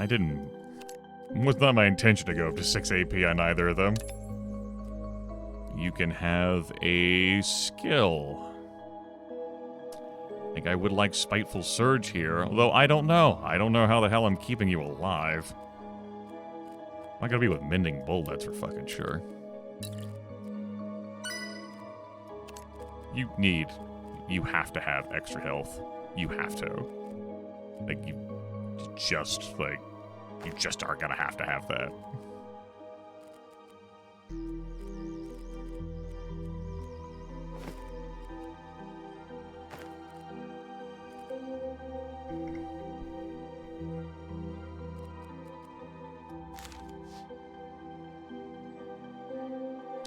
It was not my intention to go up to 6 AP on either of them. You can have a skill. I think I would like Spiteful Surge here, although I don't know. I don't know how the hell I'm keeping you alive. I'm not gonna be with Mending Bull, that's for fucking sure. You have to have extra health. You have to. Like, you just are gonna have to have that.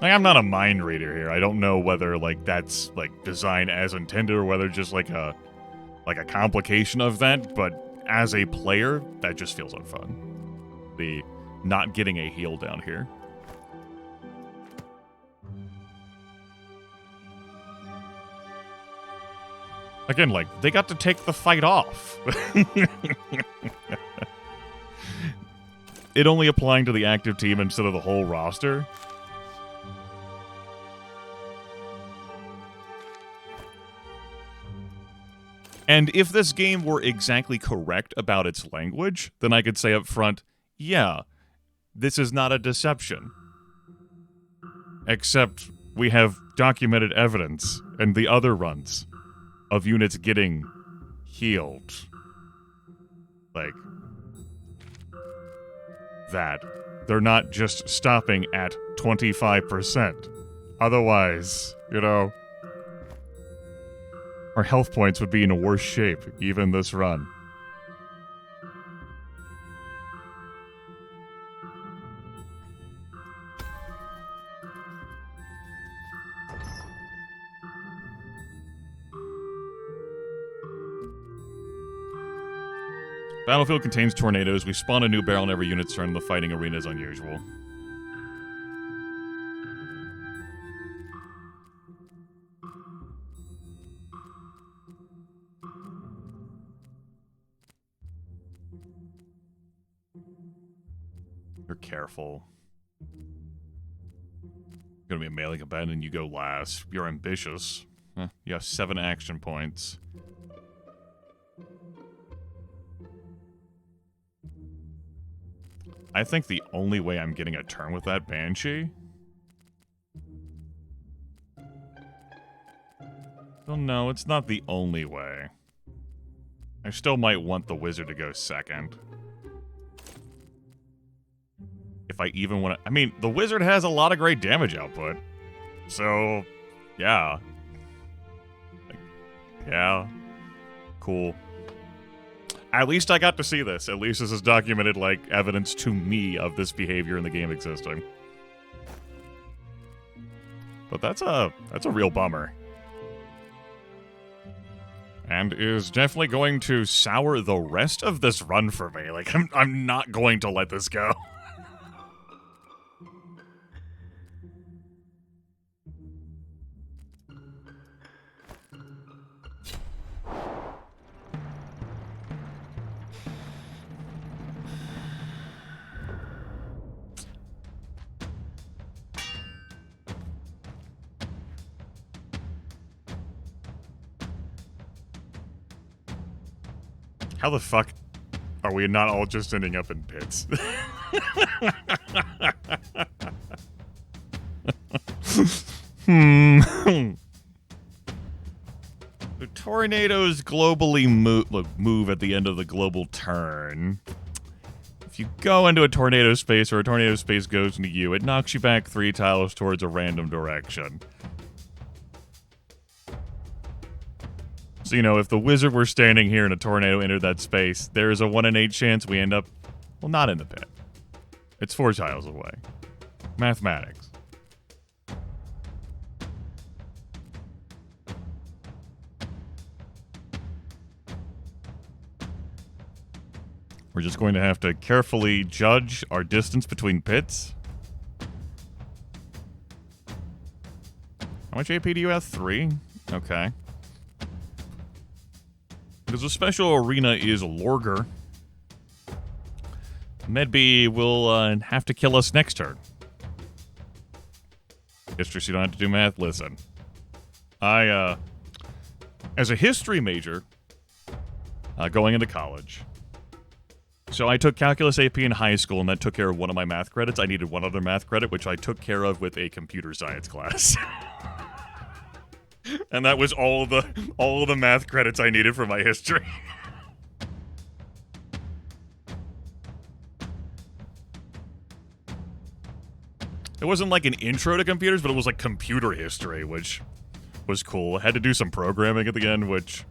Like, I'm not a mind reader here. I don't know whether, like, that's, like, designed as intended or whether just, like a complication of that, but as a player, that just feels unfun. The not getting a heal down here. Again, like, they got to take the fight off. It only applying to the active team instead of the whole roster. And if this game were exactly correct about its language, then I could say up front, yeah, this is not a deception. Except we have documented evidence in the other runs of units getting healed. Like, that. They're not just stopping at 25%. Otherwise, you know, our health points would be in a worse shape, even this run. Battlefield contains tornadoes. We spawn a new barrel in every unit's turn. The fighting arena is unusual. You're careful. You're gonna be a melee combatant and you go last. You're ambitious. You have 7 action points. I think the only way I'm getting a turn with that Banshee... Well, no, it's not the only way. I still might want the Wizard to go second. If I even want to... I mean, the Wizard has a lot of great damage output. So, yeah. Yeah. Cool. At least I got to see this. At least this is documented, like, evidence to me of this behavior in the game existing. But that's a real bummer. And is definitely going to sour the rest of this run for me. Like, I'm not going to let this go. How the fuck are we not all just ending up in pits? The tornadoes globally move at the end of the global turn. If you go into a tornado space or a tornado space goes into you, it knocks you back 3 tiles towards a random direction. So, you know, if the Wizard were standing here and a tornado entered that space, there is a 1 in 8 chance we end up, well, not in the pit. It's 4 tiles away. Mathematics. We're just going to have to carefully judge our distance between pits. How much AP do you have? 3? Okay. Because the special arena is Lorger. Medbee will have to kill us next turn. History, so you don't have to do math. Listen. As a history major, going into college, so I took calculus AP in high school, and that took care of one of my math credits. I needed one other math credit, which I took care of with a computer science class. And that was all of the math credits I needed for my history. It wasn't like an intro to computers, but it was like computer history, which was cool. I had to do some programming at the end, which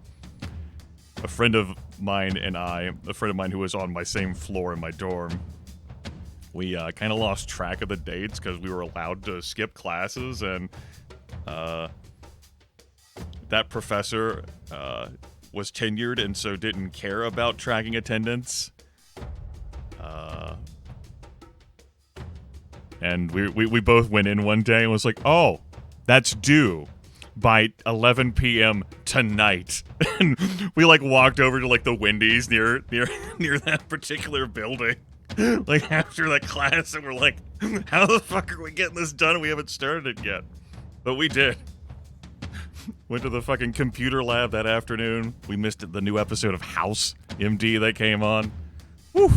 a friend of mine who was on my same floor in my dorm, we kind of lost track of the dates because we were allowed to skip classes, and that professor was tenured and so didn't care about tracking attendance. And we both went in one day and was like, oh, that's due. by 11 p.m. tonight. And we like walked over to like the Wendy's near that particular building. Like after that class, and we're like, how the fuck are we getting this done? We haven't started it yet. But we did. Went to the fucking computer lab that afternoon. We missed the new episode of House MD that came on. Whew.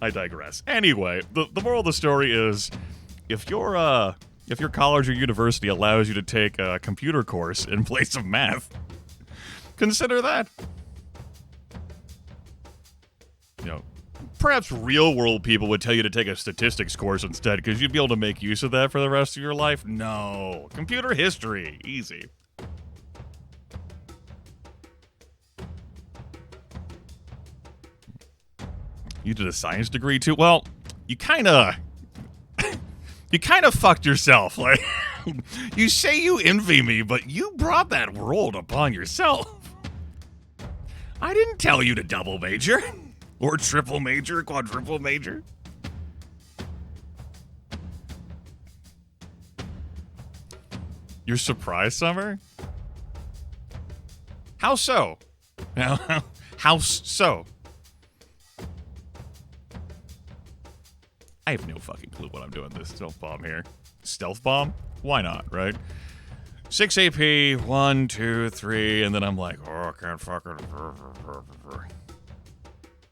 I digress. Anyway, the moral of the story is, if your college or university allows you to take a computer course in place of math, consider that. You know, perhaps real-world people would tell you to take a statistics course instead, because you'd be able to make use of that for the rest of your life. No. Computer history. Easy. You did a science degree too? Well, you kind of fucked yourself. Like, you say you envy me, but you brought that world upon yourself. I didn't tell you to double major. Or triple major, quadruple major. You're surprised, Summer? How so? How so? I have no fucking clue what I'm doing this stealth bomb here. Stealth bomb? Why not, right? 6 AP, 1, 2, 3, and then I'm like, oh, I can't fucking...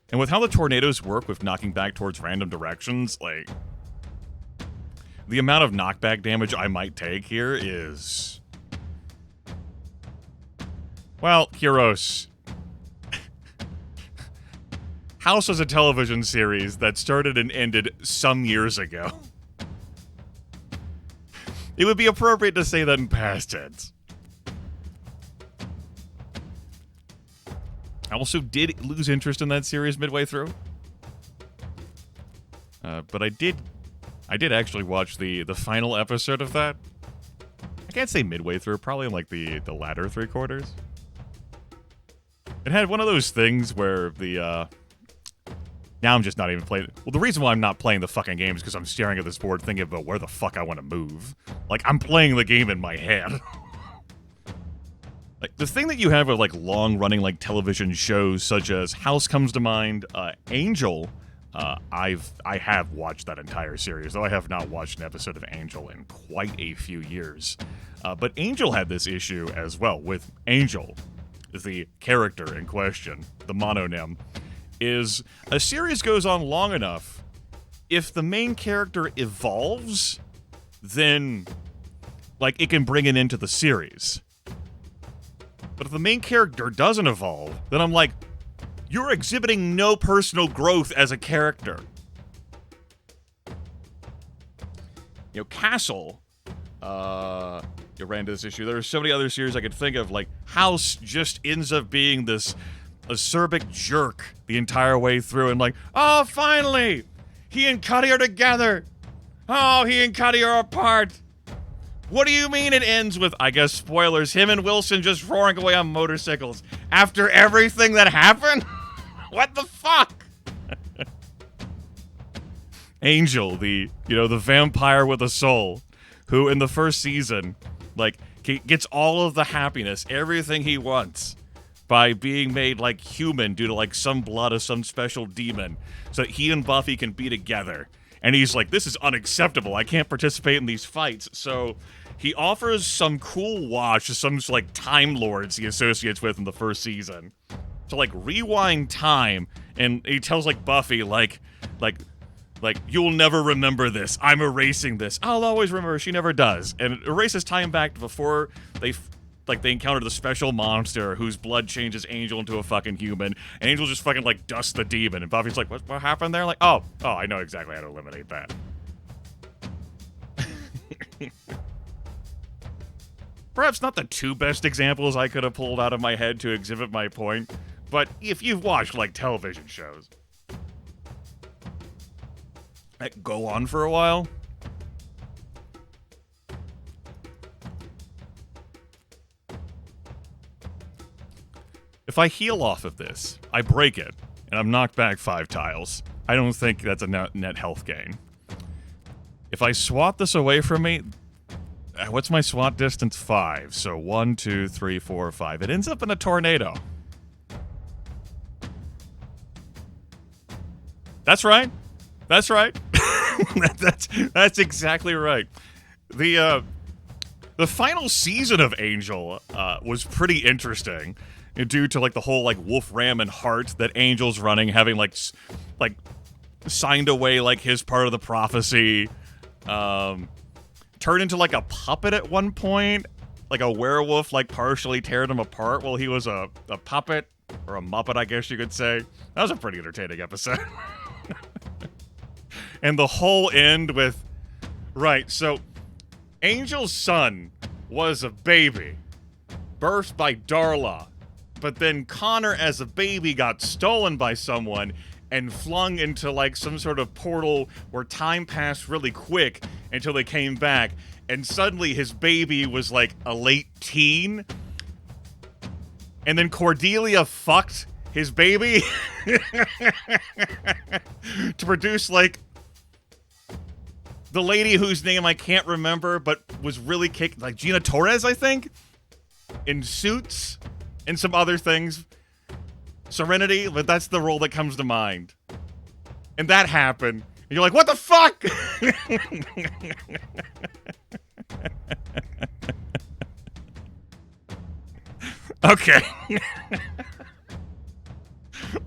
And with how the tornadoes work with knocking back towards random directions, like, the amount of knockback damage I might take here is... Well, Heroes. House was a television series that started and ended some years ago. It would be appropriate to say that in past tense. I also did lose interest in that series midway through. But I did actually watch the final episode of that. I can't say midway through, probably in like the latter 3/4. It had one of those things where the now I'm just not even playing. Well, the reason why I'm not playing the fucking game is because I'm staring at this board thinking about where the fuck I want to move. Like, I'm playing the game in my head. Like, the thing that you have with, like, long-running, like, television shows such as House comes to mind, Angel, I have watched that entire series, though I have not watched an episode of Angel in quite a few years. But Angel had this issue as well with Angel, the character in question, the mononym, is a series goes on long enough, if the main character evolves, then, like, it can bring it into the series. But if the main character doesn't evolve, then I'm like, you're exhibiting no personal growth as a character. You know, Castle, you ran into this issue. There are so many other series I could think of, like, House just ends up being this acerbic jerk the entire way through, and like, oh, finally! He and Cuddy are together! Oh, he and Cuddy are apart! What do you mean it ends with, I guess, spoilers, him and Wilson just roaring away on motorcycles after everything that happened? What the fuck? Angel, the vampire with a soul, who in the first season, like, he gets all of the happiness, everything he wants, by being made, like, human due to, like, some blood of some special demon, so that he and Buffy can be together. And he's like, this is unacceptable, I can't participate in these fights. So he offers some cool watch to some, like, Time Lords he associates with in the first season to, like, rewind time, and he tells, like, Buffy, like, you'll never remember this, I'm erasing this. I'll always remember. She never does. And it erases time back to before they encounter the special monster whose blood changes Angel into a fucking human, and Angel just fucking, like, dusts the demon, and Buffy's like, what happened there? Like, oh, I know exactly how to eliminate that. Perhaps not the two best examples I could have pulled out of my head to exhibit my point, but if you've watched, like, television shows that go on for a while, if I heal off of this, I break it, and I'm knocked back 5 tiles. I don't think that's a net health gain. If I swat this away from me, what's my SWAT distance? 5. So 1, 2, 3, 4, 5. It ends up in a tornado. That's right. That's right. that's exactly right. The final season of Angel was pretty interesting due to like the whole like Wolf Ram and Heart that Angel's running, having like signed away like his part of the prophecy. Turned into like a puppet at one point, like a werewolf like partially tearing him apart while he was a puppet or a muppet, I guess you could say. That was a pretty entertaining episode. And the whole end with, right, so Angel's son was a baby, birthed by Darla, but then Connor as a baby got stolen by someone and flung into like some sort of portal where time passed really quick until they came back, and suddenly his baby was like a late teen, and then Cordelia fucked his baby to produce like the lady whose name I can't remember, but was really like Gina Torres, I think, in Suits and some other things. Serenity, but that's the role that comes to mind. And that happened. And you're like, what the fuck? Okay.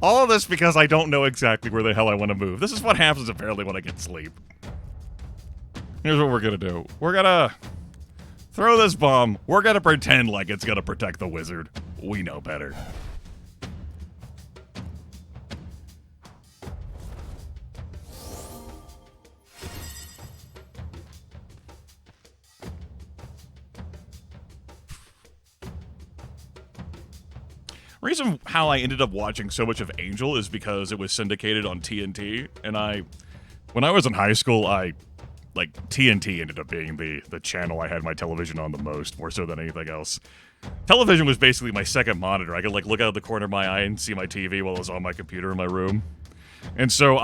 All of this because I don't know exactly where the hell I want to move. This is what happens apparently when I get sleep. Here's what we're gonna do. We're gonna throw this bomb. We're gonna pretend like it's gonna protect the wizard. We know better. Reason how I ended up watching so much of Angel is because it was syndicated on TNT, and when I was in high school, TNT ended up being the channel I had my television on the most, more so than anything else. Television was basically my second monitor. I could like look out the corner of my eye and see my TV while I was on my computer in my room. And so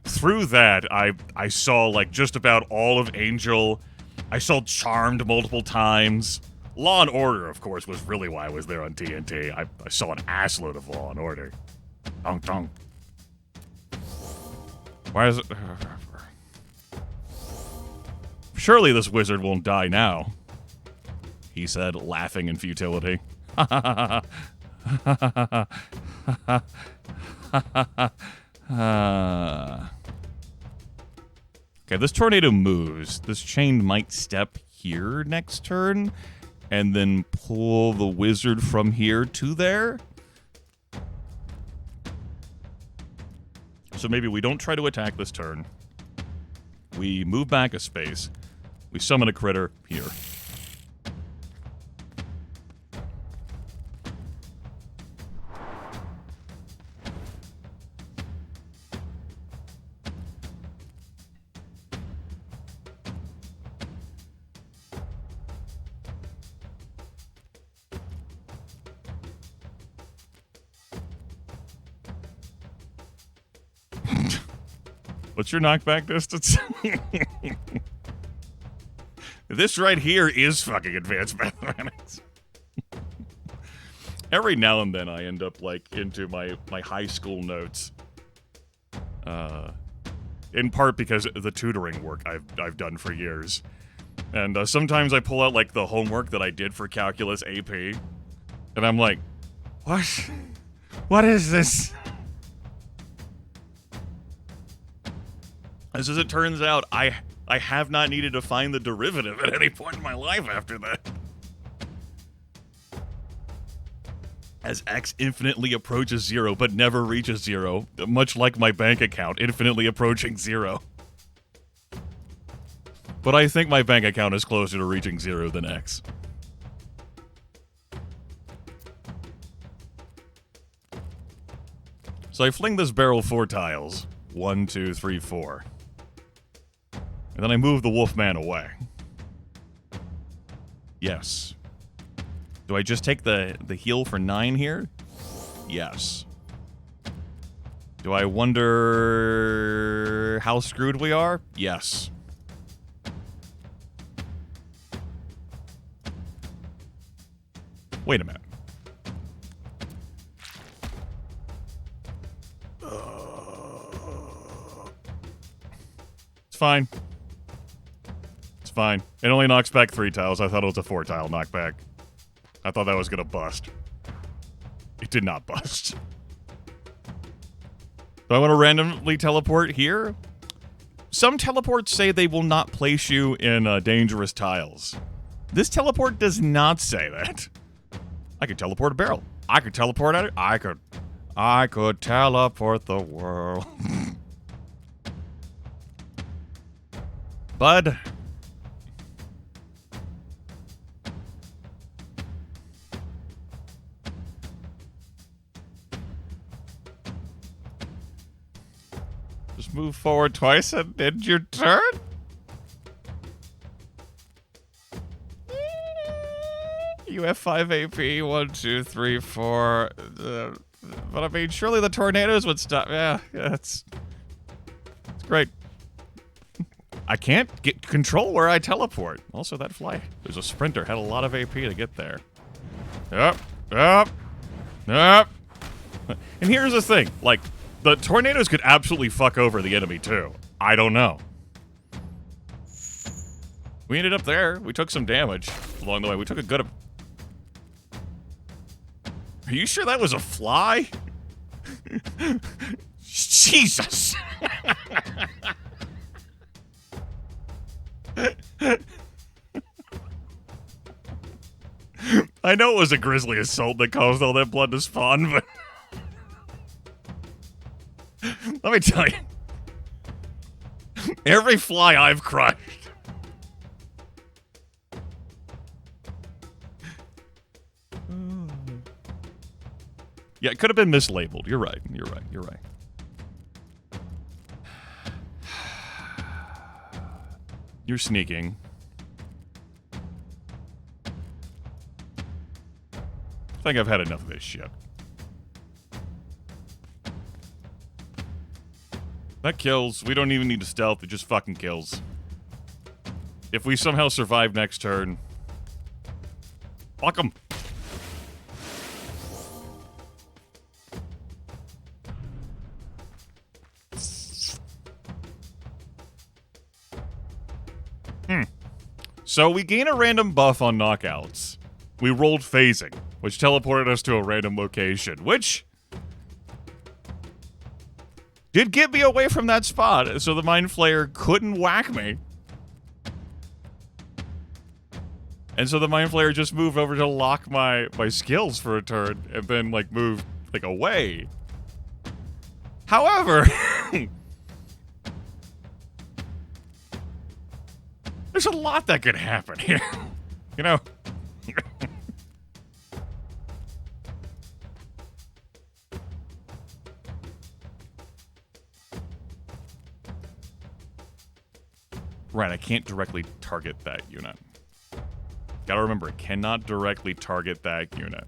through that, I saw like just about all of Angel. I saw Charmed multiple times. Law and Order, of course, was really why I was there on TNT. I saw an assload of Law and Order. Dong dong. Why is it... Surely this wizard won't die now, he said, laughing in futility. Okay, this tornado moves. This chain might step here next turn, and then pull the wizard from here to there. So maybe we don't try to attack this turn. We move back a space. We summon a critter here. What's your knockback distance? This right here is fucking advanced mathematics. Every now and then I end up like into my high school notes. In part because of the tutoring work I've done for years. And sometimes I pull out like the homework that I did for calculus AP. And I'm like, what? What is this? As it turns out, I have not needed to find the derivative at any point in my life after that. As x infinitely approaches 0, but never reaches 0, much like my bank account, infinitely approaching 0. But I think my bank account is closer to reaching 0 than x. So I fling this barrel 4 tiles. 1, 2, 3, 4. And then I move the Wolfman away. Yes. Do I just take the heal for 9 here? Yes. Do I wonder how screwed we are? Yes. Wait a minute. It's fine. It's fine. It only knocks back 3 tiles. I thought it was a 4-tile knockback. I thought that was gonna bust. It did not bust. Do I want to randomly teleport here? Some teleports say they will not place you in dangerous tiles. This teleport does not say that. I could teleport a barrel. I could teleport at it. I could teleport the world. Bud. Just move forward twice and end your turn? You have 5 AP, 1, 2, 3, 4. But I mean, surely the tornadoes would stop. Yeah, it's great. I can't get control where I teleport. Also, that fly. There's a sprinter. Had a lot of AP to get there. Yep. And here's the thing. Like, the tornadoes could absolutely fuck over the enemy, too. I don't know. We ended up there. We took some damage along the way. We took a good... Are you sure that was a fly? Jesus! I know it was a grisly assault that caused all that blood to spawn, but... Let me tell you. Every fly I've crushed. Yeah, it could have been mislabeled. You're right. You're right. You're sneaking. I think I've had enough of this shit. That kills. We don't even need to stealth. It just fucking kills. If we somehow survive next turn... Fuck 'em. So we gain a random buff on knockouts. We rolled phasing, which teleported us to a random location, which did get me away from that spot, so the Mind Flayer couldn't whack me. And so the Mind Flayer just moved over to lock my skills for a turn, and then, like, moved, like, away. However... There's a lot that could happen here. You know? Right, I can't directly target that unit. Gotta remember, it cannot directly target that unit.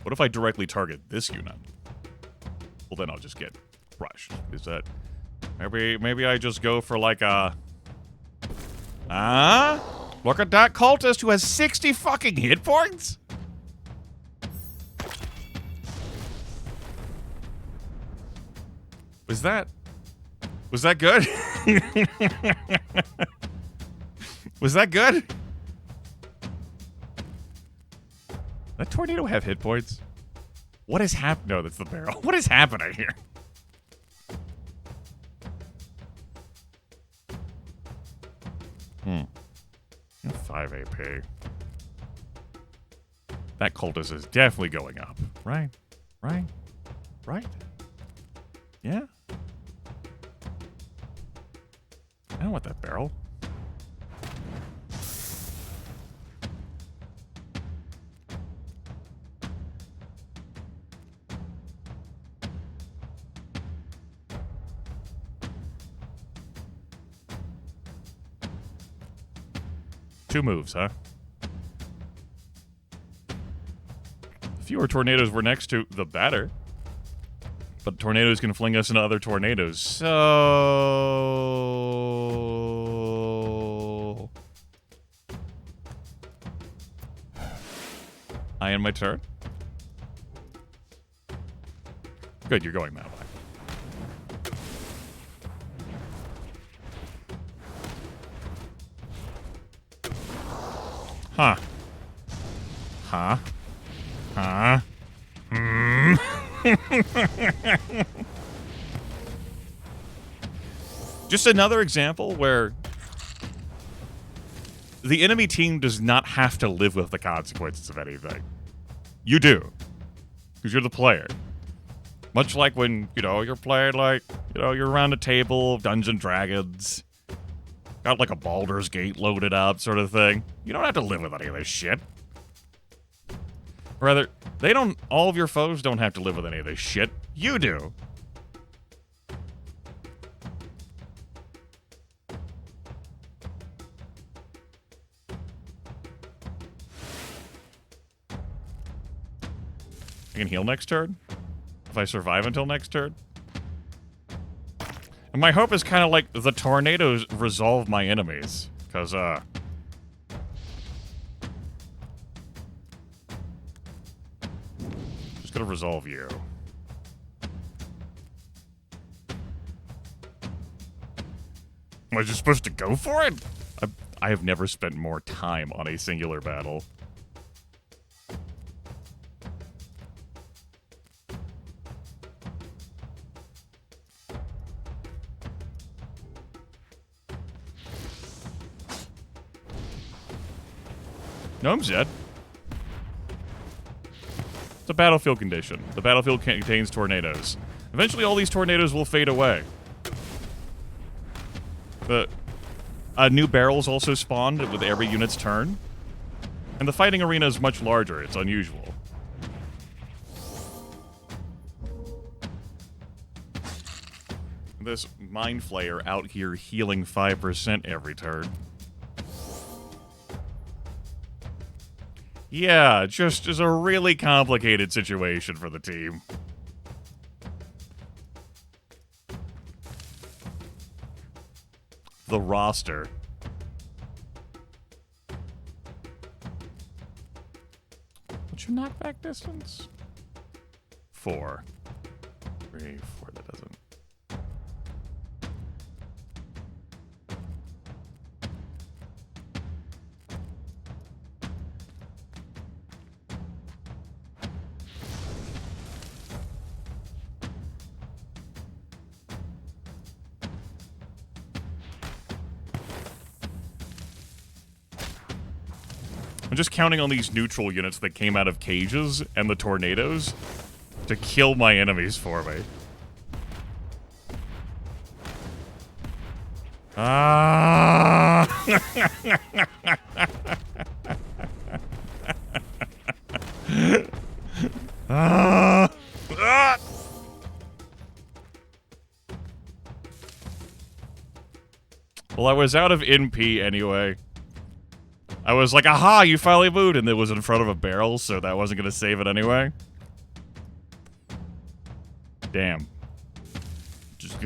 What if I directly target this unit? Well, then I'll just get crushed. Is that... Maybe I just go for like a... Look at that cultist who has 60 fucking hit points? Was that good? Was that good? That tornado have hit points? What is happening? No, that's the barrel. What is happening here? 5 AP. That cultist is definitely going up. Right? Yeah? I don't want that barrel. Two moves, huh? The fewer tornadoes we're next to, the better. But tornadoes can fling us into other tornadoes, so... I end my turn? Good, you're going that way. Huh. Huh? Huh? Hmm? Just another example where the enemy team does not have to live with the consequences of anything. You do. Because you're the player. Much like when, you're playing like, you're around a table of Dungeons and Dragons. Got like a Baldur's Gate loaded up sort of thing. You don't have to live with any of this shit. Or rather, all of your foes don't have to live with any of this shit. You do. I can heal next turn? If I survive until next turn? And my hope is kind of like the tornadoes resolve my enemies. Because, just gonna resolve you. Am I just supposed to go for it? I have never spent more time on a singular battle. Gnome's dead. It's a battlefield condition. The battlefield contains tornadoes. Eventually all these tornadoes will fade away. But new barrels also spawned with every unit's turn. And the fighting arena is much larger. It's unusual. This Mind Flayer out here healing 5% every turn. Yeah, just is a really complicated situation for the team. The roster. What's your knockback distance? 4. 3, 4, that doesn't. I'm just counting on these neutral units that came out of cages and the tornadoes to kill my enemies for me. Ah! Ah! Ah! Well, I was out of NP anyway. I was like, aha, you finally moved, and it was in front of a barrel, so that wasn't going to save it anyway. Damn.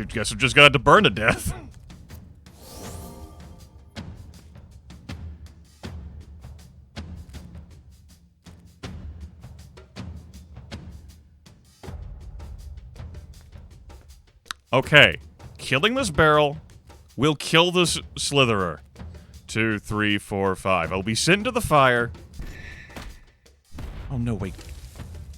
Guess I'm just going to have to burn to death. Okay. Killing this barrel will kill this slitherer. 2, 3, 4, 5. I'll be sent into the fire. Oh, no, wait.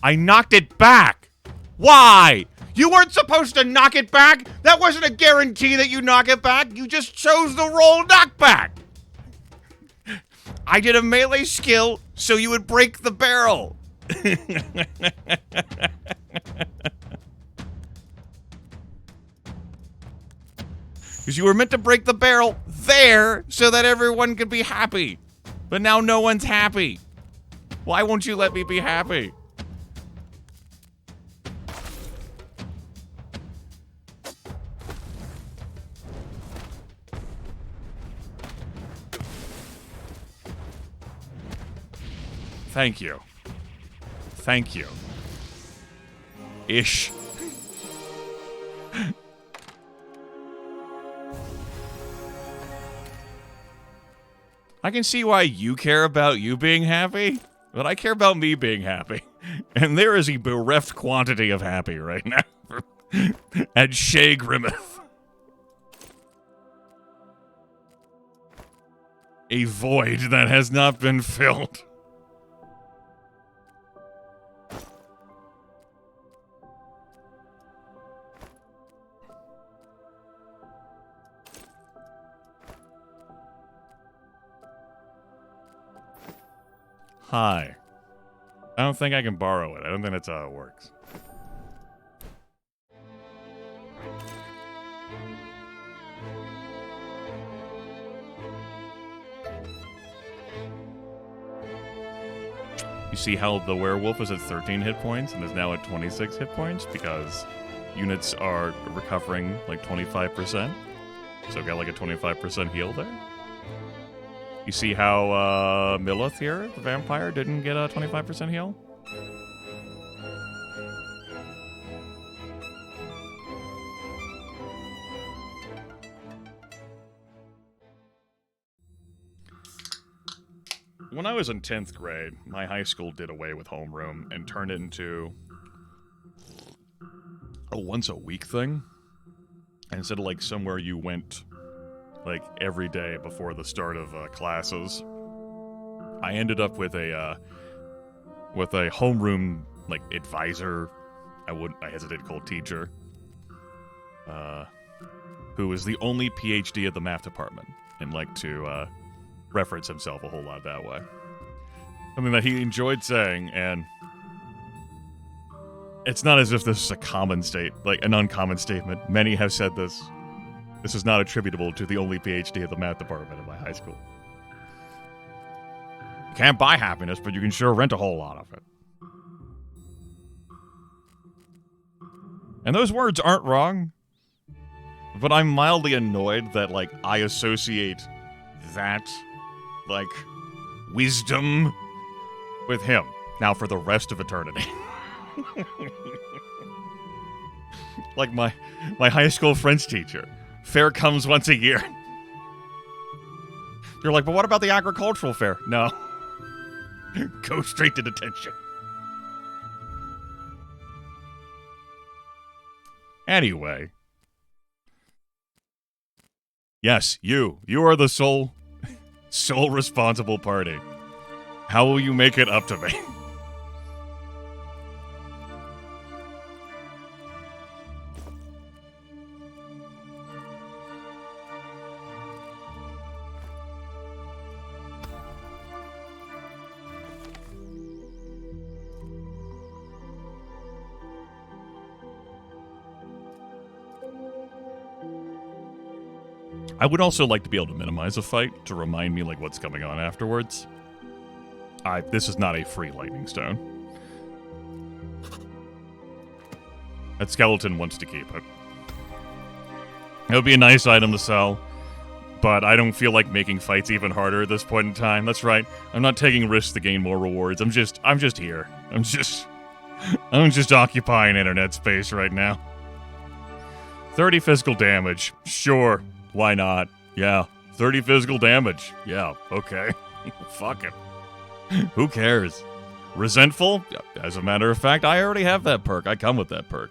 I knocked it back! Why? You weren't supposed to knock it back! That wasn't a guarantee that you knock it back! You just chose the roll knockback! I did a melee skill so you would break the barrel! Because you were meant to break the barrel there so that everyone could be happy. But now no one's happy. Why won't you let me be happy? Thank you. Thank you. Ish. I can see why you care about you being happy. But I care about me being happy. And there is a bereft quantity of happy right now at Shea Grimith. A void that has not been filled. Hi. I don't think I can borrow it. I don't think that's how it works. You see how the werewolf is at 13 hit points and is now at 26 hit points because units are recovering like 25%. So got like a 25% heal there. You see how Millith here, the vampire, didn't get a 25% heal? When I was in 10th grade, my high school did away with homeroom and turned it into a once-a-week thing. And instead of, like, somewhere you went, like, every day before the start of classes, I ended up with a homeroom, like, advisor, I hesitate to call teacher, who was the only PhD at the math department and liked to, reference himself a whole lot that way. Something that he enjoyed saying, and it's not as if this is a common an uncommon statement. Many have said this. This is not attributable to the only PhD at the math department at my high school. You can't buy happiness, but you can sure rent a whole lot of it. And those words aren't wrong, but I'm mildly annoyed that, like, I associate that, like, wisdom with him. Now for the rest of eternity. Like my high school French teacher. Fair comes once a year. You're like, but what about the agricultural fair? No. Go straight to detention. Anyway. Yes, you are the sole responsible party. How will you make it up to me? I would also like to be able to minimize a fight to remind me, like, what's going on afterwards. This is not a free lightning stone. That skeleton wants to keep it. It would be a nice item to sell, but I don't feel like making fights even harder at this point in time. That's right. I'm not taking risks to gain more rewards. I'm just here. I'm just occupying internet space right now. 30 physical damage. Sure. Why not? Yeah. 30 physical damage. Yeah. Okay. Fuck it. Who cares? Resentful? As a matter of fact, I already have that perk. I come with that perk.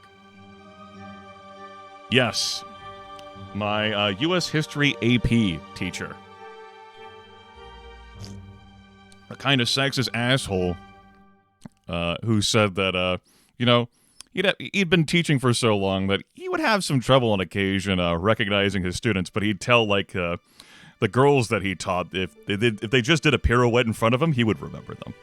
Yes. My U.S. History AP teacher. A kind of sexist asshole who said that, he'd been teaching for so long that he would have some trouble on occasion recognizing his students, but he'd tell, like, the girls that he taught, if they just did a pirouette in front of him, he would remember them.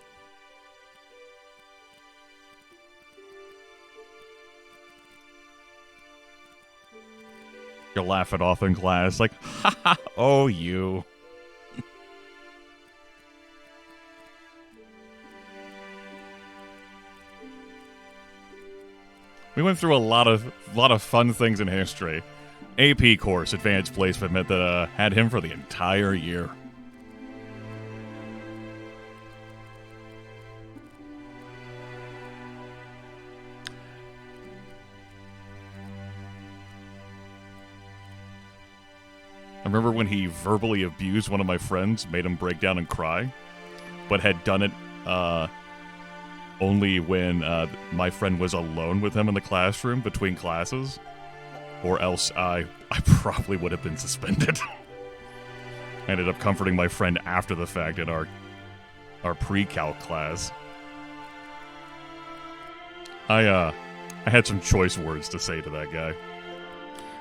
You'll laugh it off in class, like, ha ha, oh, you. We went through a lot of fun things in history. AP course, advanced placement, meant that had him for the entire year. I remember when he verbally abused one of my friends, made him break down and cry, but had done it only when my friend was alone with him in the classroom between classes, or else I probably would have been suspended. I ended up comforting my friend after the fact in our pre-calc class. I had some choice words to say to that guy.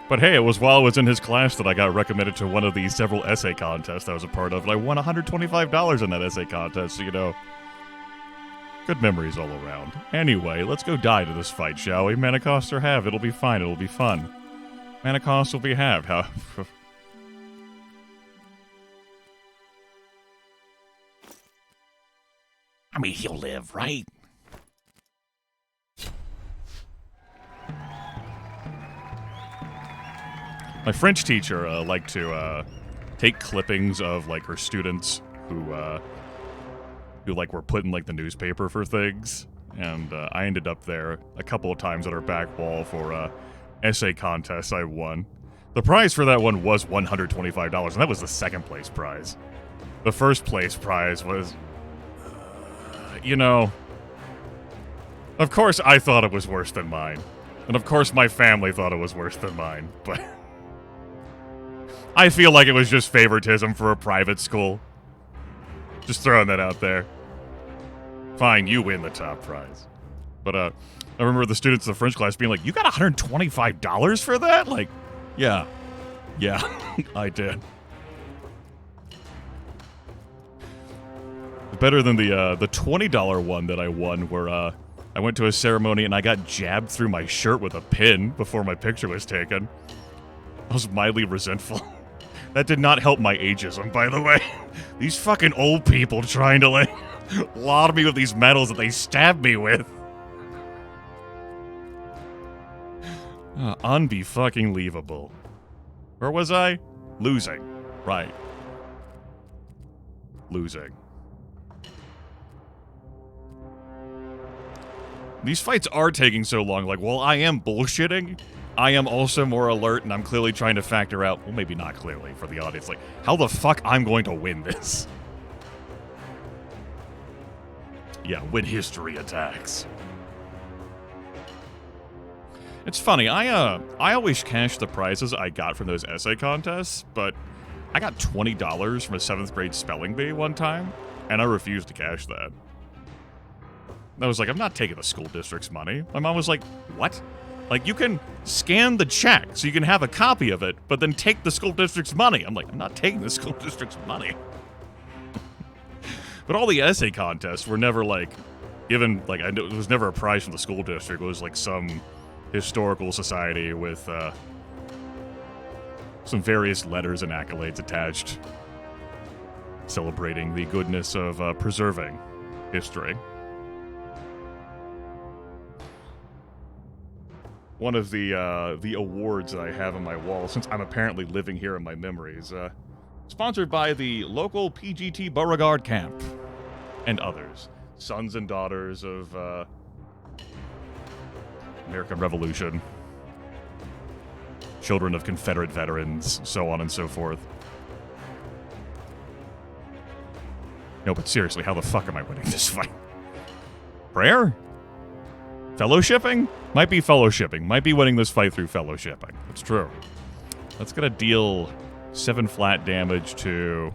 But hey, it was while I was in his class that I got recommended to one of the several essay contests I was a part of, and I won $125 in that essay contest, so, you know, good memories all around. Anyway, let's go die to this fight, shall we? Manicost or have, it'll be fine, it'll be fun. Manicost will be have, how... I mean, he'll live, right? My French teacher liked to take clippings of like her students who like were put in like the newspaper for things, and I ended up there a couple of times at her back wall for essay contests I won. The prize for that one was $125, and that was the second place prize. The first place prize was, you know, of course I thought it was worse than mine, and of course my family thought it was worse than mine, but I feel like it was just favoritism for a private school. Just throwing that out there. Fine, you win the top prize. But I remember the students in the French class being like, "You got $125 for that?" Like, yeah, I did. Better than the $20 one that I won, where I went to a ceremony and I got jabbed through my shirt with a pin before my picture was taken. I was mildly resentful. That did not help my ageism, by the way. These fucking old people trying to, like, laud me with these medals that they stabbed me with. Unbe-fucking-leavable. Where was I? Losing. Right. Losing. These fights are taking so long. Like, while I am bullshitting, I am also more alert, and I'm clearly trying to factor out, well, maybe not clearly for the audience, like, how the fuck I'm going to win this. Yeah, when history attacks. It's funny, I always cash the prizes I got from those essay contests, but I got $20 from a 7th grade spelling bee one time, and I refused to cash that. I was like, I'm not taking the school district's money. My mom was like, what? Like, you can scan the check so you can have a copy of it, but then take the school district's money. I'm like, I'm not taking the school district's money. But all the essay contests were never, like, given, like, it was never a prize from the school district. It was, like, some historical society with some various letters and accolades attached, celebrating the goodness of preserving history. One of the awards that I have on my wall, since I'm apparently living here in my memories, sponsored by the local PGT Beauregard Camp and others, sons and daughters of American Revolution, children of Confederate veterans, so on and so forth. No, but seriously, how the fuck am I winning this fight? Prayer? Fellowshipping? Might be fellowshipping. Might be winning this fight through fellowshipping. That's true. That's gonna deal 7 flat damage to...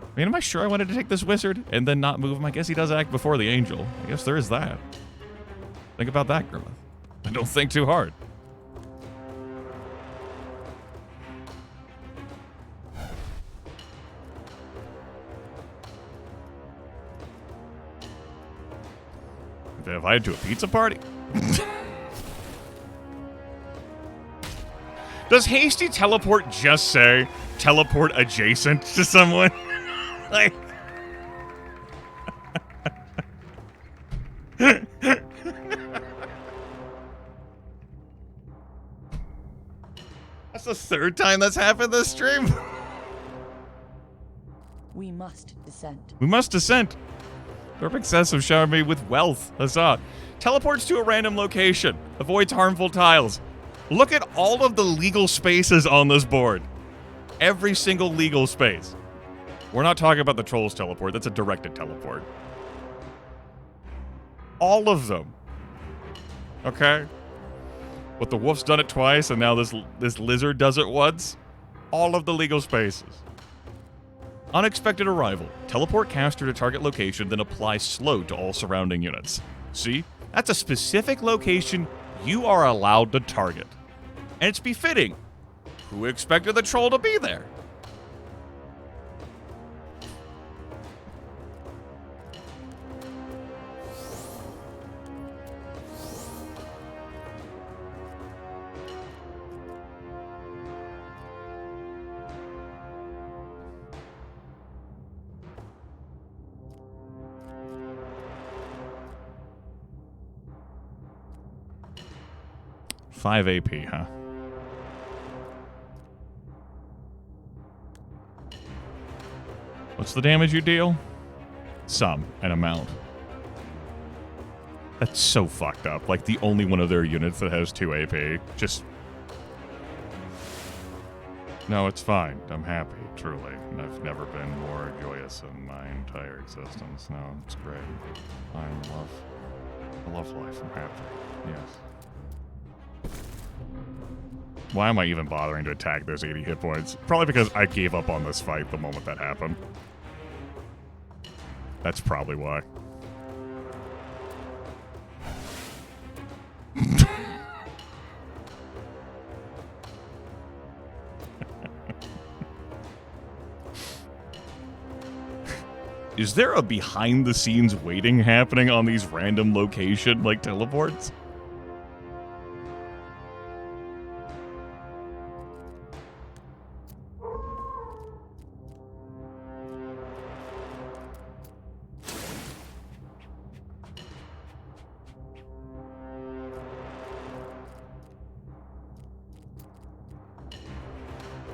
I mean, am I sure I wanted to take this wizard and then not move him? I guess he does act before the angel. I guess there is that. Think about that, Grimith. And don't think too hard. If I had to a pizza party? Does hasty teleport just say teleport adjacent to someone? Like... That's the 3rd time that's happened this stream. We must descend. We must descend. Perfect sense of showering me with wealth. Huzzah. Teleports to a random location. Avoids harmful tiles. Look at all of the legal spaces on this board. Every single legal space. We're not talking about the Trolls teleport. That's a directed teleport. All of them. Okay? But the wolf's done it twice, and now this lizard does it once. All of the legal spaces. Unexpected arrival. Teleport caster to target location, then apply slow to all surrounding units. See? That's a specific location you are allowed to target. And it's befitting. Who expected the troll to be there? Five AP, huh? What's the damage you deal? Some, an amount. That's so fucked up. Like, the only one of their units that has 2 AP. Just... No, it's fine. I'm happy, truly. I've never been more joyous in my entire existence. No, it's great. I love life. I'm happy. Yes. Why am I even bothering to attack those 80 hit points? Probably because I gave up on this fight the moment that happened. That's probably why. Is there a behind-the-scenes waiting happening on these random location, like, teleports?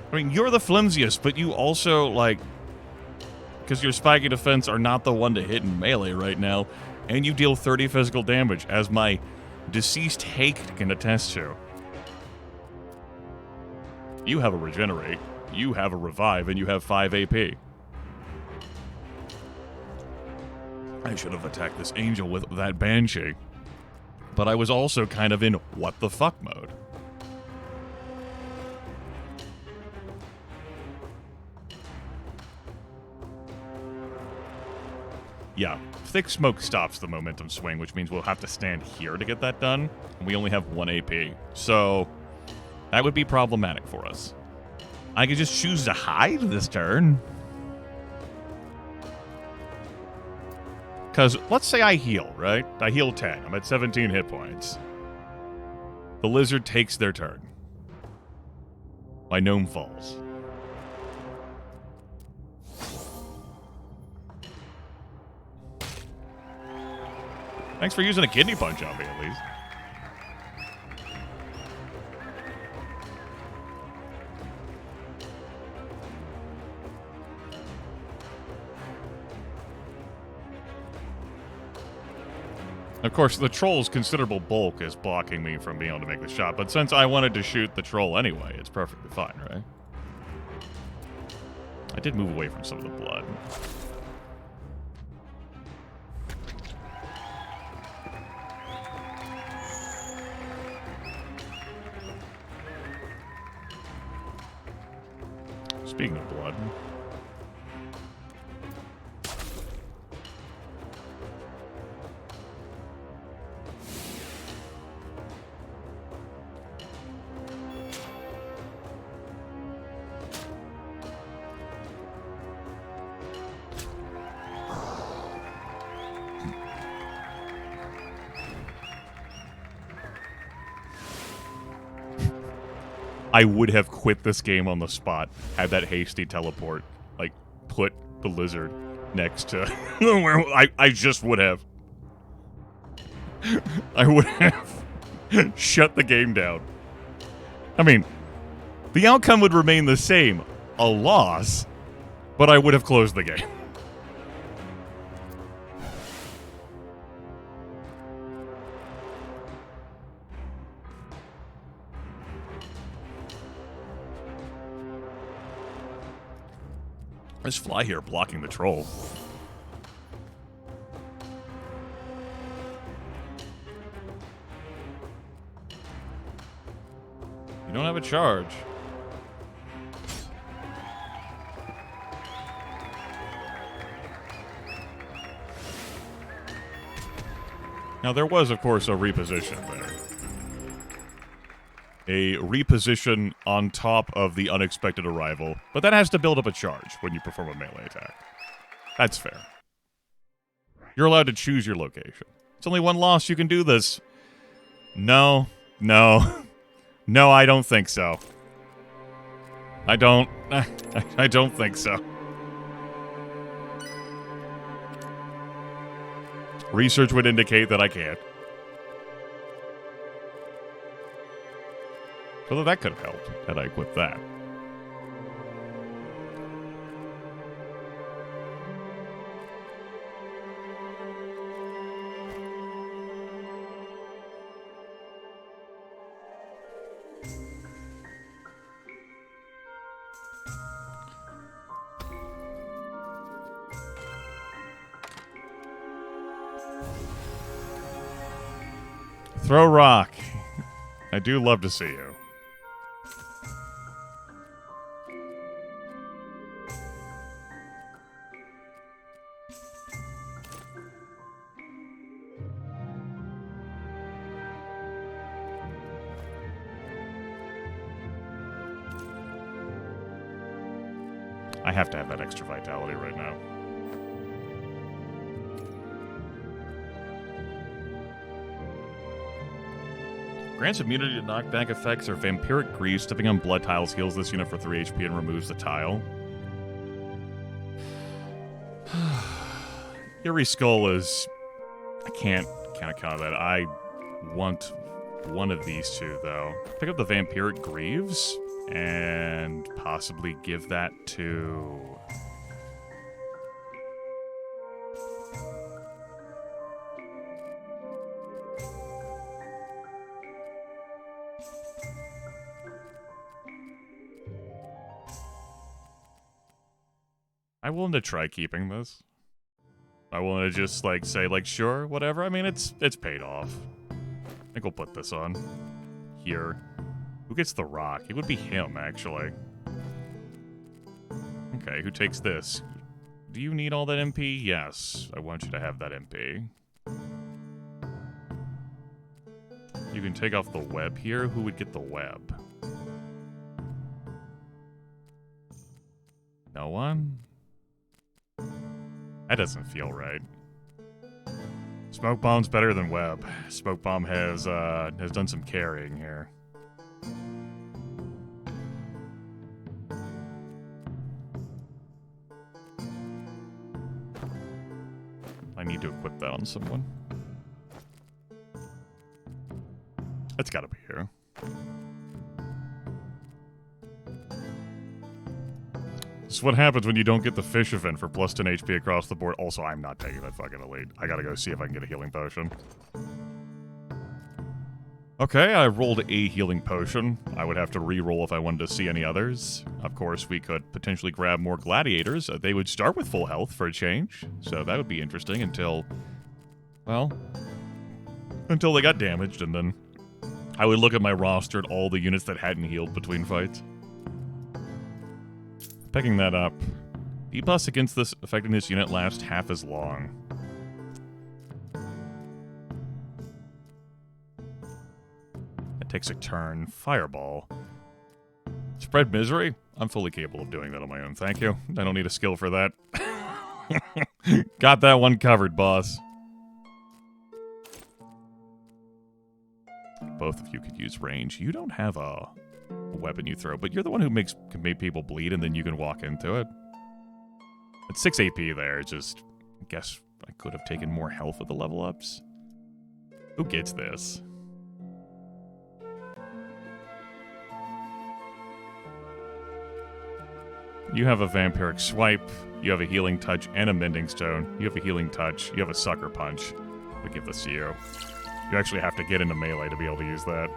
I mean, you're the flimsiest, but you also, like... Because your spiky defense are not the one to hit in melee right now, and you deal 30 physical damage, as my deceased Hake can attest to. You have a regenerate, you have a revive, and you have 5 AP. I should have attacked this angel with that banshee. But I was also kind of in what the fuck mode. Yeah, thick smoke stops the momentum swing, which means we'll have to stand here to get that done, and we only have 1 AP. So, that would be problematic for us. I could just choose to hide this turn. Because, let's say I heal, right? I heal 10. I'm at 17 hit points. The lizard takes their turn. My gnome falls. Thanks for using a kidney punch on me, at least. Of course, the troll's considerable bulk is blocking me from being able to make the shot, but since I wanted to shoot the troll anyway, it's perfectly fine, right? I did move away from some of the blood. Speaking of blood... I would have quit this game on the spot had that hasty teleport, like, put the lizard next to where I just would have. I would have shut the game down. I mean, the outcome would remain the same, a loss, but I would have closed the game. There's fly here blocking the troll. You don't have a charge. Now, there was, of course, a reposition there. A reposition on top of the unexpected arrival, but that has to build up a charge when you perform a melee attack. That's fair. You're allowed to choose your location. It's only one loss, you can do this. No. No, I don't think so. I don't think so. Research would indicate that I can't. Although that could have helped had I equipped that. Throw rock. I do love to see you. I have to have that extra vitality right now. Grants immunity to knockback effects or vampiric grease. Stepping on blood tiles heals this unit for 3 HP and removes the tile. Eerie Skull is... I can't count that. I want one of these two, though. Pick up the vampiric greaves and possibly give that to... I'm willing to try keeping this. I willing to just, like, say, like, sure, whatever. I mean, it's paid off. I think we'll put this on. Here. Who gets the rock? It would be him, actually. Okay, who takes this? Do you need all that MP? Yes. I want you to have that MP. You can take off the web here. Who would get the web? No one? That doesn't feel right. Smoke bomb's better than web. Smoke bomb has done some carrying here. I need to equip that on someone. That's gotta be here. This is what happens when you don't get the fish event for plus 10 HP across the board. Also, I'm not taking that fucking elite. I gotta go see if I can get a healing potion. Okay, I rolled a healing potion. I would have to re-roll if I wanted to see any others. Of course, we could potentially grab more gladiators. They would start with full health for a change. So that would be interesting until... well... until they got damaged, and then... I would look at my roster at all the units that hadn't healed between fights. Picking that up. Debuffs against this affecting this unit last half as long. It takes a turn. Fireball. Spread misery? I'm fully capable of doing that on my own, thank you. I don't need a skill for that. Got that one covered, boss. Both of you could use range. You don't have a weapon you throw, but you're the one who can make people bleed, and then you can walk into it. It's 6 AP there. Just, I guess I could have taken more health with the level ups. Who gets this? You have a vampiric swipe. You have a healing touch and a mending stone. You have a healing touch. You have a sucker punch. We give this to you. You actually have to get into melee to be able to use that.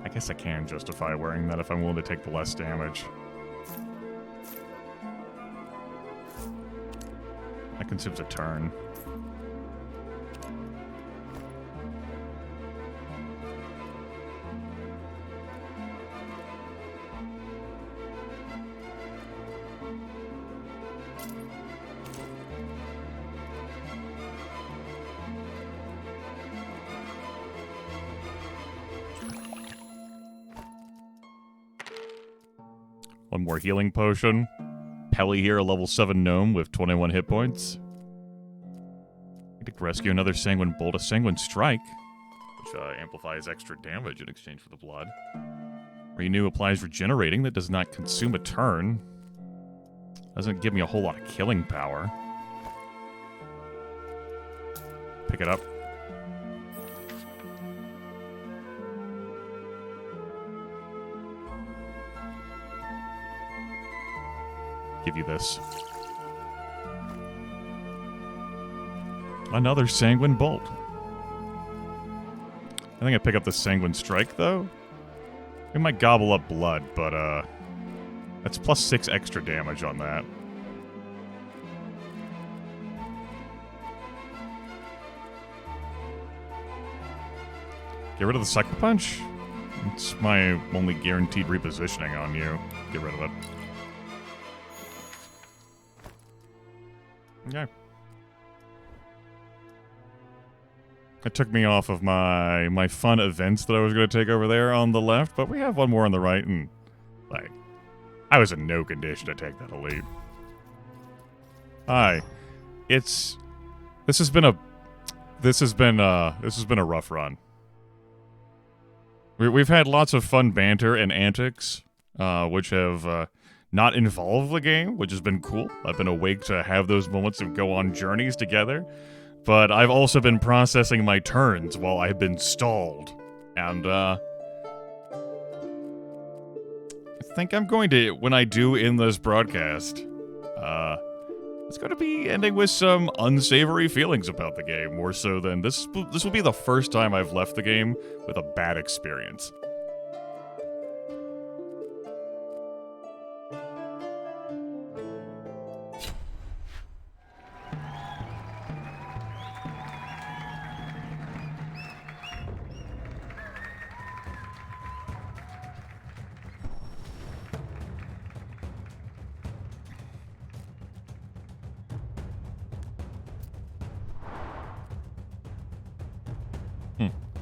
I guess I can justify wearing that if I'm willing to take the less damage. That consumes a turn. One more healing potion. Pelly here, a level 7 gnome with 21 hit points. Need to rescue another Sanguine Bolt, a Sanguine Strike, which amplifies extra damage in exchange for the blood. Renew applies regenerating that does not consume a turn. Doesn't give me a whole lot of killing power. Pick it up. Give you this. Another Sanguine Bolt. I think I pick up the Sanguine Strike, though. We might gobble up blood, but, that's plus 6 extra damage on that. Get rid of the Sucker Punch? It's my only guaranteed repositioning on you. Get rid of it. Okay. It took me off of my fun events that I was going to take over there on the left, but we have one more on the right, and, like, I was in no condition to take that elite. Hi. This has been a rough run. We've had lots of fun banter and antics, which have, not involved the game, which has been cool. I've been awake to have those moments and go on journeys together. But I've also been processing my turns while I've been stalled. And, I think I'm going to, when I do end this broadcast, it's going to be ending with some unsavory feelings about the game, more so than this will be the first time I've left the game with a bad experience.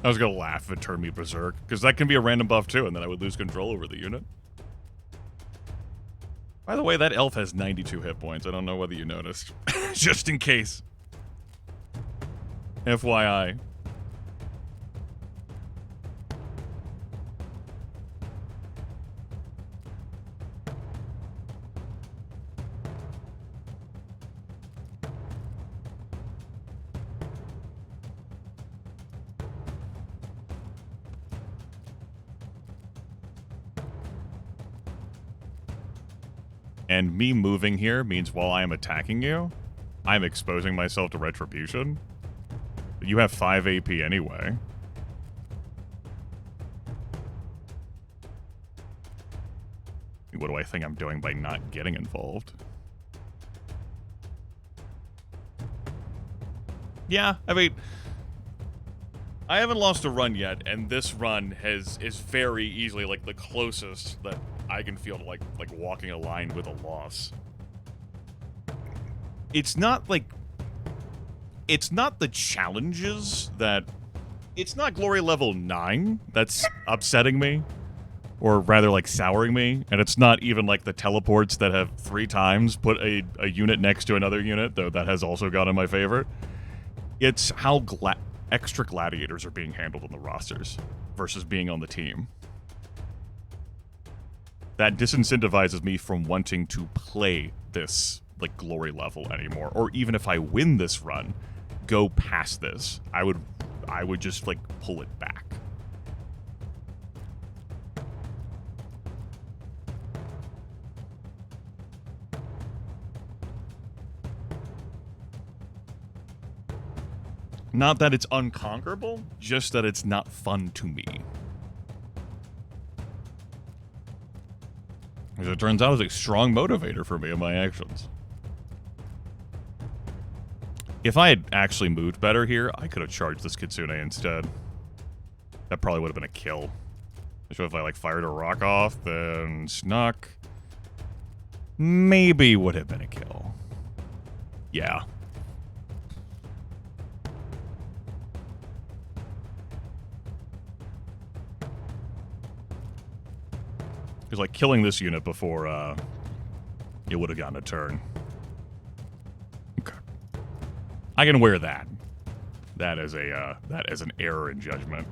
I was gonna laugh if it turned me berserk, because that can be a random buff too, and then I would lose control over the unit. By the way, that elf has 92 hit points. I don't know whether you noticed. Just in case. FYI. And me moving here means while I am attacking you, I'm exposing myself to retribution. You have 5 AP anyway. What do I think I'm doing by not getting involved? Yeah, I mean, I haven't lost a run yet, and this run is very easily like the closest that I can feel to like walking a line with a loss. It's not like, it's not the challenges that, it's not glory level 9 that's upsetting me, or rather like souring me, and it's not even like the teleports that have 3 times put a unit next to another unit, though that has also gone in my favor. It's how extra gladiators are being handled on the rosters versus being on the team. That disincentivizes me from wanting to play this, like, glory level anymore. Or even if I win this run, go past this, I would just, like, pull it back. Not that it's unconquerable, just that it's not fun to me. As it turns out, is a strong motivator for me in my actions. If I had actually moved better here, I could have charged this Kitsune instead. That probably would have been a kill. So if I, like, fired a rock off, then snuck... maybe would have been a kill. Yeah. Because, like, killing this unit before, it would have gotten a turn. Okay. I can wear that. That is an error in judgment.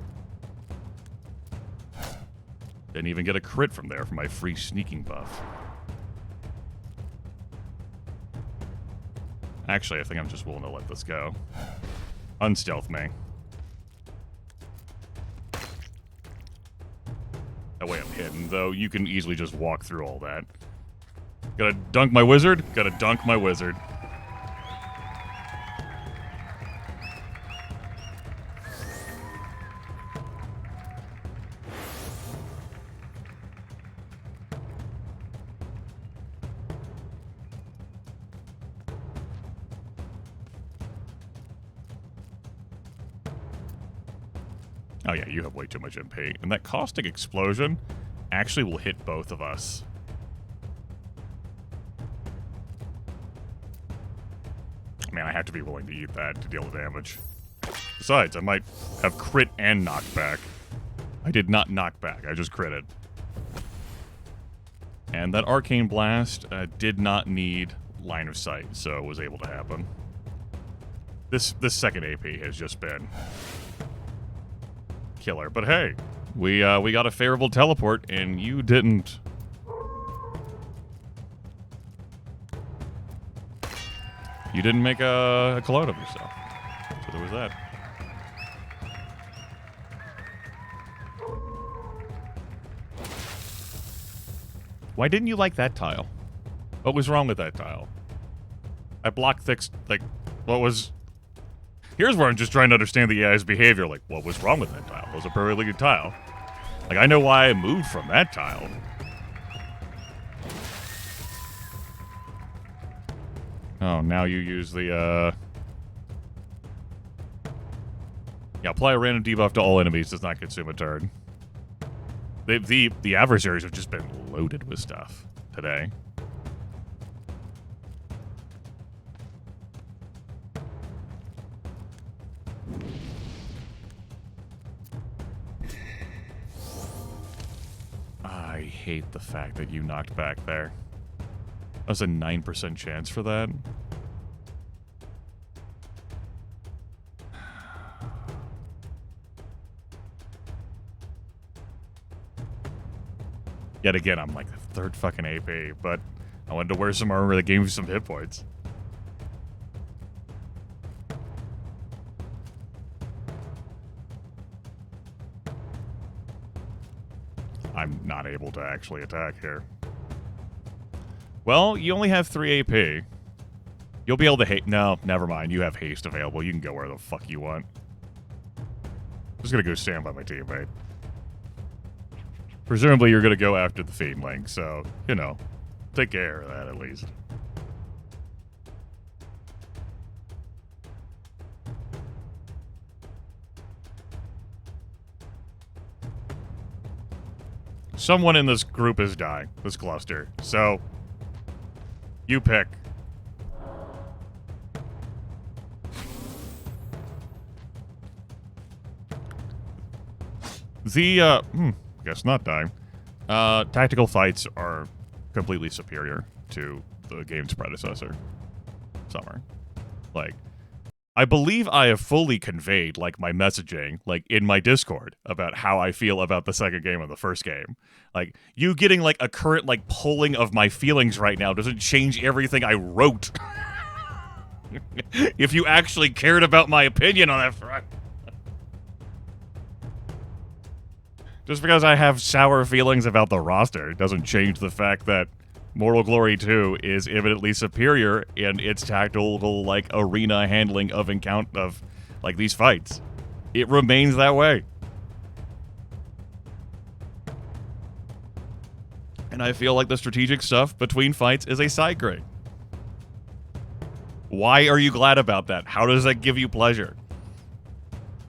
Didn't even get a crit from there for my free sneaking buff. Actually, I think I'm just willing to let this go. Unstealth me. That way I'm hidden, though you can easily just walk through all that. Gotta dunk my wizard? Gotta dunk my wizard. Oh yeah, you have way too much MP. And that caustic explosion actually will hit both of us. Man, I have to be willing to eat that to deal the damage. Besides, I might have crit and knockback. I did not knock back, I just critted. And that Arcane Blast did not need line of sight, so it was able to happen. This second AP has just been killer. But hey, we got a favorable teleport, and you didn't. You didn't make a cologne of yourself. So there was that. Why didn't you like that tile? What was wrong with that tile? I blocked thick, like, what was... Here's where I'm just trying to understand the AI's behavior. Like, what was wrong with that tile? It was a perfectly good tile. Like, I know why I moved from that tile. Oh, now you use the, Yeah, apply a random debuff to all enemies. Does not consume a turn. The adversaries have just been loaded with stuff today. I hate the fact that you knocked back there. That was a 9% chance for that. Yet again, I'm like the third fucking AP, but I wanted to wear some armor that gave me some hit points. I'm not able to actually attack here. Well, you only have 3 AP. You'll be able to haste. No, never mind. You have haste available. You can go where the fuck you want. I'm just gonna go stand by my teammate. Presumably you're gonna go after the Fiendling, so, you know, take care of that at least. Someone in this group is dying, this cluster, so you pick. The, guess not dying. Tactical fights are completely superior to the game's predecessor, Summer. Like, I believe I have fully conveyed, like, my messaging, like, in my Discord about how I feel about the second game and the first game. Like, you getting, like, a current, like, pulling of my feelings right now doesn't change everything I wrote. If you actually cared about my opinion on that front. Just because I have sour feelings about the roster doesn't change the fact that Mortal Glory 2 is evidently superior in its tactical, like, arena handling of like, these fights. It remains that way. And I feel like the strategic stuff between fights is a side grade. Why are you glad about that? How does that give you pleasure?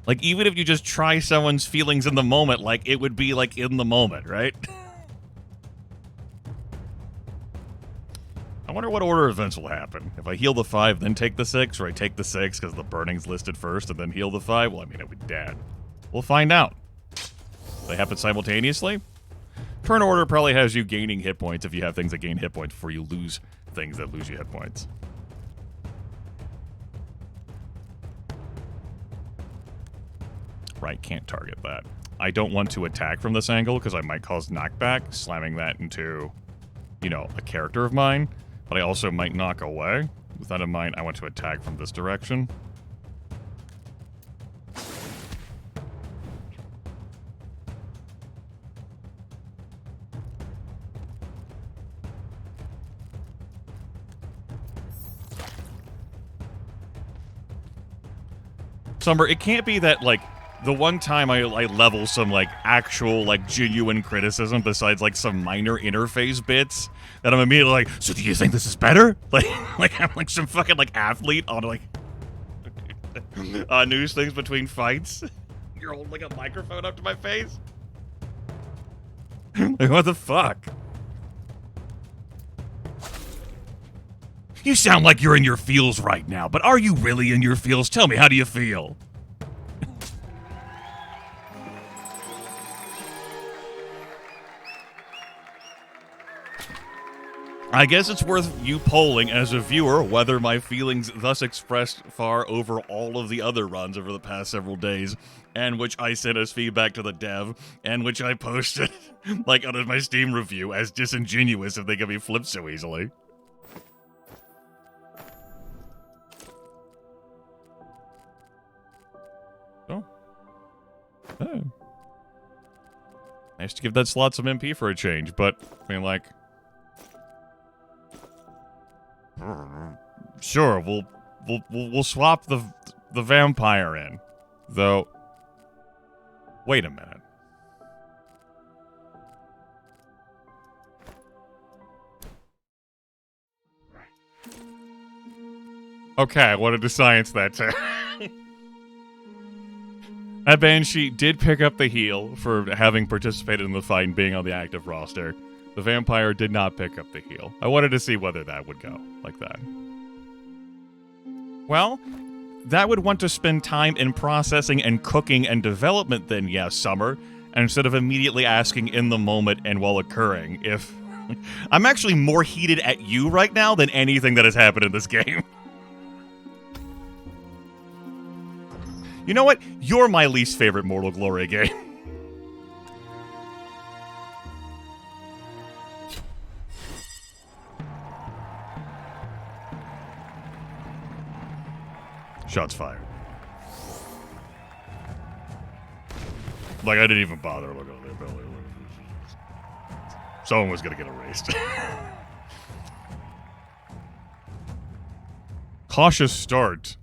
Like, even if you just try someone's feelings in the moment, like, it would be, like, in the moment, right? I wonder what order of events will happen. If I heal the 5, then take the 6, or I take the 6 because the burning's listed first, and then heal the 5, well, I mean, it would be dead. We'll find out. They happen simultaneously? Current order probably has you gaining hit points if you have things that gain hit points before you lose things that lose you hit points. Right, can't target that. I don't want to attack from this angle because I might cause knockback, slamming that into, you know, a character of mine. But I also might knock away. With that in mind, I want to attack from this direction. Summer, it can't be that, like, the one time I level some, like, actual, like, genuine criticism besides, like, some minor interface bits that I'm immediately like, so do you think this is better? Like I'm like some fucking, like, athlete on, like, news things between fights. You're holding, like, a microphone up to my face? Like, what the fuck? You sound like you're in your feels right now, but are you really in your feels? Tell me, how do you feel? I guess it's worth you polling as a viewer whether my feelings thus expressed far over all of the other runs over the past several days, and which I sent as feedback to the dev, and which I posted, like, on my Steam review as disingenuous if they can be flipped so easily. Oh. Nice to give that slot some MP for a change, but, I mean, like... Sure, we'll swap the vampire in. Though... Wait a minute. Okay, I wanted to science that too. That Banshee did pick up the heal for having participated in the fight and being on the active roster. The vampire did not pick up the heal. I wanted to see whether that would go like that. Well, that would want to spend time in processing and cooking and development then, yes, Summer, instead of immediately asking in the moment and while occurring if... I'm actually more heated at you right now than anything that has happened in this game. You know what? You're my least favorite Mortal Glory game. Shots fired. Like, I didn't even bother looking at their belly. Someone was gonna get erased. Cautious start.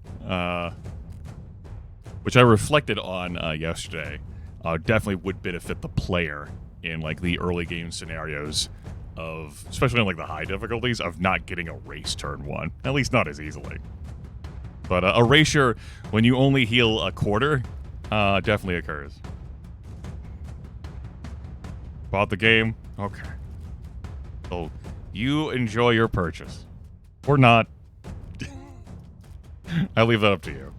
Which I reflected on yesterday, definitely would benefit the player in, like, the early game scenarios of, especially in, like, the high difficulties, of not getting erased turn 1. At least not as easily. But erasure, when you only heal a quarter, definitely occurs. Bought the game? Okay. So, you enjoy your purchase. Or not. I leave that up to you.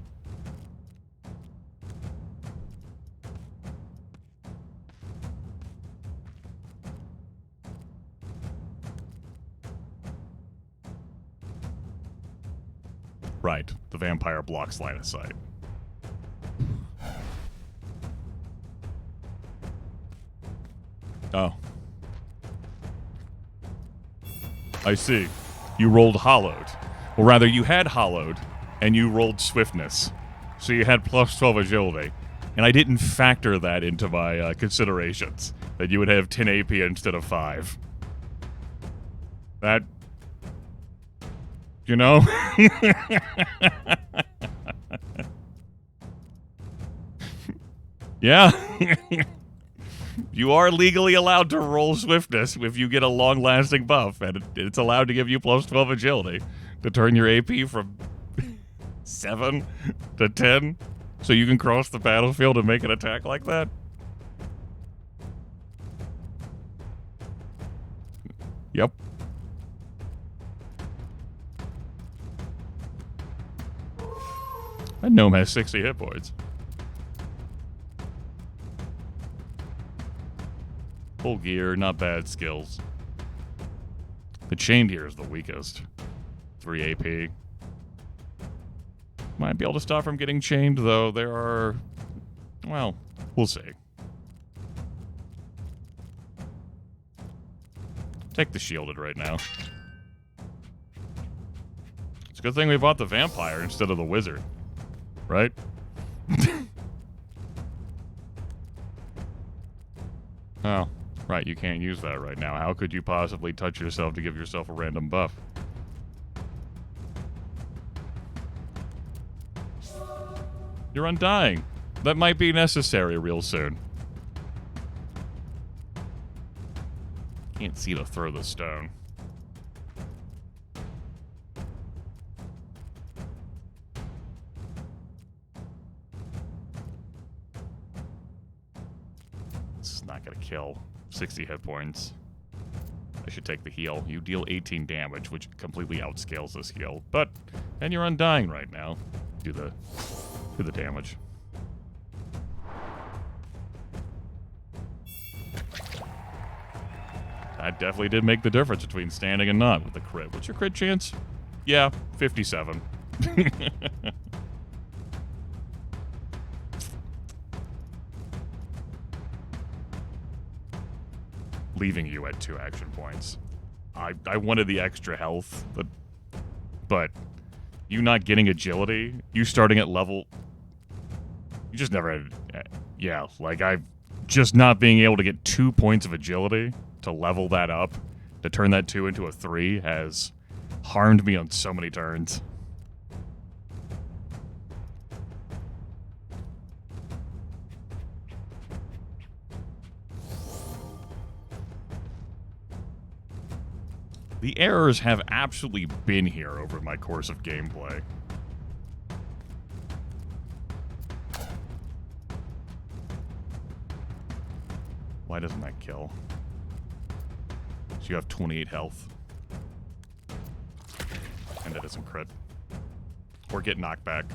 Right, the vampire blocks line of sight. Oh. I see. You rolled hollowed. Or rather, you had hollowed, and you rolled swiftness. So you had plus 12 agility. And I didn't factor that into my considerations, that you would have 10 AP instead of 5. That... You know? Yeah. You are legally allowed to roll swiftness if you get a long-lasting buff, and it's allowed to give you plus 12 agility to turn your AP from 7 to 10, so you can cross the battlefield and make an attack like that. Yep. That gnome has 60 hit points. Full gear, not bad skills. The chained gear is the weakest. 3 AP. Might be able to stop from getting chained, though. There are... well, we'll see. Take the shielded right now. It's a good thing we bought the vampire instead of the wizard. Right? Oh, right, you can't use that right now. How could you possibly touch yourself to give yourself a random buff? You're undying. That might be necessary real soon. Can't see to throw the stone. This is not gonna kill. 60 hit points. I should take the heal. You deal 18 damage, which completely outscales this heal. But, and you're undying right now. Do the damage. That definitely did make the difference between standing and not with the crit. What's your crit chance? Yeah, 57. Leaving you at 2 action points. I wanted the extra health, but you not getting agility, you starting at level... You just never had... yeah, like I've just not being able to get 2 points of agility to level that up, to turn that 2 into a 3, has harmed me on so many turns. The errors have absolutely been here over my course of gameplay. Why doesn't that kill? So you have 28 health. And that doesn't crit. Or get knocked back.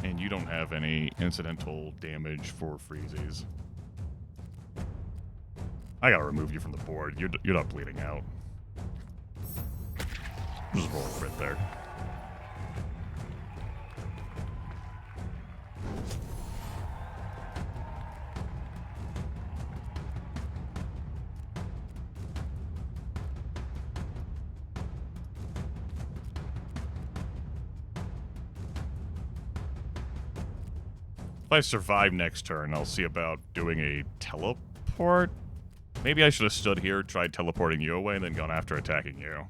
And you don't have any incidental damage for freezies. I gotta remove you from the board. You're not bleeding out. Just roll a crit there. If I survive next turn, I'll see about doing a teleport. Maybe I should have stood here, tried teleporting you away, and then gone after attacking you.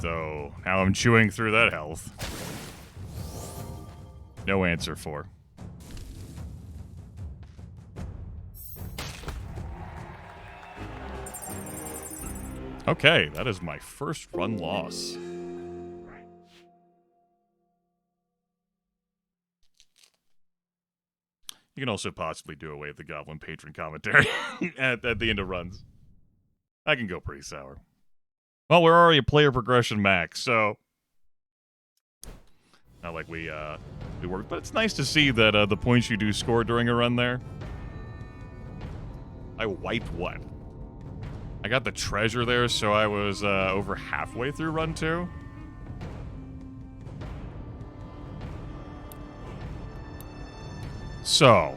So, now I'm chewing through that health. No answer for. Okay, that is my first run loss. You can also possibly do away with the Goblin Patron commentary at the end of runs. I can go pretty sour. Well, we're already at player progression max, so... not like we worked, but it's nice to see that the points you do score during a run there. I wiped what? I got the treasure there, so I was over halfway through run 2. So,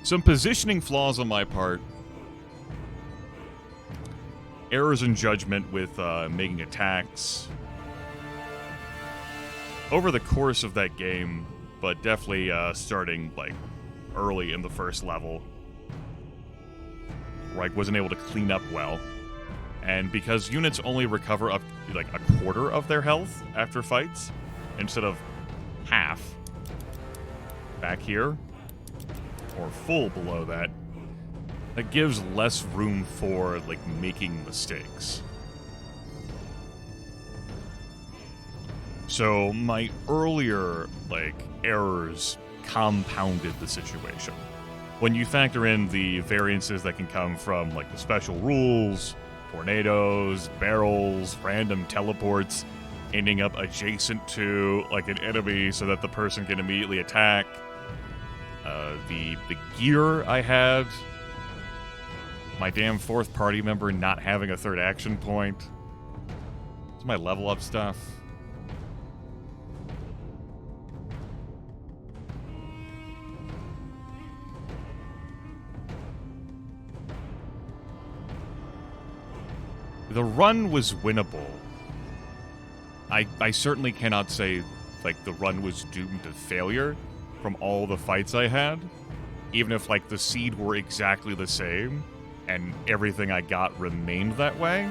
some positioning flaws on my part. Errors in judgment with making attacks. Over the course of that game, but definitely starting like early in the first level, where I wasn't able to clean up well. And because units only recover up like a quarter of their health after fights, instead of half back here, or full below that, that gives less room for like making mistakes. So my earlier like errors compounded the situation. When you factor in the variances that can come from like the special rules, tornadoes, barrels, random teleports, ending up adjacent to like an enemy so that the person can immediately attack, the gear I had, my damn fourth party member not having a third action point, it's my level up stuff. The run was winnable. I certainly cannot say, like, the run was doomed to failure from all the fights I had. Even if, like, the seed were exactly the same and everything I got remained that way.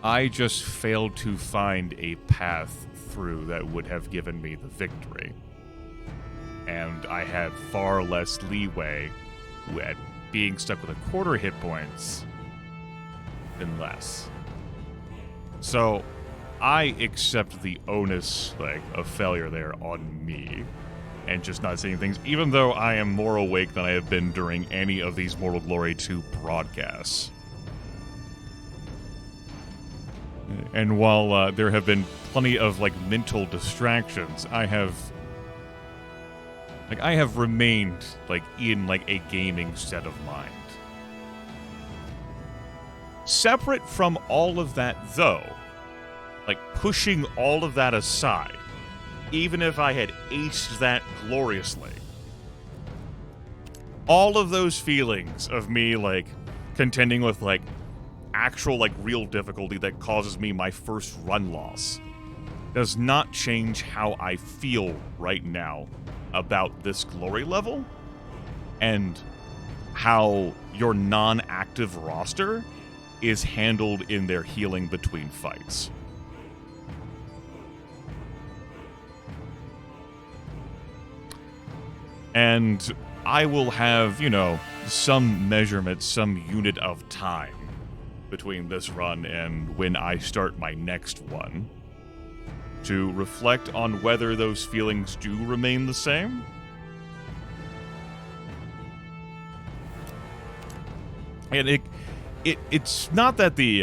I just failed to find a path through that would have given me the victory. And I had far less leeway at being stuck with a quarter hit points than less. So I accept the onus of failure there on me and just not seeing things, even though I am more awake than I have been during any of these Mortal Glory 2 broadcasts. And while there have been plenty of mental distractions, I have remained in a gaming set of mind. Separate from all of that, though, pushing all of that aside, even if I had aced that gloriously, all of those feelings of me, contending with, actual, real difficulty that causes me my first run loss, does not change how I feel right now about this glory level and how your non-active roster is handled in their healing between fights. And I will have, some measurement, some unit of time between this run and when I start my next one to reflect on whether those feelings do remain the same. And it's not that the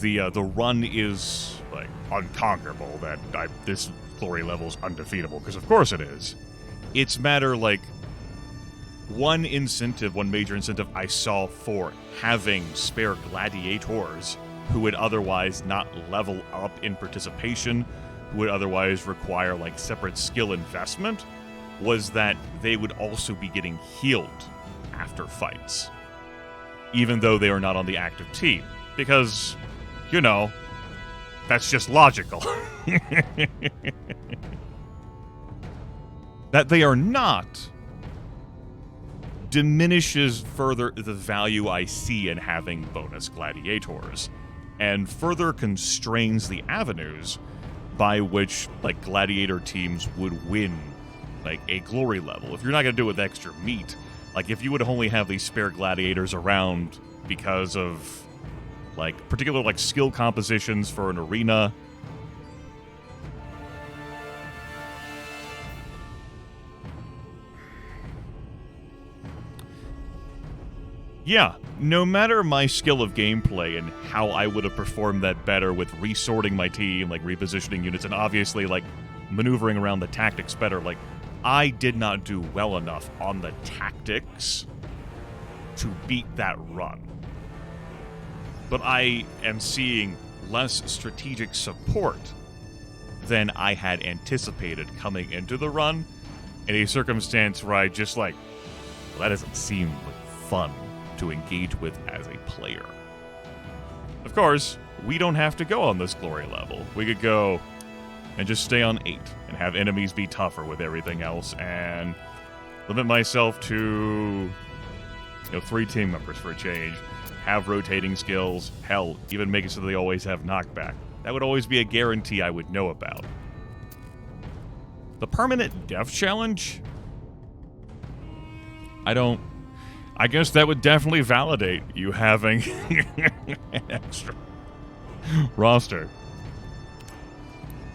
run is unconquerable, that this glory level is undefeatable, because of course it is. It's matter one major incentive I saw for having spare gladiators who would otherwise not level up in participation, who would otherwise require separate skill investment, was that they would also be getting healed after fights, even though they are not on the active team, because, that's just logical. That they are not diminishes further the value I see in having bonus gladiators, and further constrains the avenues by which gladiator teams would win a glory level. If you're not going to do it with extra meat, if you would only have these spare gladiators around because of particular skill compositions for an arena, yeah, no matter my skill of gameplay and how I would have performed that better with resorting my team, repositioning units, and obviously, maneuvering around the tactics better, I did not do well enough on the tactics to beat that run. But I am seeing less strategic support than I had anticipated coming into the run, in a circumstance where I just well, that doesn't seem fun to engage with as a player. Of course, we don't have to go on this glory level. We could go and just stay on 8 and have enemies be tougher with everything else and limit myself to 3 team members for a change, have rotating skills, hell, even make it so they always have knockback. That would always be a guarantee I would know about. The permanent death challenge? I guess that would definitely validate you having an extra roster.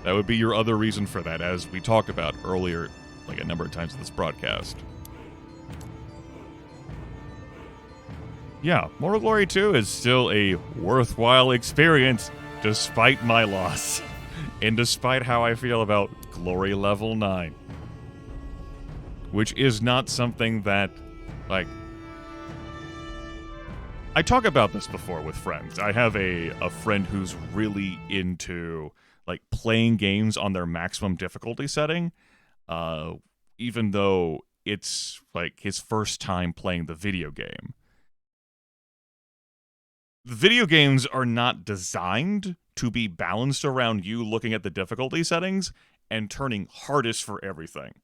That would be your other reason for that, as we talked about earlier, like a number of times in this broadcast. Yeah, Mortal Glory 2 is still a worthwhile experience, despite my loss. And despite how I feel about Glory Level 9. Which is not something that, like... I talk about this before with friends. I have a friend who's really into, like, playing games on their maximum difficulty setting, even though it's, like, his first time playing the video game. The video games are not designed to be balanced around you looking at the difficulty settings and turning hardest for everything.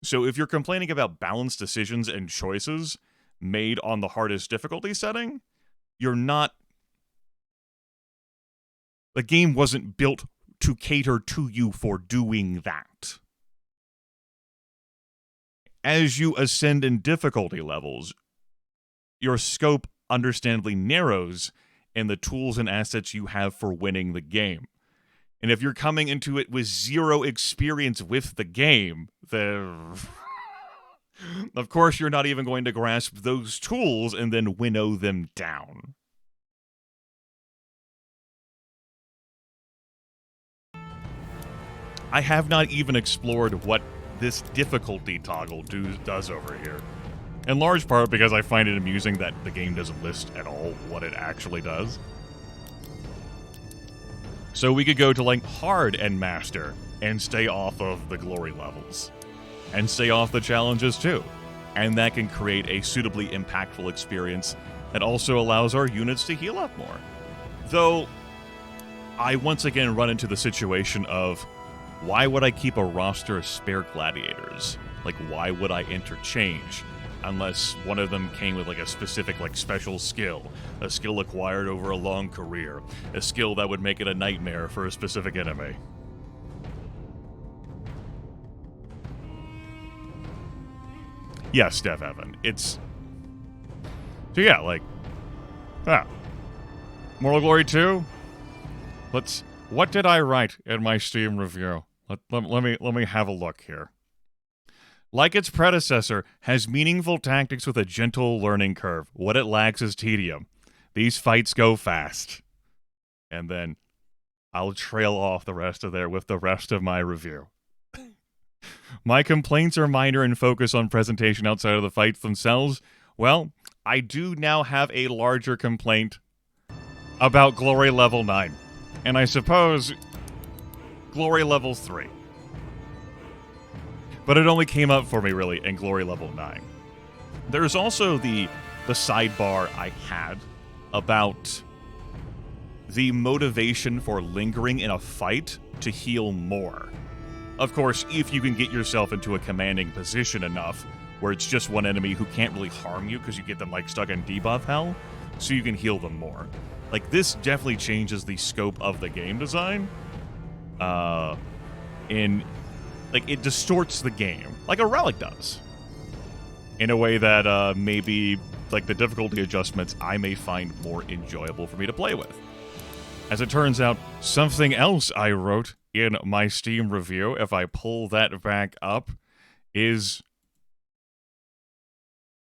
So if you're complaining about balanced decisions and choices made on the hardest difficulty setting, you're not... The game wasn't built to cater to you for doing that. As you ascend in difficulty levels, your scope understandably narrows in the tools and assets you have for winning the game. And if you're coming into it with zero experience with the game, then of course you're not even going to grasp those tools and then winnow them down. I have not even explored what this difficulty toggle does over here. In large part because I find it amusing that the game doesn't list at all what it actually does. So we could go to, like, hard and master and stay off of the glory levels. And stay off the challenges too. And that can create a suitably impactful experience that also allows our units to heal up more. Though, I once again run into the situation of, why would I keep a roster of spare gladiators? Like, why would I interchange? Unless one of them came with, like, a specific, like, special skill. A skill acquired over a long career. A skill that would make it a nightmare for a specific enemy. Yes, Steph Evan. It's... So yeah, like... Mortal Glory 2? What did I write in my Steam review? Let me have a look here. Like its predecessor, has meaningful tactics with a gentle learning curve. What it lacks is tedium. These fights go fast. And then I'll trail off the rest of there with the rest of my review. My complaints are minor and focus on presentation outside of the fights themselves. Well, I do now have a larger complaint about Glory Level 9. And I suppose Glory Level 3. But it only came up for me, really, in Glory Level 9. There's also the sidebar I had about the motivation for lingering in a fight to heal more. Of course, if you can get yourself into a commanding position enough where it's just one enemy who can't really harm you because you get them, like, stuck in debuff hell, so you can heal them more. Like, this definitely changes the scope of the game design. Like, it distorts the game, like a Relic does. In a way that, maybe, like, the difficulty adjustments I may find more enjoyable for me to play with. As it turns out, something else I wrote in my Steam review, if I pull that back up, is...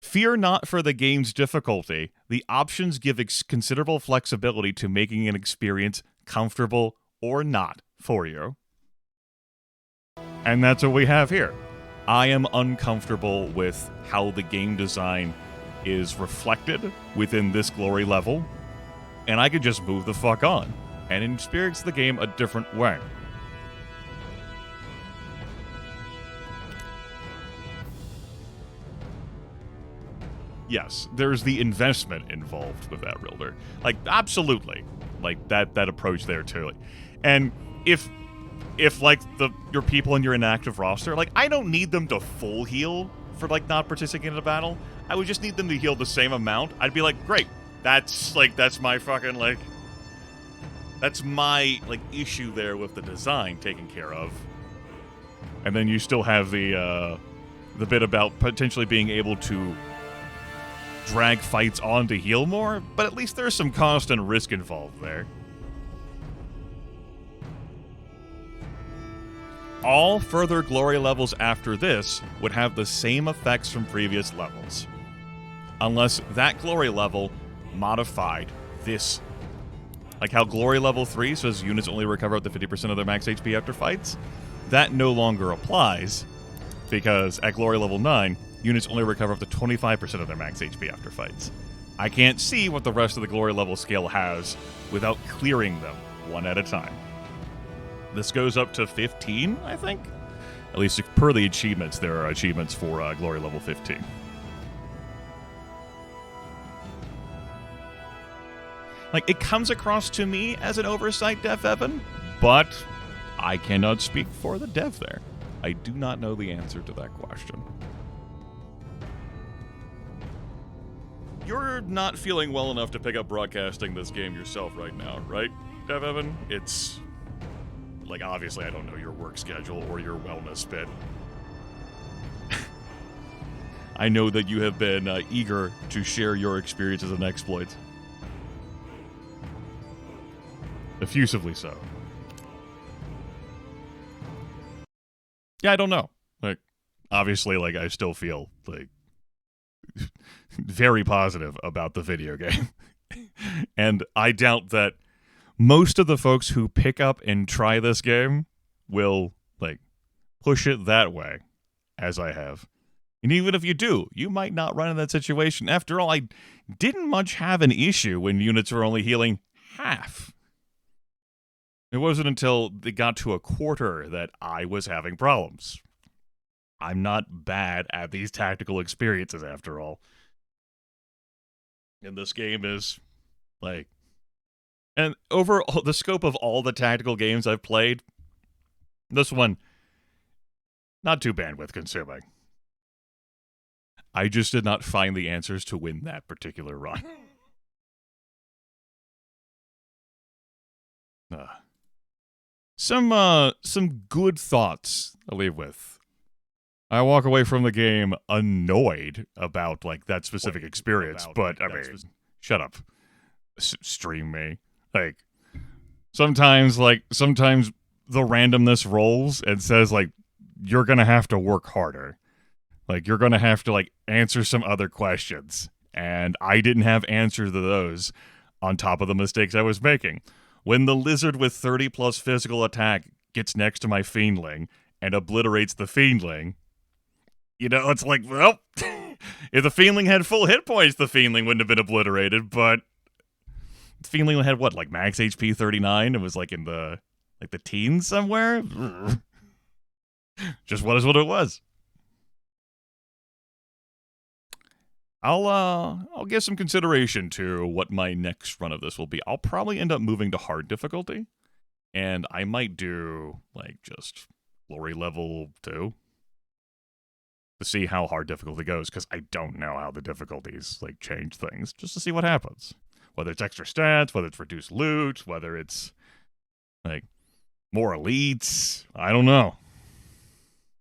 Fear not for the game's difficulty. The options give considerable flexibility to making an experience comfortable or not for you. And that's what we have here. I am uncomfortable with how the game design is reflected within this glory level, and I could just move the fuck on and experience the game a different way. Yes, there's the investment involved with that Rilder. Like, absolutely. Like, that approach there, too. And if like, your people in your inactive roster, like, I don't need them to full heal for, like, not participating in a battle. I would just need them to heal the same amount. I'd be like, great. That's my fucking, like... That's my, like, issue there with the design taken care of. And then you still have the bit about potentially being able to drag fights on to heal more, but at least there's some cost and risk involved there. All further glory levels after this would have the same effects from previous levels, unless that glory level modified this. Like how glory level 3 says units only recover up to 50% of their max HP after fights. That no longer applies, because at glory level 9, units only recover up to 25% of their max HP after fights. I can't see what the rest of the glory level scale has without clearing them one at a time. This goes up to 15, I think? At least per the achievements, there are achievements for glory level 15. Like, it comes across to me as an oversight, Dev Evan, but I cannot speak for the dev there. I do not know the answer to that question. You're not feeling well enough to pick up broadcasting this game yourself right now, right, Dev Evan? It's... like, obviously I don't know your work schedule or your wellness bit. I know that you have been eager to share your experiences and exploits. Effusively so. Yeah, I don't know. Like, obviously, like, I still feel, like, very positive about the video game. And I doubt that most of the folks who pick up and try this game will, like, push it that way, as I have. And even if you do, you might not run in that situation. After all, I didn't much have an issue when units were only healing half. It wasn't until it got to a quarter that I was having problems. I'm not bad at these tactical experiences, after all. And this game is, like... And over the scope of all the tactical games I've played, this one, not too bandwidth consuming. I just did not find the answers to win that particular run. Some good thoughts I'll leave with. I walk away from the game annoyed about, like, that specific experience, but, I mean, shut up. Stream me. Like, sometimes the randomness rolls and says, like, you're gonna have to work harder. Like, you're gonna have to, like, answer some other questions. And I didn't have answers to those on top of the mistakes I was making. When the lizard with 30 plus physical attack gets next to my fiendling and obliterates the fiendling, you know, it's like, well, if the fiendling had full hit points, the fiendling wouldn't have been obliterated, but the fiendling had what, like max HP 39? It was like in the teens somewhere? Just what is what it was. I'll give some consideration to what my next run of this will be. I'll probably end up moving to hard difficulty, and I might do, like, just glory level 2 to see how hard difficulty goes, because I don't know how the difficulties, like, change things, just to see what happens. Whether it's extra stats, whether it's reduced loot, whether it's, like, more elites, I don't know.